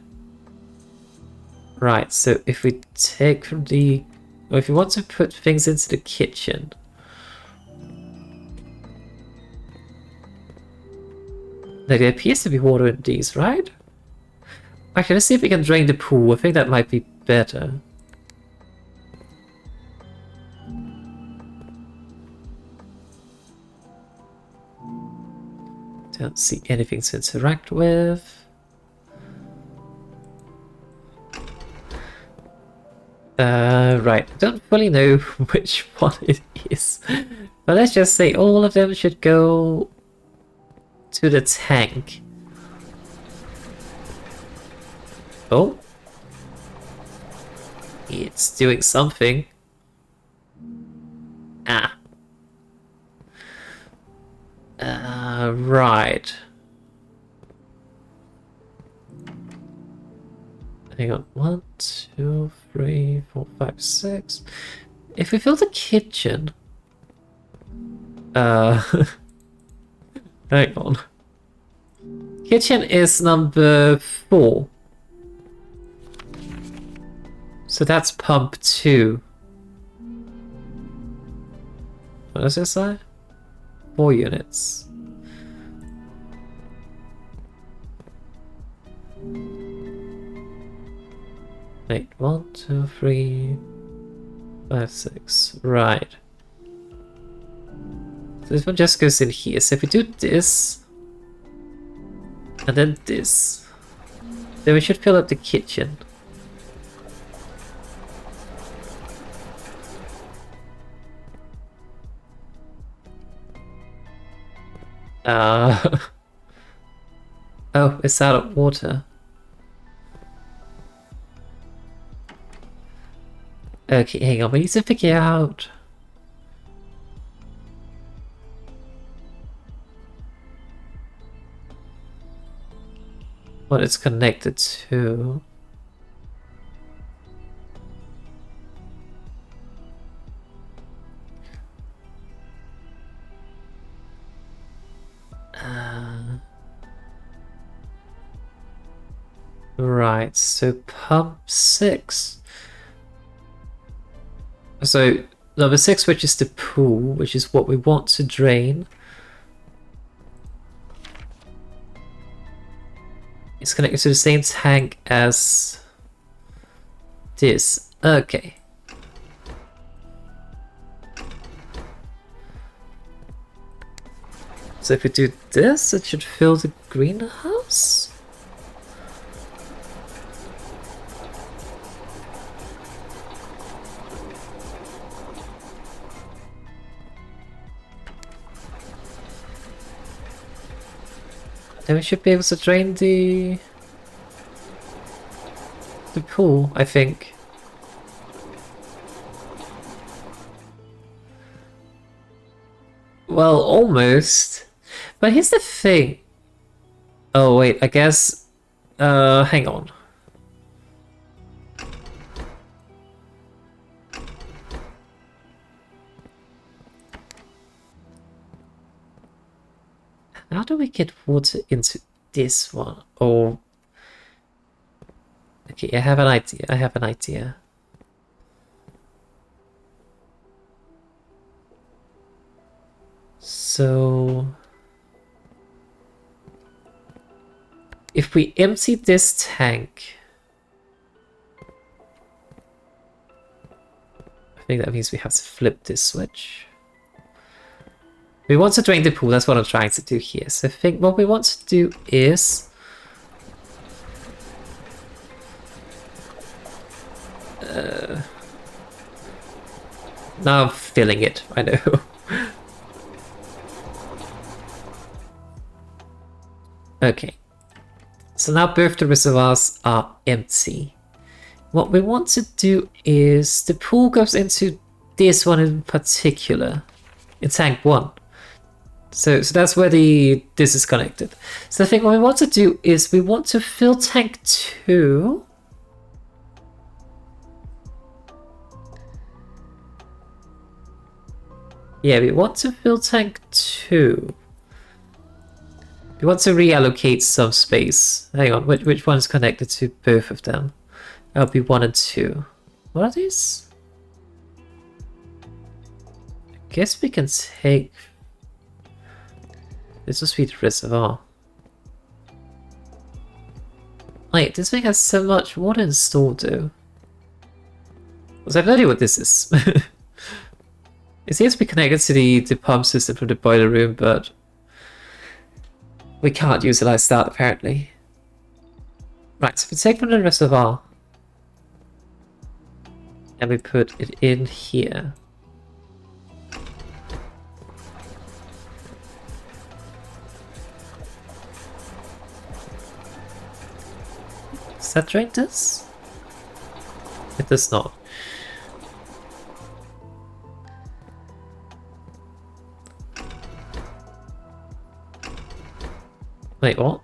Right, so if we take from the... or if you want to put things into the kitchen... Now, there appears to be water in these, right? Actually, let's see if we can drain the pool. I think that might be better. Don't see anything to interact with. Right, I don't fully know which one it is. But let's just say all of them should go to the tank. Oh. It's doing something. Ah. Right. Hang on. 1, 2, 3, 4, 5, 6. If we fill the kitchen... hang on. Kitchen is number 4. So that's pump 2. What does it say? 4 units. Wait, 1, 2, 3, 5, 6. Right. So this one just goes in here. So if we do this, and then this, then we should fill up the kitchen. Oh, it's out of water. Okay, hang on, we need to figure out... what it's connected to. Right, so pump 6. So number 6, which is the pool, which is what we want to drain. It's connected to the same tank as this. Okay. So if we do this, it should fill the greenhouse? Then we should be able to drain the pool, I think. Well, almost. But here's the thing. Oh wait, I guess hang on. How do we get water into this one? Oh. Okay, I have an idea. I have an idea. So if we empty this tank, I think that means we have to flip this switch. We want to drain the pool, that's what I'm trying to do here. So I think what we want to do is now I'm filling it, I know. Okay. So now both the reservoirs are empty. What we want to do is the pool goes into this one in particular, in tank 1. So that's where this is connected. So I think what we want to do is we want to fill tank 2. Yeah, we want to fill tank 2. We want to reallocate some space. Hang on, which one is connected to both of them? That'll be 1 and 2. What are these? I guess we can take... This must be the reservoir. Wait, this thing has so much water installed though. So I have no idea what this is. It seems to be connected to the pump system from the boiler room, but we can't utilize that apparently. Right, so we take from the reservoir and we put it in here. Does that drain this? It does not. Wait, what?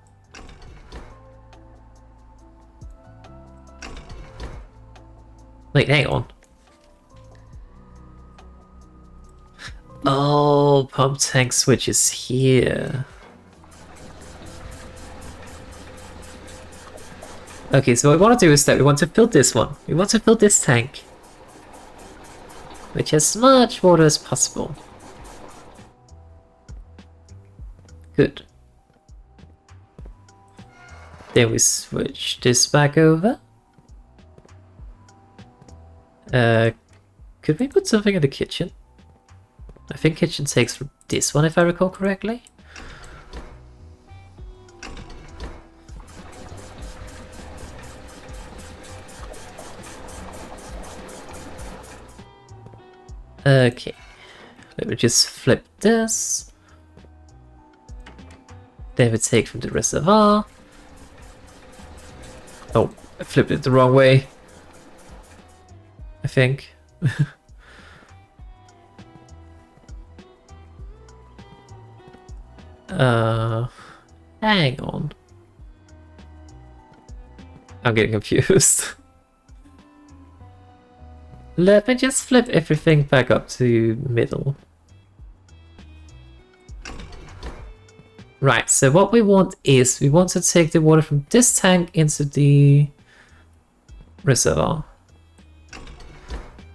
Wait, hang on. Oh, pump tank switch is here. Okay, so what we want to do is that we want to fill this one. We want to fill this tank, which has as much water as possible. Good. Then we switch this back over. Could we put something in the kitchen? I think kitchen takes from this one if I recall correctly. Okay, let me just flip this. Then we take from the reservoir. Oh, I flipped it the wrong way. I think. Hang on. I'm getting confused. Let me just flip everything back up to middle. Right, so what we want is, we want to take the water from this tank into the reservoir.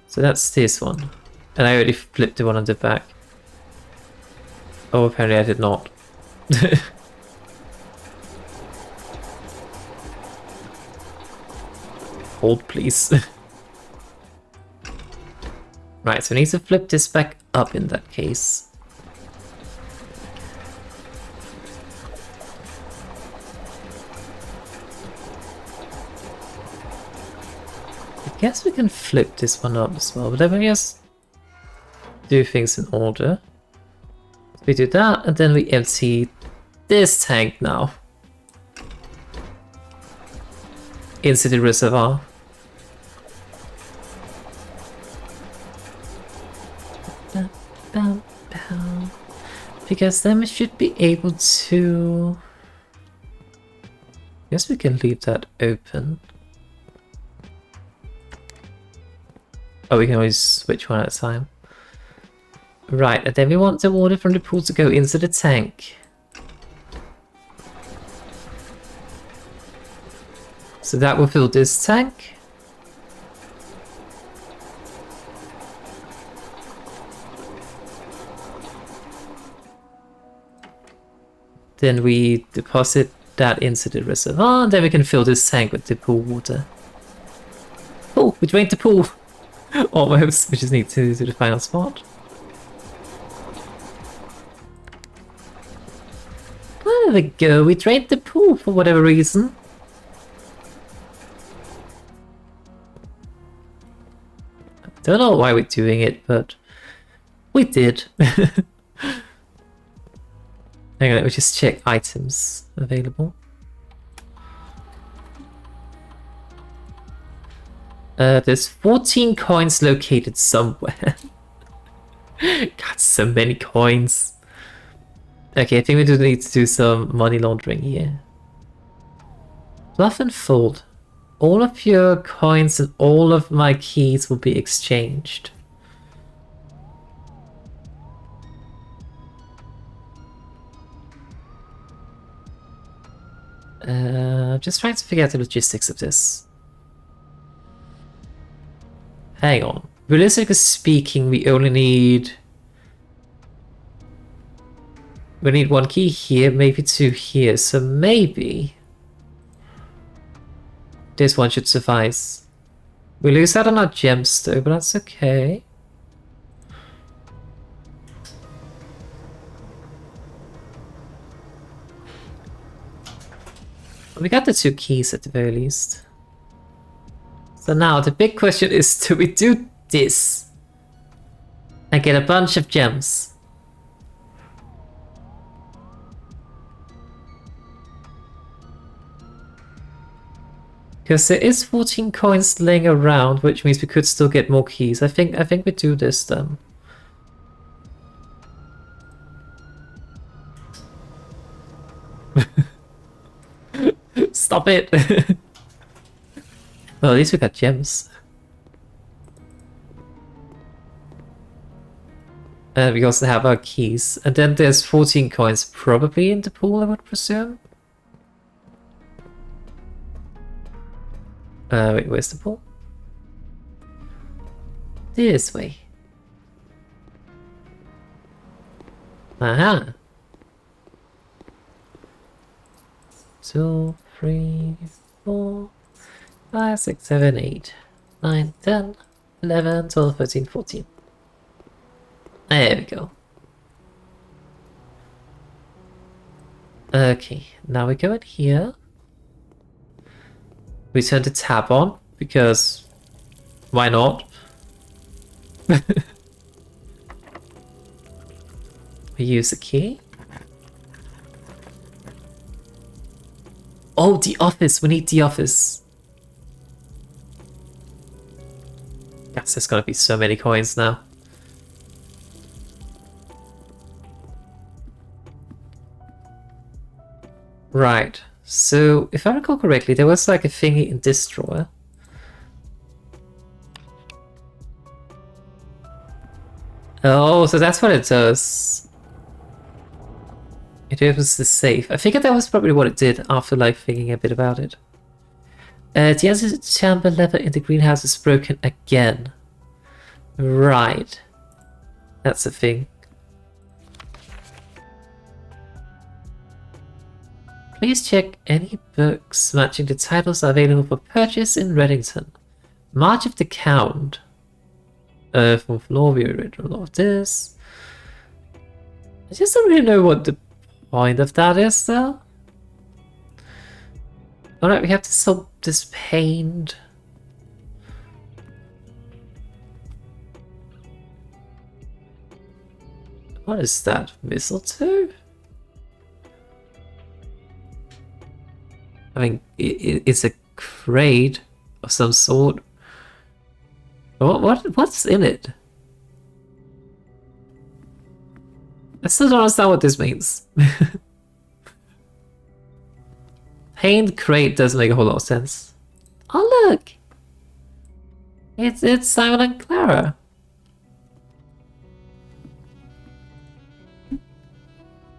So that's this one. And I already flipped the one on the back. Oh, apparently I did not. Hold, please. Right, so we need to flip this back up in that case. guess we can flip this one up as well, but then we just do things in order. We do that, and then we empty this tank now into the reservoir. Because then we should be able to... I guess we can leave that open. Oh, we can always switch one at a time. Right, and then we want the water from the pool to go into the tank. So that will fill this tank. Then we deposit that into the reservoir, and then we can fill this tank with the pool water. Oh, we drained the pool! Almost, we just need to do the final spot. There we go, we drained the pool for whatever reason. Don't know why we're doing it, but we did. Hang on, let me just check items available. There's 14 coins located somewhere. God, so many coins. Okay, I think we do need to do some money laundering here. Bluff and fold. All of your coins and all of my keys will be exchanged. Just trying to figure out the logistics of this. Hang on. Realistically speaking, we only need... We need one key here, maybe two here, so maybe... This one should suffice. We lose out on our gems though, but that's okay. We got the two keys at the very least. So now the big question is, do we do this and get a bunch of gems? Because there is 14 coins laying around, which means we could still get more keys. I think we do this then. Stop it! Well, at least we got gems. And we also have our keys. And then there's 14 coins probably in the pool, I would presume. Wait, where's the pool? This way. Aha! 2, 3, 4, 5, 6, 7, 8, 9, 10, 11, 12, 13, 14. There we go. Okay, now we go in here. We turn the tab on, because why not? We use the key. Oh, the office! We need the office! Yes, there's gonna be so many coins now. Right, so if I recall correctly, there was like a thingy in this drawer. Oh, so that's what it does. It opens the safe. I figured that was probably what it did after like thinking a bit about it. The answer chamber lever in the greenhouse is broken again. Right. That's a thing. Please check any books matching the titles are available for purchase in Reddington. March of the Count. From floor, we read all of this. I just don't really know what the point of that is, though. Alright, we have to solve this pained. What is that? Mistletoe? I mean, it's a crate of some sort. What's in it? I still don't understand what this means. Paint crate doesn't make a whole lot of sense. Oh look! It's Simon and Clara.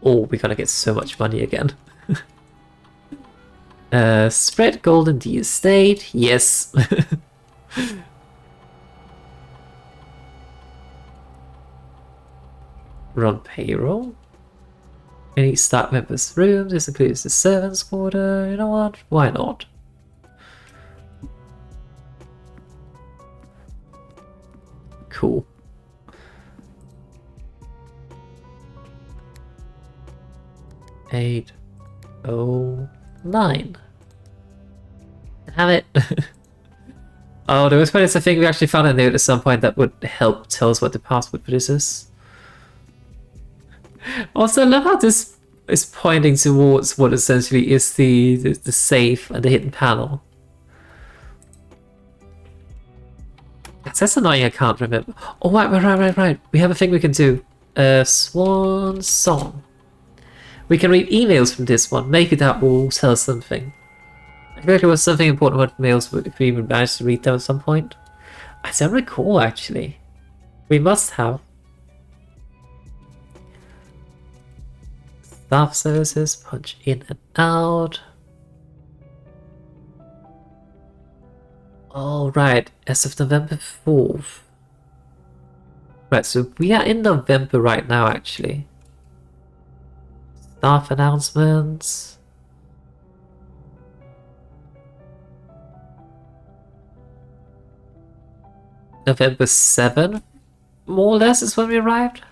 Oh, we're gonna get so much money again. Spread gold in the estate. Yes. Run payroll. Any staff members' rooms. This includes the servants' quarter. You know what? Why not? Cool. Eight. 9. Damn it. Oh, the worst part is I think we actually found a note at some point that would help tell us what the password for this is. Also, I love how this is pointing towards what essentially is the safe and the hidden panel. That's annoying, I can't remember. Oh, right. We have a thing we can do. Swan Song. We can read emails from this one. Maybe that will tell us something. I feel like there was something important about mails if we even managed to read them at some point. I don't recall, actually. We must have. Staff services, punch in and out. Oh, right. As of November 4th. Right, so we are in November right now, actually. Staff announcements. November 7th, more or less, is when we arrived.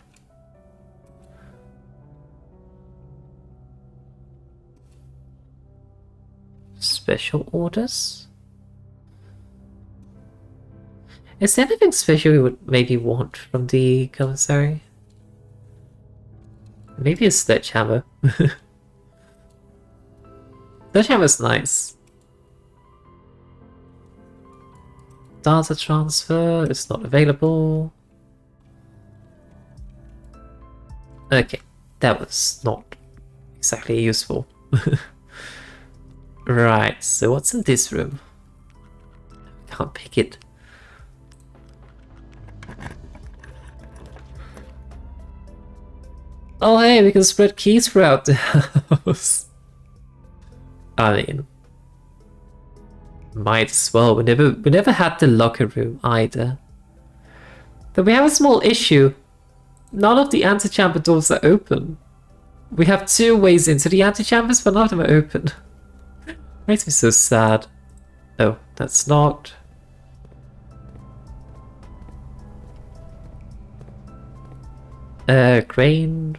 Special orders? Is there anything special we would maybe want from the commissary? Maybe a sledgehammer. Sledgehammer's nice. Data transfer is not available. Okay, that was not exactly useful. Right, so what's in this room? Can't pick it. Oh hey, we can spread keys throughout the house. I mean, might as well. We never had the locker room either. But we have a small issue. None of the antechamber doors are open. We have 2 ways into the antechambers, but none of them are open. Makes me so sad. Oh, that's not. Crane.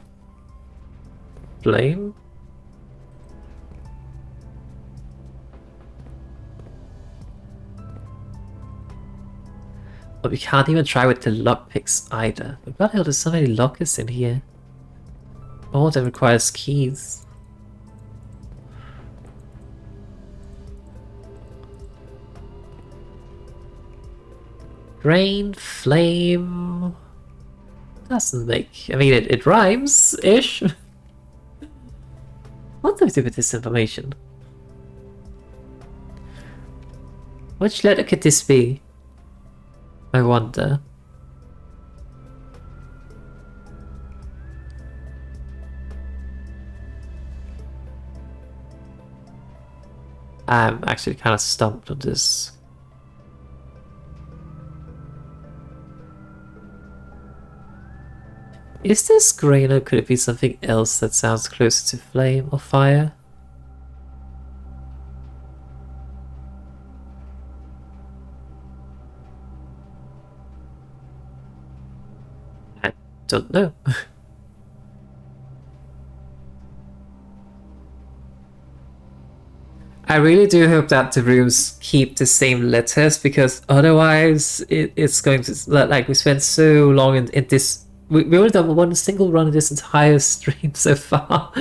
Flame. But we can't even try with the lockpicks either. What the hell, there's so many lockers in here. Oh, that requires keys. Rain, flame. Doesn't make. I mean, it rhymes-ish. What do we do with this information? Which letter could this be? I wonder. I'm actually kind of stumped on this. Is this green, or could it be something else that sounds closer to flame or fire? I don't know. I really do hope that the rooms keep the same letters, because otherwise it's going to, like, we spent so long in this We only done one single run of this entire stream so far.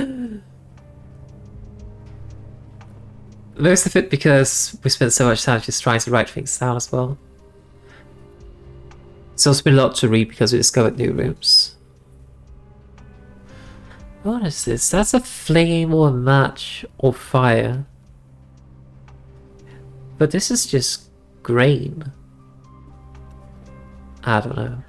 Most of it because we spent so much time just trying to write things down as well. It's also been a lot to read because we discovered new rooms. What is this? That's a flame or a match or fire. But this is just grain. I don't know.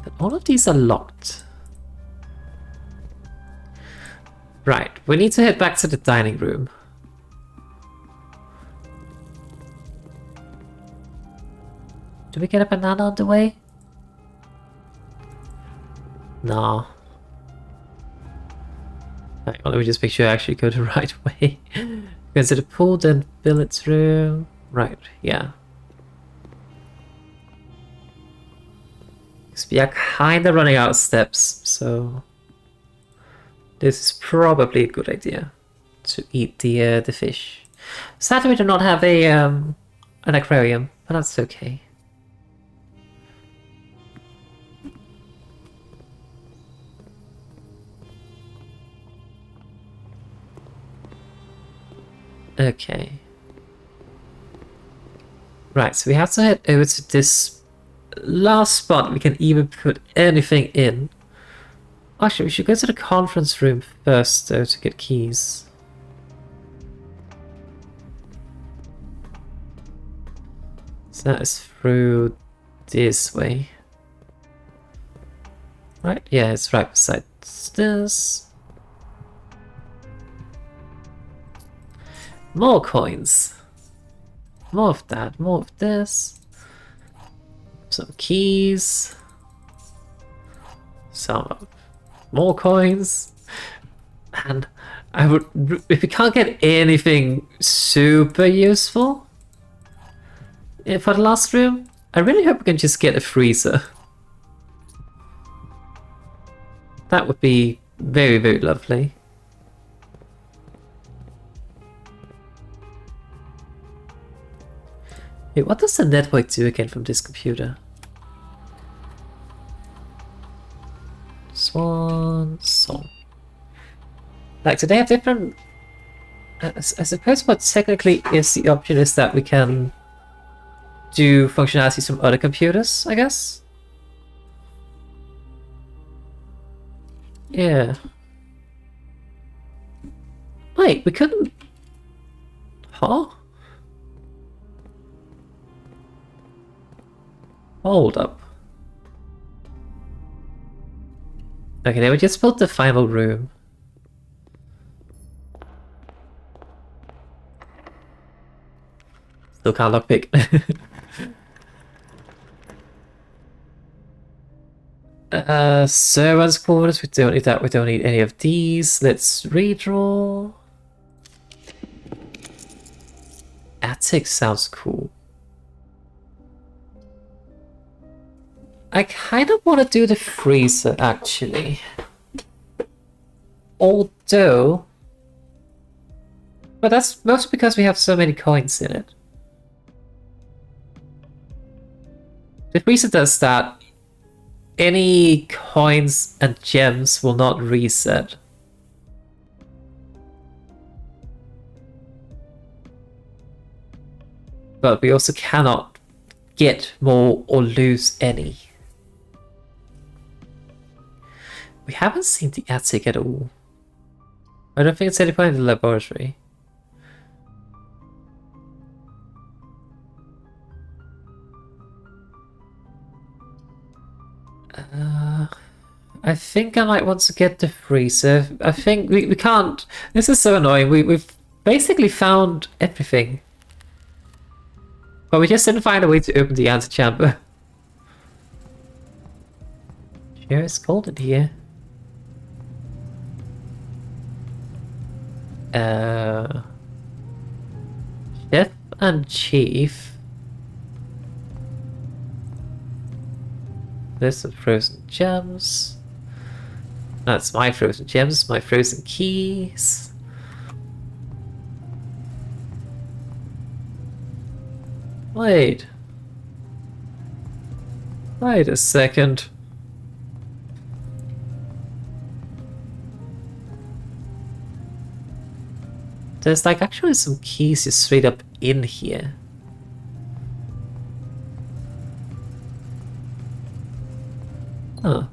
But all of these are locked. Right, we need to head back to the dining room. Do we get a banana on the way? Nah. Hang on, let me just make sure I actually go the right way. Go to the pool, then billiards room. Right, yeah. Because we are kinda running out of steps, so... this is probably a good idea to eat the fish. Sadly, we do not have a an aquarium, but that's okay. Okay. Right, so we have to head over to this last spot we can even put anything in. Actually, we should go to the conference room first, though, to get keys. So that is through this way. Right? Yeah, it's right beside this. More coins. More of that, more of this. Some keys. Some of more coins. And I would, if we can't get anything super useful for the last room, I really hope we can just get a freezer. That would be very, very lovely. Wait, what does the network do again from this computer? Swan song. Like, do they have different... I suppose what technically is the option is that we can do functionalities from other computers, I guess? Yeah. Wait, we couldn't... Huh? Hold up. Okay, then we just built the final room. Still can't lockpick. Servants' quarters, we don't need that, we don't need any of these. Let's redraw. Attic sounds cool. I kind of want to do the freezer, actually. Although... but that's mostly because we have so many coins in it. The freezer does that. Any coins and gems will not reset. But we also cannot get more or lose any. We haven't seen the attic at all. I don't think it's any point in the laboratory. I think I might want to get the freezer. I think we can't... this is so annoying. We've basically found everything. But we just didn't find a way to open the antechamber. Sure, it's cold in here. Chef and Chief. There's some frozen gems. That's my frozen gems, my frozen keys. Wait. Wait a second. There's like actually some keys just straight up in here. Huh.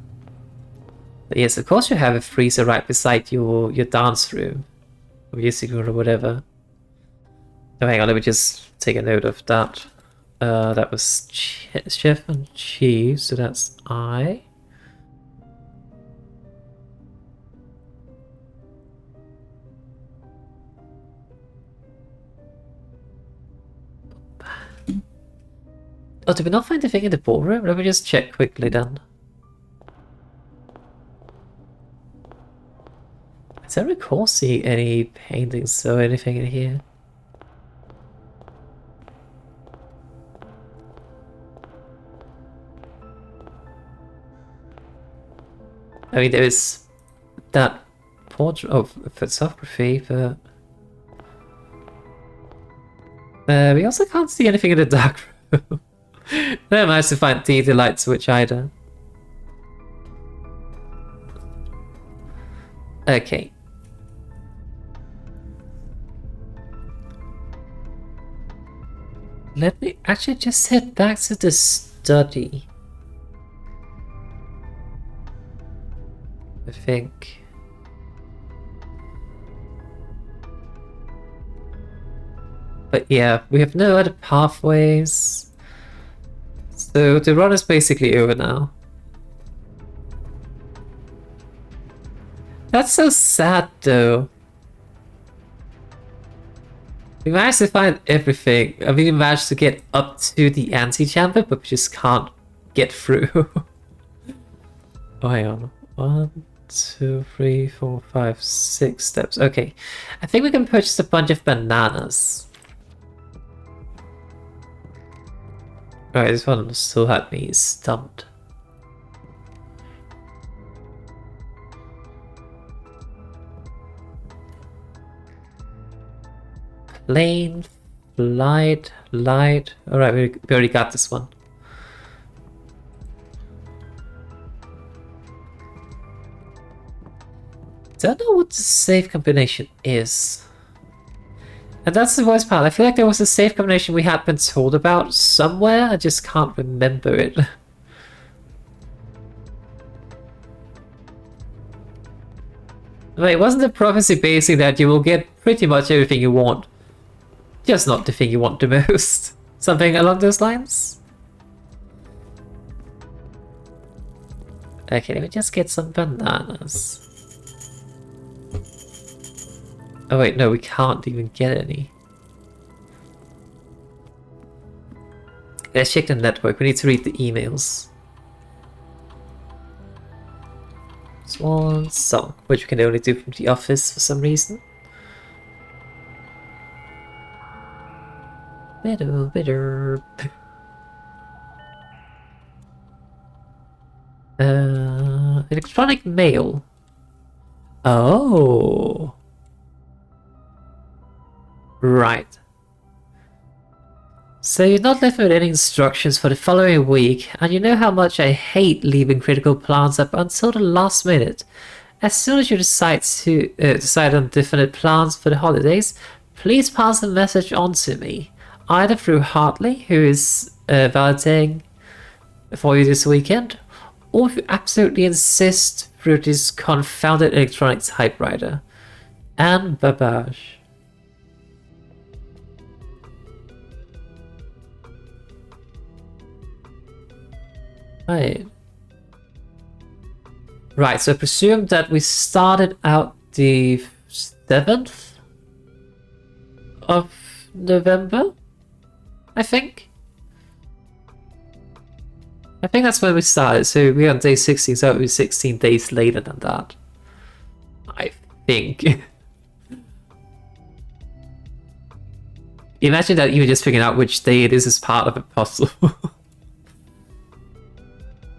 But yes, of course you have a freezer right beside your dance room. Or music room or whatever. Oh, hang on, let me just take a note of that. That was chef and cheese, so that's I. Oh, did we not find the thing in the ballroom? Let me just check quickly then. I don't recall seeing any paintings or anything in here. I mean, there is that portrait of photography, but we also can't see anything in the dark room. I don't manage to find the light switch either. Okay. Let me actually just head back to the study. I think. But yeah, we have no other pathways. So the run is basically over now. That's so sad though. We managed to find everything. I mean, we managed to get up to the antechamber, but we just can't get through. Oh, hang on. 1, 2, 3, 4, 5, 6 steps. Okay. I think we can purchase a bunch of bananas. Alright, this one still had me stumped. Plane, light. Alright, we already got this one. Don't know what the safe combination is. And that's the worst part. I feel like there was a safe combination we had been told about somewhere. I just can't remember it. Wait, wasn't the prophecy basically that you will get pretty much everything you want? Just not the thing you want the most. Something along those lines? Okay, let me just get some bananas. Oh wait, no, we can't even get any. Let's check the network. We need to read the emails. Swan song, which we can only do from the office for some reason. Bitter. Electronic mail. Oh. Right. So you're not left with any instructions for the following week, and you know how much I hate leaving critical plans up until the last minute. As soon as you decide on definite plans for the holidays, please pass the message on to me, either through Hartley, who is validating for you this weekend, or if you absolutely insist, through this confounded electronic typewriter. And Babbage. Right, so I presume that we started out the 7th of November, I think. I think that's when we started, so we're on day 16, so it would be 16 days later than that. I think. Imagine that even just figuring out which day it is part of a puzzle.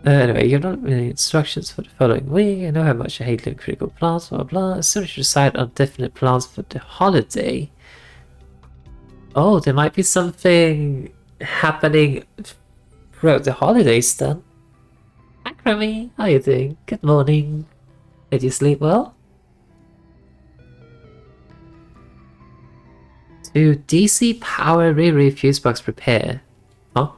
Anyway, you're not really instructions for the following week. I know how much I hate living critical plans, blah blah blah. As soon as you decide on definite plans for the holiday. Oh, there might be something happening throughout the holidays then. Hi Crummy, how you doing? Good morning. Did you sleep well? To DC power rear fuse box repair. Huh?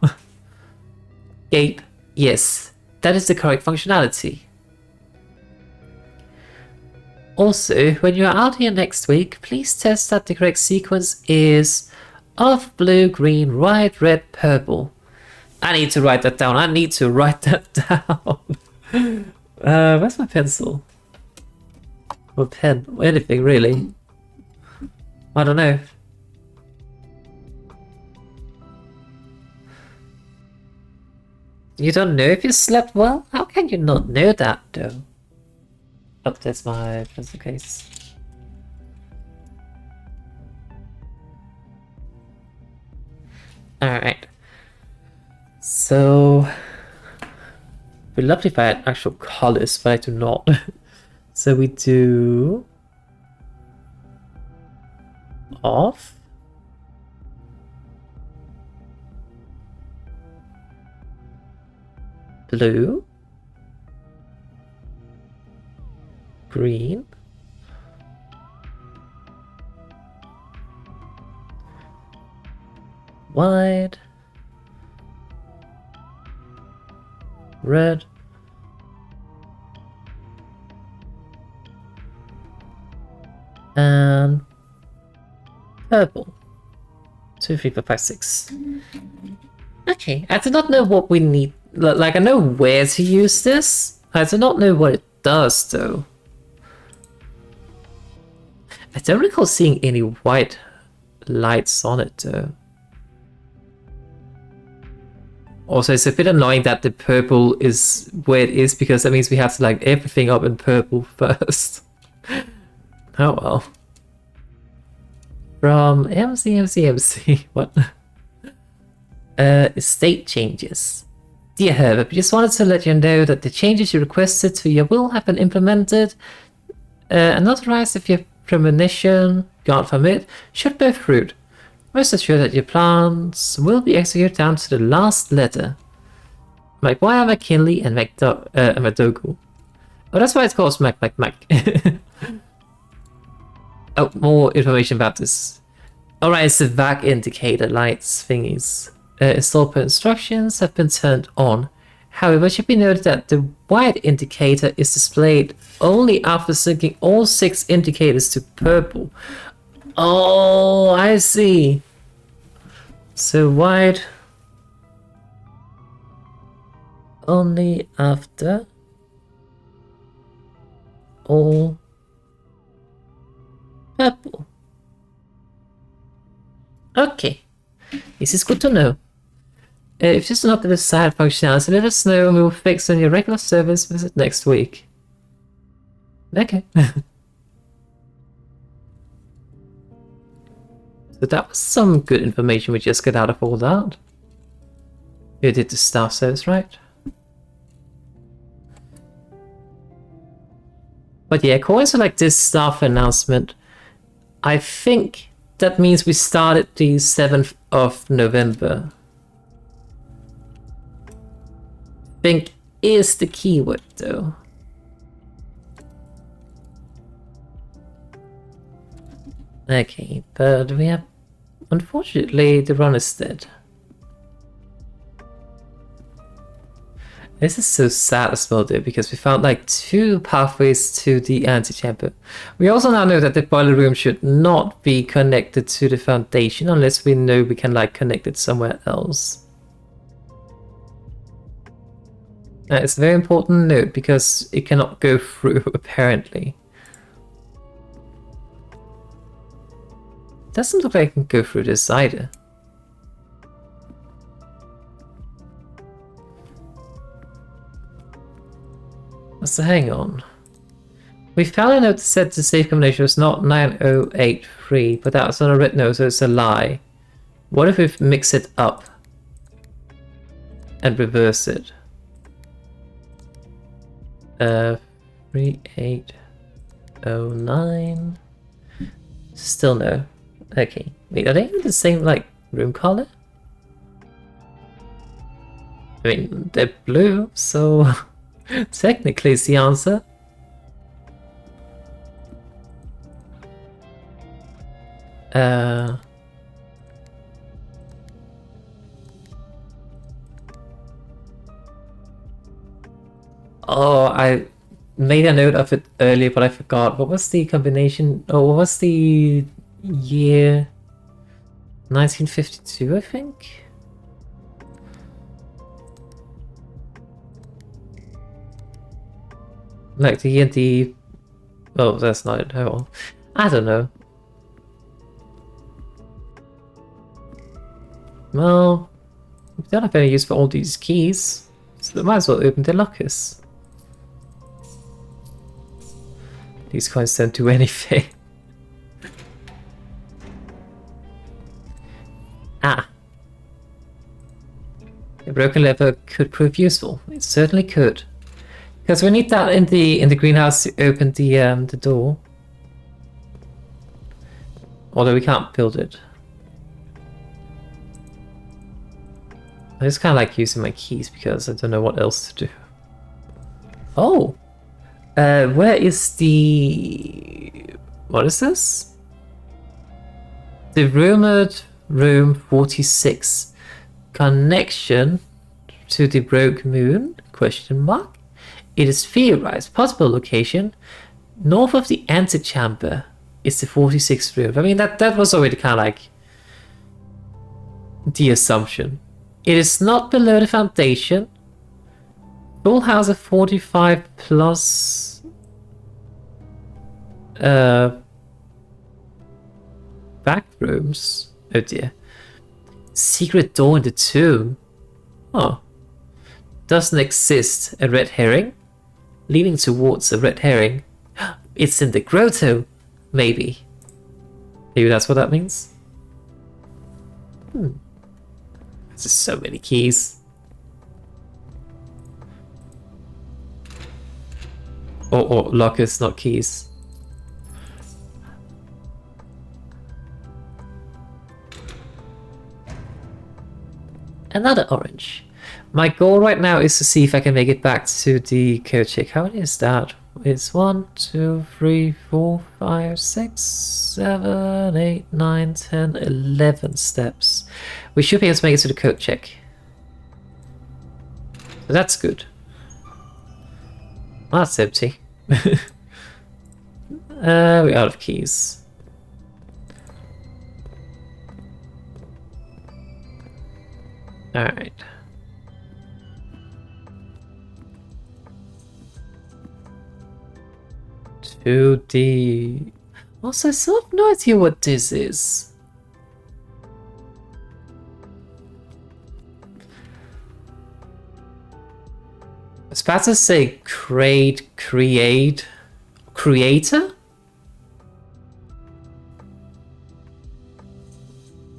Gabe, yes, that is the correct functionality. Also, when you're out here next week, please test that the correct sequence is off, blue, green, white, red, purple. I need to write that down. I need to write that down. Where's my pencil? Or pen? Or anything, really. I don't know. You don't know if you slept well? How can you not know that, though? Oh, that's my pencil case. Alright. So... it'd be lovely if I had actual colors, but I do not. So we do... off. Blue. Green. White. Red. And purple. 2, 3, 4, 5, 6. Okay, I do not know what we need. Like, I know where to use this. I do not know what it does, though. I don't recall seeing any white lights on it, though. Also, it's a bit annoying that the purple is where it is, because that means we have to light everything up in purple first. Oh well. From MC. What? Estate changes. Dear Herbert, we just wanted to let you know that the changes you requested to your will have been implemented and authorized if your premonition, God forbid, should bear fruit. Rest assured that your plans will be executed down to the last letter. McGuire, McKinley, and McDougall. Oh, that's why it's called Mac. Oh, more information about this. Alright, it's the VAC indicator lights thingies. Install per instructions have been turned on. However, it should be noted that the white indicator is displayed only after syncing all 6 indicators to purple. Oh, I see. So white only after all purple. Okay, this is good to know. If this is not the desired functionality, let us know and we will fix on your regular service visit next week. Okay. So that was some good information we just got out of all that. You did the staff service, right? But yeah, according to like this staff announcement, I think that means we started the 7th of November. Think is the keyword though. Okay, but we have... unfortunately, the run is dead. This is so sad as well though, because we found like 2 pathways to the antechamber. We also now know that the boiler room should not be connected to the foundation unless we know we can like connect it somewhere else. It's a very important note because it cannot go through apparently. Doesn't look like I can go through this either. So hang on. We found a note that said the safe combination was not 9083, but that was on a red note, so it's a lie. What if we mix it up and reverse it? 3809. Still no. Okay. Wait, are they in the same like room color? I mean, they're blue, so technically it's the answer. Oh, I made a note of it earlier, but I forgot. What was the combination? Oh, what was the year? 1952, I think? Like the year the... Oh, that's not it. Oh, I don't know. Well, we don't have any use for all these keys, so they might as well open the lockers. These coins don't do anything. Ah. A broken lever could prove useful. It certainly could. Because we need that in the greenhouse to open the door. Although we can't build it. I just kind of like using my keys because I don't know what else to do. Oh! Where is the... What is this? The rumored room 46. Connection to the broke moon? Question mark. It is theorized. Possible location. North of the antechamber is the 46th room. I mean, that was already kind of like the assumption. It is not below the foundation. Full house of 45 plus back rooms. Oh dear. Secret door in the tomb. Oh. Doesn't exist. A red herring? Leaning towards a red herring. It's in the grotto. Maybe. Maybe that's what that means. There's just so many keys. Or lockers, not keys. Another orange. My goal right now is to see if I can make it back to the code check. How many is that? It's 1, 2, 3, 4, 5, 6, 7, 8, 9, 10, 11 steps. We should be able to make it to the code check. So that's good. Well, that's empty. We're out of keys. Alright. To the... Also, I still have no idea what this is. I was about to say creator?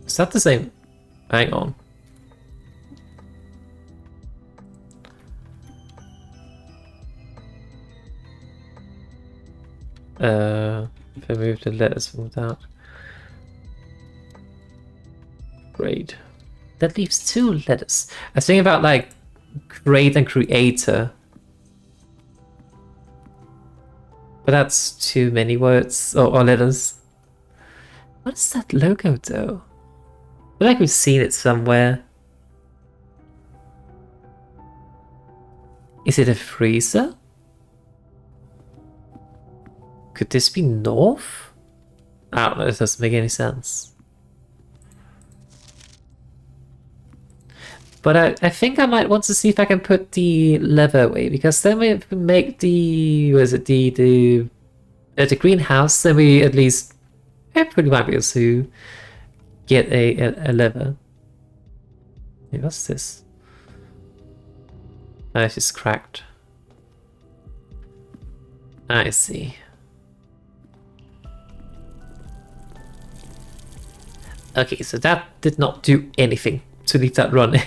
Is that the same? Hang on. If I move the letters from that. Great. That leaves 2 letters. I was thinking about like create and creator. But that's too many words or letters. What is that logo though? I feel like we've seen it somewhere. Is it a freezer? Could this be north? I don't know, it doesn't make any sense. But I think I might want to see if I can put the lever away, because then we make the... what is it? The greenhouse, then we at least... hopefully might be able to get a lever. Hey, what's this? Oh, it's just cracked. I see. Okay, so that did not do anything to leave that running.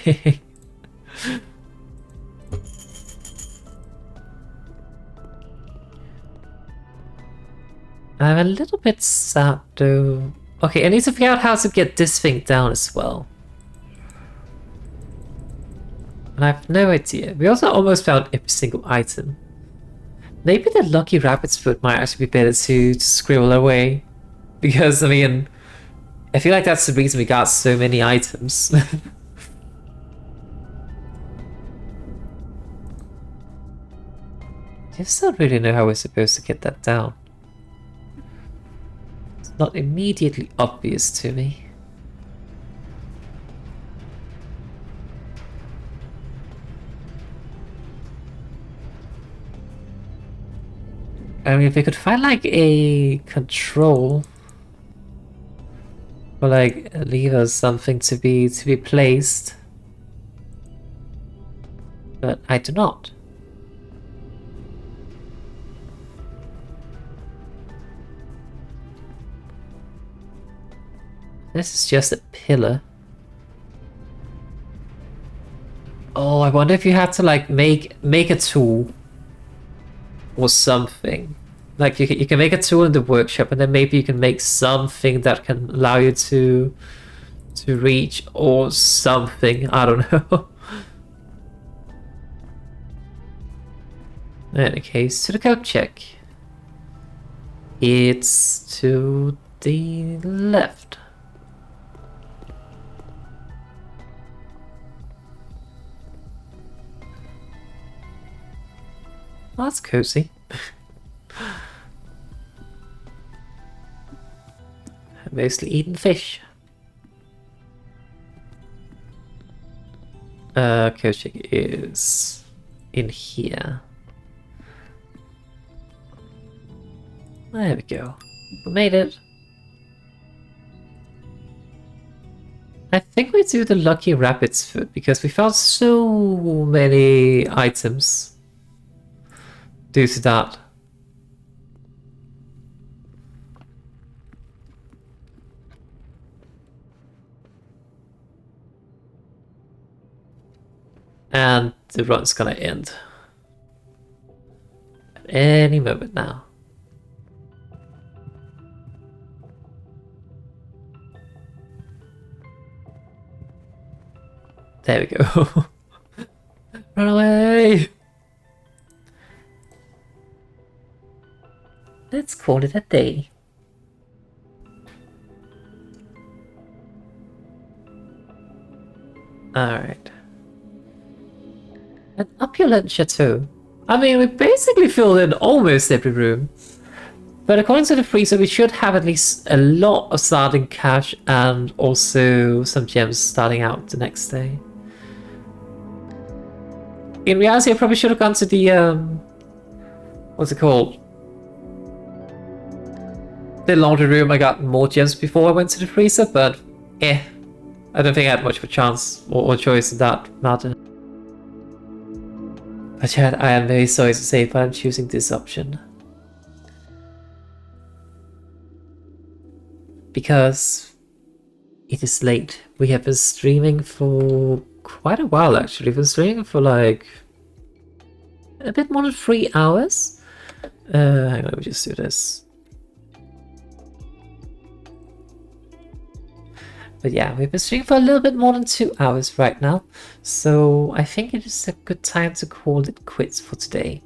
I'm a little bit sad though. Okay, I need to figure out how to get this thing down as well. And I have no idea. We also almost found every single item. Maybe the lucky rabbit's foot might actually be better to scribble away. Because, I mean, I feel like that's the reason we got so many items. I just don't really know how we're supposed to get that down. It's not immediately obvious to me. I mean, if we could find like a control or like a lever or something to be placed, but I do not. This is just a pillar. Oh, I wonder if you had to like make a tool or something. Like you can make a tool in the workshop, and then maybe you can make something that can allow you to reach or something. I don't know. In any case, to the code check. It's to the left. Oh, that's cozy. Mostly eating fish. Code check is in here. There we go. We made it. I think we do the lucky rabbit's foot because we found so many items due to that. And the run's gonna end at any moment now. There we go. Run away! Let's call it a day. Alright. An opulent chateau. I mean, we basically filled in almost every room. But according to the freezer, we should have at least a lot of starting cash and also some gems starting out the next day. In reality, I probably should have gone to the, what's it called? The laundry room. I got more gems before I went to the freezer, but I don't think I had much of a chance or choice in that matter. But Chad, I am very sorry to say, but I'm choosing this option. Because it is late. We have been streaming for quite a while actually. We've been streaming for like a bit more than 3 hours. Hang on, let me just do this. But yeah, we've been streaming for a little bit more than 2 hours right now. So I think it is a good time to call it quits for today.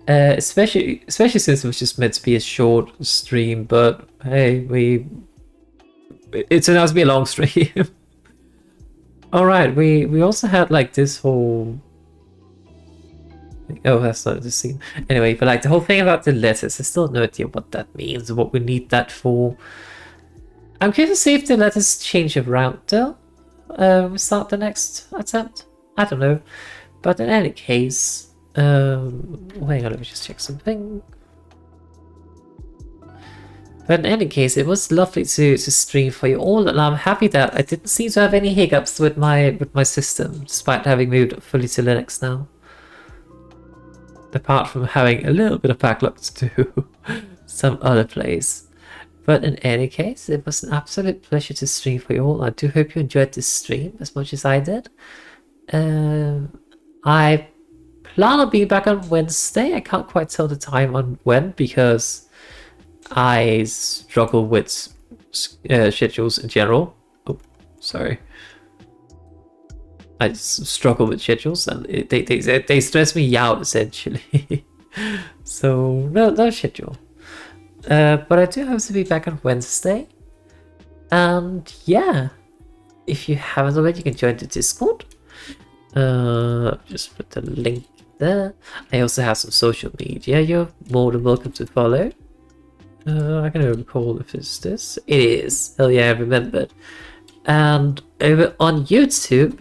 Especially since it was just meant to be a short stream, but hey, it turned out to be a long stream. Alright, we also had like this whole... Oh, that's not the scene. Anyway, but like the whole thing about the letters, I still have no idea what that means or what we need that for. I'm curious to see if the letters change around though. We start the next attempt. I don't know. But in any case, hang on, let me just check something. But in any case, it was lovely to stream for you all, and I'm happy that I didn't seem to have any hiccups with my system, despite having moved fully to Linux now. Apart from having a little bit of backlog to do some other plays. But in any case, it was an absolute pleasure to stream for you all. I do hope you enjoyed this stream as much as I did. I plan on being back on Wednesday. I can't quite tell the time on when because I struggle with schedules in general. Oh, sorry. struggle with schedules, and they stress me out essentially. So no schedule. But I do have to be back on Wednesday, and yeah, if you haven't already, you can join the Discord. Just put the link there. I also have some social media. You're more than welcome to follow. I can recall if it's this. It is. Hell yeah, I remembered. And over on YouTube,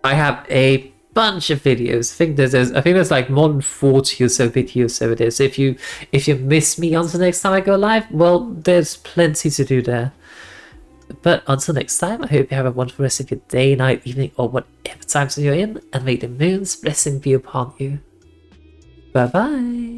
I have a bunch of videos. I think there's like more than 40 or so videos over there. So if you miss me until next time I go live, well, there's plenty to do there. But until next time, I hope you have a wonderful rest of your day, night, evening, or whatever time zone you're in, and may the moon's blessing be upon you. Bye bye.